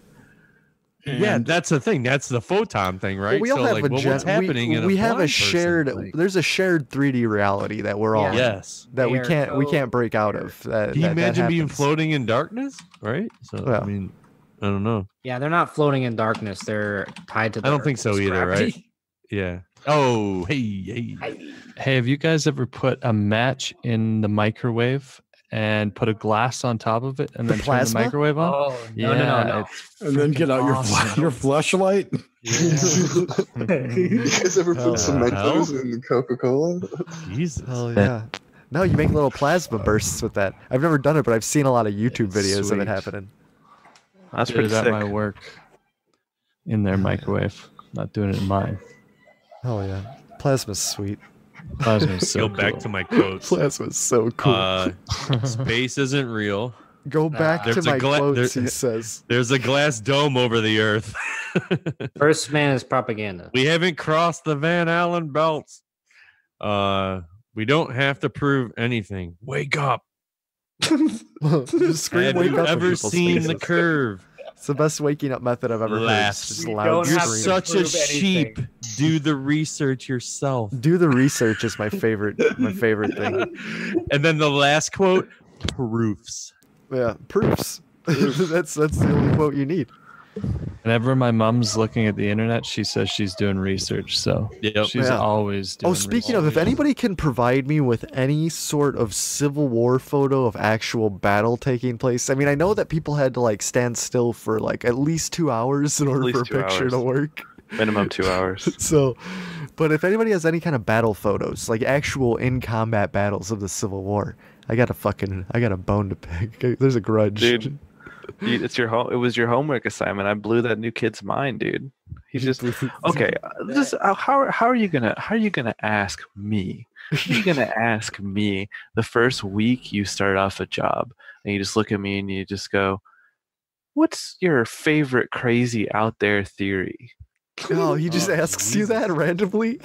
Yeah, that's the thing. That's the photon thing, right? Well, we all have a what's happening in a we have a blind shared. person? Like, there's a shared 3D reality that we're all in, yes, that we can't break out of. Can you imagine being floating in darkness? Right. So Yeah. I mean, I don't know. Yeah, they're not floating in darkness. They're tied to the I don't earth. think so It's either, gravity. right? Yeah. Oh, hey. Hey, have you guys ever put a match in the microwave and put a glass on top of it and then turn the plasma? microwave on? Oh, no. It's And then get out your flashlight. You guys ever put some Mentos in Coca-Cola? Jesus. Oh yeah. No, you make little plasma bursts with that. I've never done it, but I've seen a lot of YouTube videos of Sweet. it happening. That's did pretty it at sick. my work in their microwave. Not doing it in mine. Oh yeah, plasma's sweet. Plasma's so Go back cool. to my quotes. Plasma's so cool. Space isn't real. Go back to There's a my gla- quotes. there- He says. There's a glass dome over the Earth. First man is propaganda. We haven't crossed the Van Allen belts. We don't have to prove anything. Wake up. Just scream, Have wake you up in ever people's seen faces. the curve? It's the best waking up method I've ever heard. Laughs. It's just We loud don't You're have to screaming. such a prove anything. sheep. Do the research yourself. Do the research is my favorite thing. And then the last quote, proofs. Yeah, proofs. that's the only quote you need. Whenever my mom's looking at the internet, she says she's doing research. So Yep. she's Yeah. always doing Oh, speaking of, if anybody can provide me with any sort of Civil War photo of actual battle taking place, I mean, I know that people had to like stand still for like at least 2 hours in order least for a 2 picture hours. to work. Minimum 2 hours. So, but if anybody has any kind of battle photos, like actual in combat battles of the Civil War, I got a bone to pick. There's a grudge. Dude, it's your it was your homework assignment. I blew that new kid's mind, dude. He's just okay. How are you gonna ask me? How are you gonna ask me the first week you start off a job and you just look at me and you just go, "What's your favorite crazy out there theory?" Oh, he just asks you that randomly?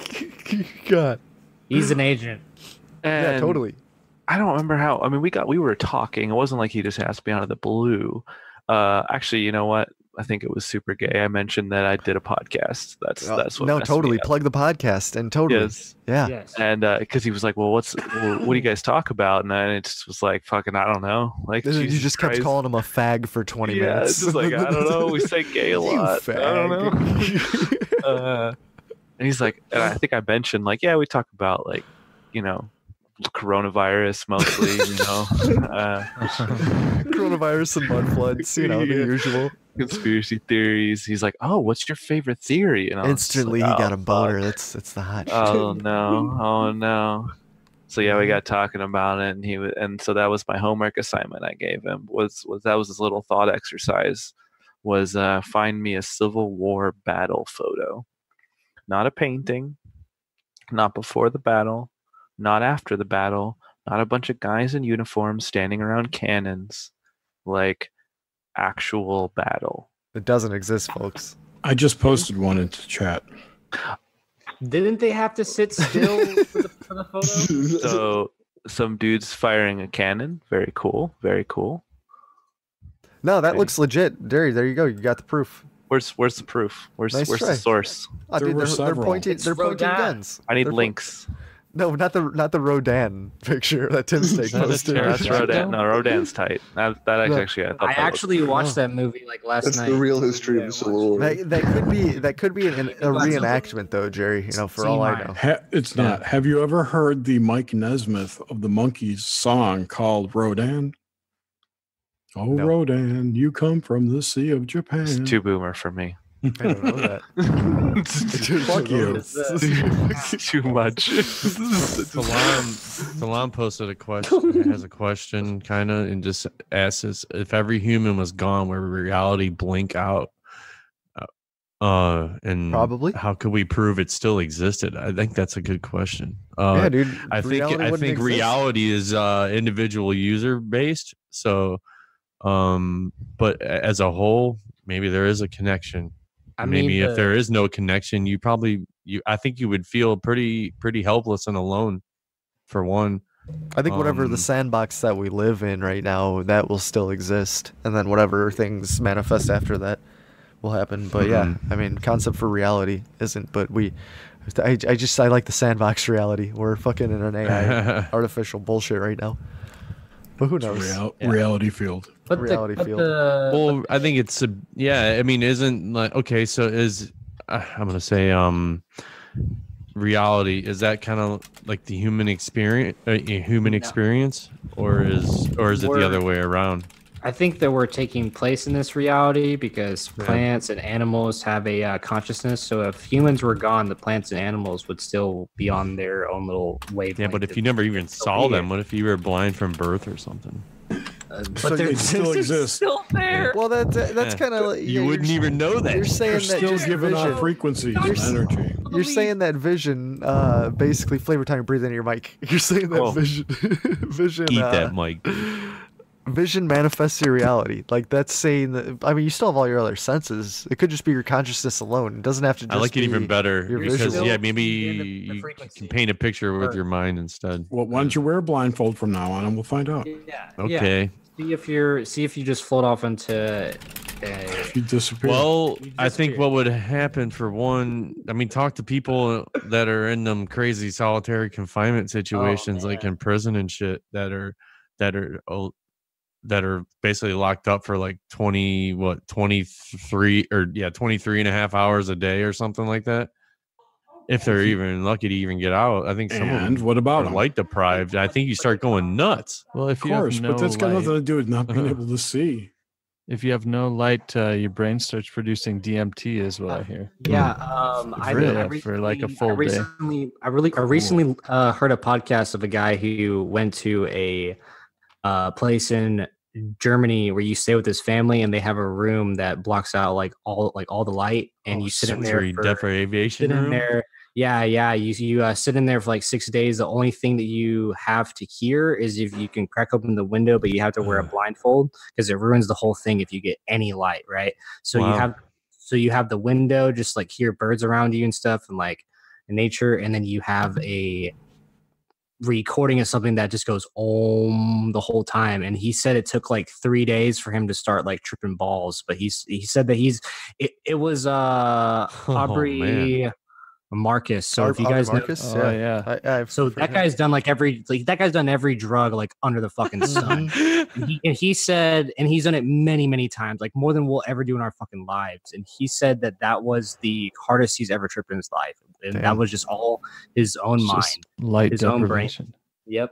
God. He's an agent. And Yeah, totally. I don't remember how. I mean, we were talking. It wasn't like he just asked me out of the blue. Actually, you know what? I think it was super gay. I mentioned that I did a podcast. That's what. No, messed me totally. up. Plug the podcast and totally. Yes. Yeah. Yes. And because he was like, "Well, what do you guys talk about?" And I just was like, "Fucking, I don't know." Like You Jesus just kept Christ. calling him a fag for 20 Yeah, minutes. it's just like I don't know. We say gay a You lot. I don't know. And he's like, and I think I mentioned like, yeah, we talk about like, coronavirus mostly, Coronavirus and mud floods, the usual. conspiracy theories. He's like, "Oh, what's your favorite theory?" And I was just Instantly, like, he got "Oh, a boner. fuck." That's the hot shit. Oh no. So yeah, we got talking about it, and so that was my homework assignment I gave him. Was his little thought exercise? Was find me a Civil War battle photo, not a painting, not before the battle, not after the battle, not a bunch of guys in uniforms standing around cannons, like actual battle. It doesn't exist, folks. I just posted one into chat. Didn't they have to sit still for the photo? So some dudes firing a cannon. Very cool. Very cool. No, that looks legit. Jerry, there you go. You got the proof. Where's the proof? Where's Nice where's try. the source? Oh, There dude, were they're several. pointing. It's They're pointing Rodin. guns. I need They're links. No, not the Rodan picture that Tim Steak that a posted. terror That's Yeah. Rodan. No, Rodan's tight. That actually. I actually watched that movie like last That's night. the real history of the Civil War. That could be a reenactment though, Jerry. For all I know. It's not. Have you ever heard the Mike Nesmith of the Monkees song called Rodan? Oh, No. Rodan, you come from the Sea of Japan. It's too boomer for me. I don't know that. Fuck you. It's too much. Salam posted a question. Has a question, kind of, and just asks us if every human was gone, would reality blink out? And Probably. how could we prove it still existed? I think that's a good question. Yeah, dude. I reality think wouldn't exist. reality is individual user based. So, but as a whole, maybe there is a connection. Maybe if there is no connection, I think you would feel pretty helpless and alone. For one, I think whatever the sandbox that we live in right now, that will still exist, and then whatever things manifest after that will happen. But yeah, I mean, concept for reality isn't. But I like the sandbox reality. We're fucking in an AI artificial bullshit right now. But who knows? Reality field. But reality field. Well, I think it's I mean, isn't like okay. So I'm gonna say reality, is that kind of like the human experience, or is it the other way around? I think that we're taking place in this reality because plants and animals have a consciousness. So if humans were gone, the plants and animals would still be on their own little wavelength. Yeah, but if you never even saw them, what if you were blind from birth or something? But they still exist. Still there. Well, that's kind of like, you wouldn't even know that. You're saying that still just giving vision. off frequencies and energy. You're saying that vision, basically Flavortown, breathe into your mic. You're saying that vision. Eat that mic. Vision manifests your reality. Like that's saying that. I mean, you still have all your other senses. It could just be your consciousness alone. It doesn't have to. Just I like it even better because maybe you can paint a picture with your mind instead. Well, why don't you wear a blindfold from now on, and we'll find out. Yeah. Okay. Yeah. See if you just float off into. If you disappear. Well, I think what would happen for one. I mean, talk to people that are in them crazy solitary confinement situations, like in prison and shit, that are basically locked up for like 23 and a half hours a day or something like that. If they're even lucky to even get out, I think some of them what about are light deprived. I think you start going nuts. Well, if of course, but that's got nothing to do with not being able to see. If you have no light, your brain starts producing DMT, is what I hear. Yeah, for like a full day. I recently heard a podcast of a guy who went to a place in Germany where you stay with his family and they have a room that blocks out like all the light, and you sit in there you sit in there for like 6 days. The only thing that you have to hear is if you can crack open the window, but you have to wear a blindfold because it ruins the whole thing if you get any light, right? So you have the window, just like hear birds around you and stuff and like nature, and then you have a recording of something that just goes the whole time. And he said it took like 3 days for him to start like tripping balls, but he said that it was Aubrey Marcus. So if you guys Marcus, know, that guy's done every drug like under the fucking sun. and he said, and he's done it many, many times, like more than we'll ever do in our fucking lives. And he said that was the hardest he's ever tripped in his life, and that was just all his own mind, light his deprivation. Own brain. Yep,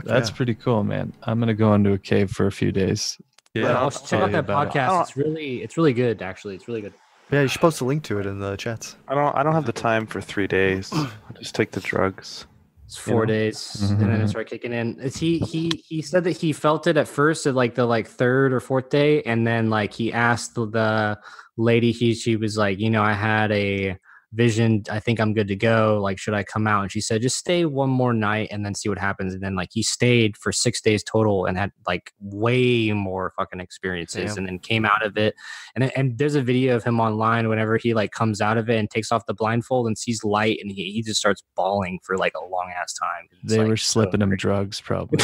that's pretty cool, man. I'm gonna go into a cave for a few days. Yeah, check out that podcast. It's really good, actually. It's really good. Yeah, you should post a link to it in the chats. I don't have the time for 3 days. I'll just take the drugs. It's 4 days, and then it started kicking in. He said that he felt it at first at like the third or fourth day, and then like he asked the lady, she was like, I had a vision, I think I'm good to go, like should I come out? And she said just stay one more night and then see what happens. And then like he stayed for 6 days total and had like way more fucking experiences. And then came out of it, and there's a video of him online whenever he like comes out of it and takes off the blindfold and sees light, and he just starts bawling for like a long ass time. They were slipping him drugs probably.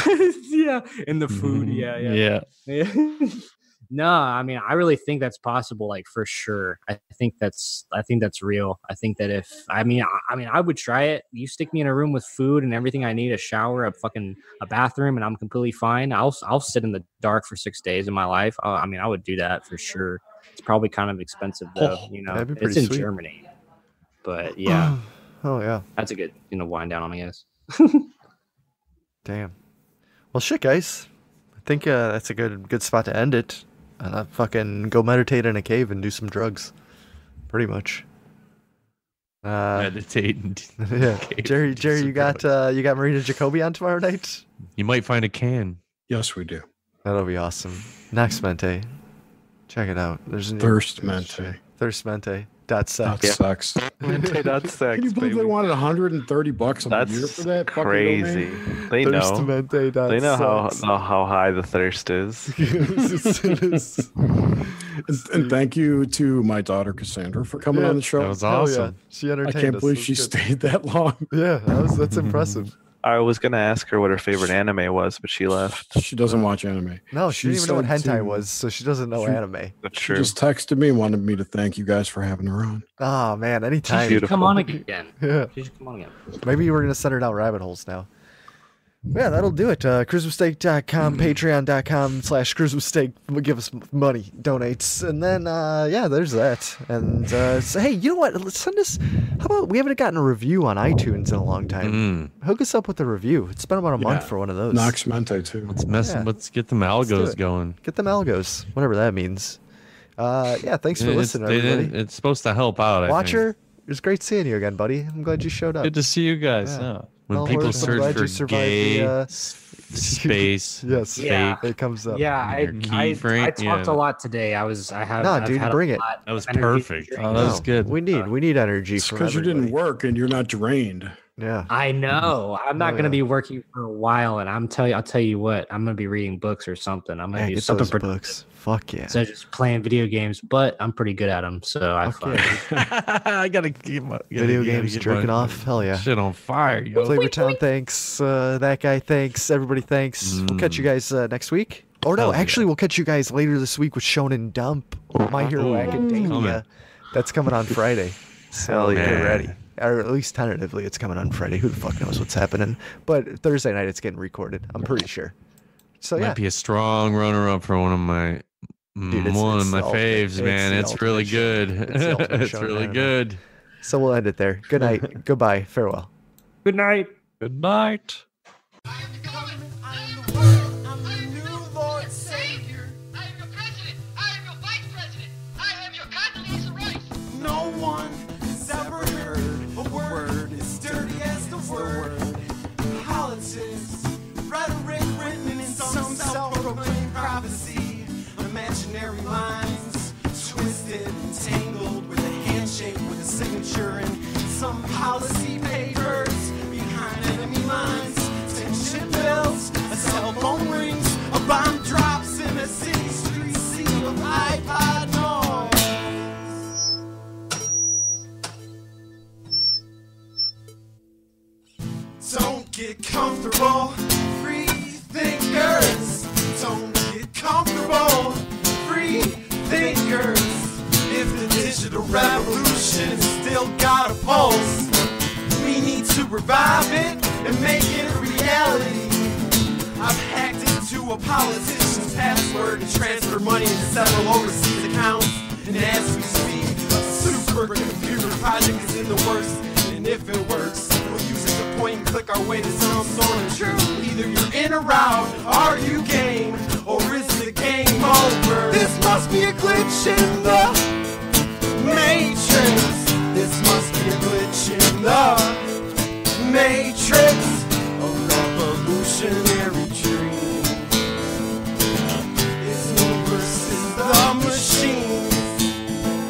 Yeah, and the food. Yeah. No, I mean, I really think that's possible, like for sure. I think that's real. I think that I would try it. You stick me in a room with food and everything I need, a shower, a bathroom, and I'm completely fine. I'll sit in the dark for 6 days of my life. I would do that for sure. It's probably kind of expensive though, That'd be pretty it's in sweet. Germany. But yeah. Oh yeah. That's a good, wind down on, I guess. Damn. Well, shit, guys. I think that's a good spot to end it. Fucking go meditate in a cave and do some drugs. Pretty much. Meditate. Yeah. Jerry, you got Marina Jacoby on tomorrow night? You might find a can. Yes, we do. That'll be awesome. Next Mente. Check it out. There's Thirst Mente. Thirstmente.sex. Mente.sex. Can you believe they wanted $130 a year for that? Crazy. They know. They know how high the thirst is. And thank you to my daughter Cassandra for coming on the show. That was awesome. She entertained us. I can't believe she stayed that long. Yeah, that's impressive. I was gonna ask her what her favorite anime was, but she left. She doesn't watch anime. No, she didn't even know what said hentai to- was, so she doesn't know anime. That's She true. just texted me and wanted me to thank you guys for having her on. Oh man, anytime. Beautiful. Come on again. Yeah. She should come on again. Maybe we're gonna send her down rabbit holes now. Yeah, that'll do it. Cruisewithsteak.com, patreon.com/cruisewithsteak. Give us money, donates, and then yeah, there's that. And so, hey, you know what? Let's send us. How about we haven't gotten a review on iTunes in a long time? Hook us up with a review. It's been about a month for one of those. Nox Mente too. Let's get them do algos it. going. Get them algos, whatever that means. Yeah, thanks for listening, everybody. It's supposed to help out. I think. Watcher, it was great seeing you again, buddy. I'm glad you showed up. Good to see you guys. Yeah. Yeah. When Mellowhorus, people I'm search glad you for survived gay the, space, yes, Yeah. it comes up. Yeah, I talked a lot today. I've dude, had bring a it. lot That was of energy perfect. to Oh, drink. that was good. We need energy It's from because you didn't everybody. work and you're not drained. Yeah. I know. I'm not Oh, going to yeah. be working for a while, and I'll tell you what. I'm going to be reading books or something. I'm going Yeah, to do get something those books. Fuck yeah. instead of just playing video games. But I'm pretty good at them, so I Fuck find. yeah. I gotta keep my Video games, jerking off. Hell yeah. Shit on fire, yo. Flavortown, thanks. That guy, thanks. Everybody, thanks. We'll catch you guys next week. Or no, Hell yeah. actually, we'll catch you guys later this week with Shonen Dump, My Hero Academia. Coming. That's coming on Friday. So Hell get yeah. ready. Or at least tentatively, it's coming on Friday. Who the fuck knows what's happening? But Thursday night, it's getting recorded. I'm pretty sure. So yeah. Might be a strong runner-up for one of my Dude, it's one of my the ultimate- faves, man. the It's really ultimate show. good. It's the ultimate It's show really anime. good. So we'll end it there. Good night. Goodbye. Farewell. Good night. Good night. No one has ever heard a word as dirty as the word politics. Rhetoric written in some self-proclaimed prophecy. Imaginary lines twisted and tangled with a handshake with a signature and some policy papers behind enemy lines. Tension builds, a cell phone rings, a bomb drops in a city street sea of iPod noise. Don't get comfortable, free thinkers. Don't get comfortable, free thinkers. If the digital revolution still got a pulse, we need to revive it and make it a reality. I've hacked into a politician's password and transferred money to several overseas accounts. And as we speak, a supercomputer project is in the works. And if it works, we'll use it to point and click our way to some sort of truth. Either you're in or out, are you game, or is the game over? This must be a glitch in the Matrix. This must be a glitch in the Matrix. A revolutionary dream. It's me versus the machines.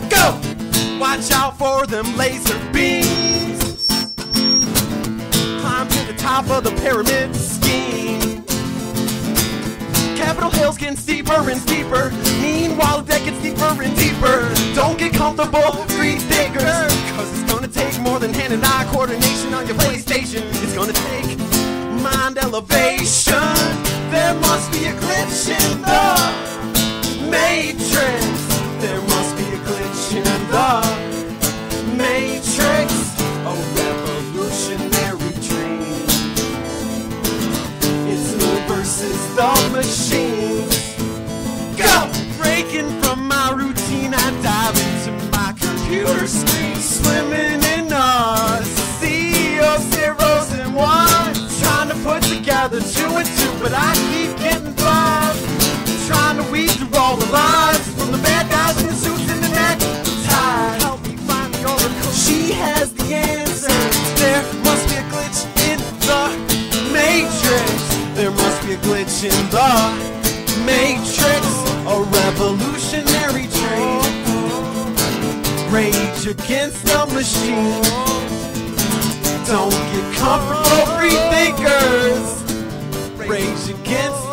Go! Watch out for them laser beams. Climb to the top of the pyramid scheme. Capitol Hill's getting steeper and steeper. Meanwhile, the deck gets deeper and deeper. Don't get comfortable, free thinkers. Cause it's gonna take more than hand and eye coordination on your PlayStation. It's gonna take mind elevation. There must be a glitch in the Matrix. There must be a glitch in the Matrix. A revolutionary dream. It's me versus the machines. Go! Breaking from my routine, I dive into my computer screen. Swimming in a sea of zeros and ones. Trying to put together two and two, but I keep getting lost. Trying to weed through all the lies from the bad guys in the suits and the neckties. Help me find the oracle. She has the answer. There must be a glitch in the Matrix. There must be a glitch in the Matrix. A revolutionary dream. Rage against the machine. Don't get comfortable, free thinkers. Rage against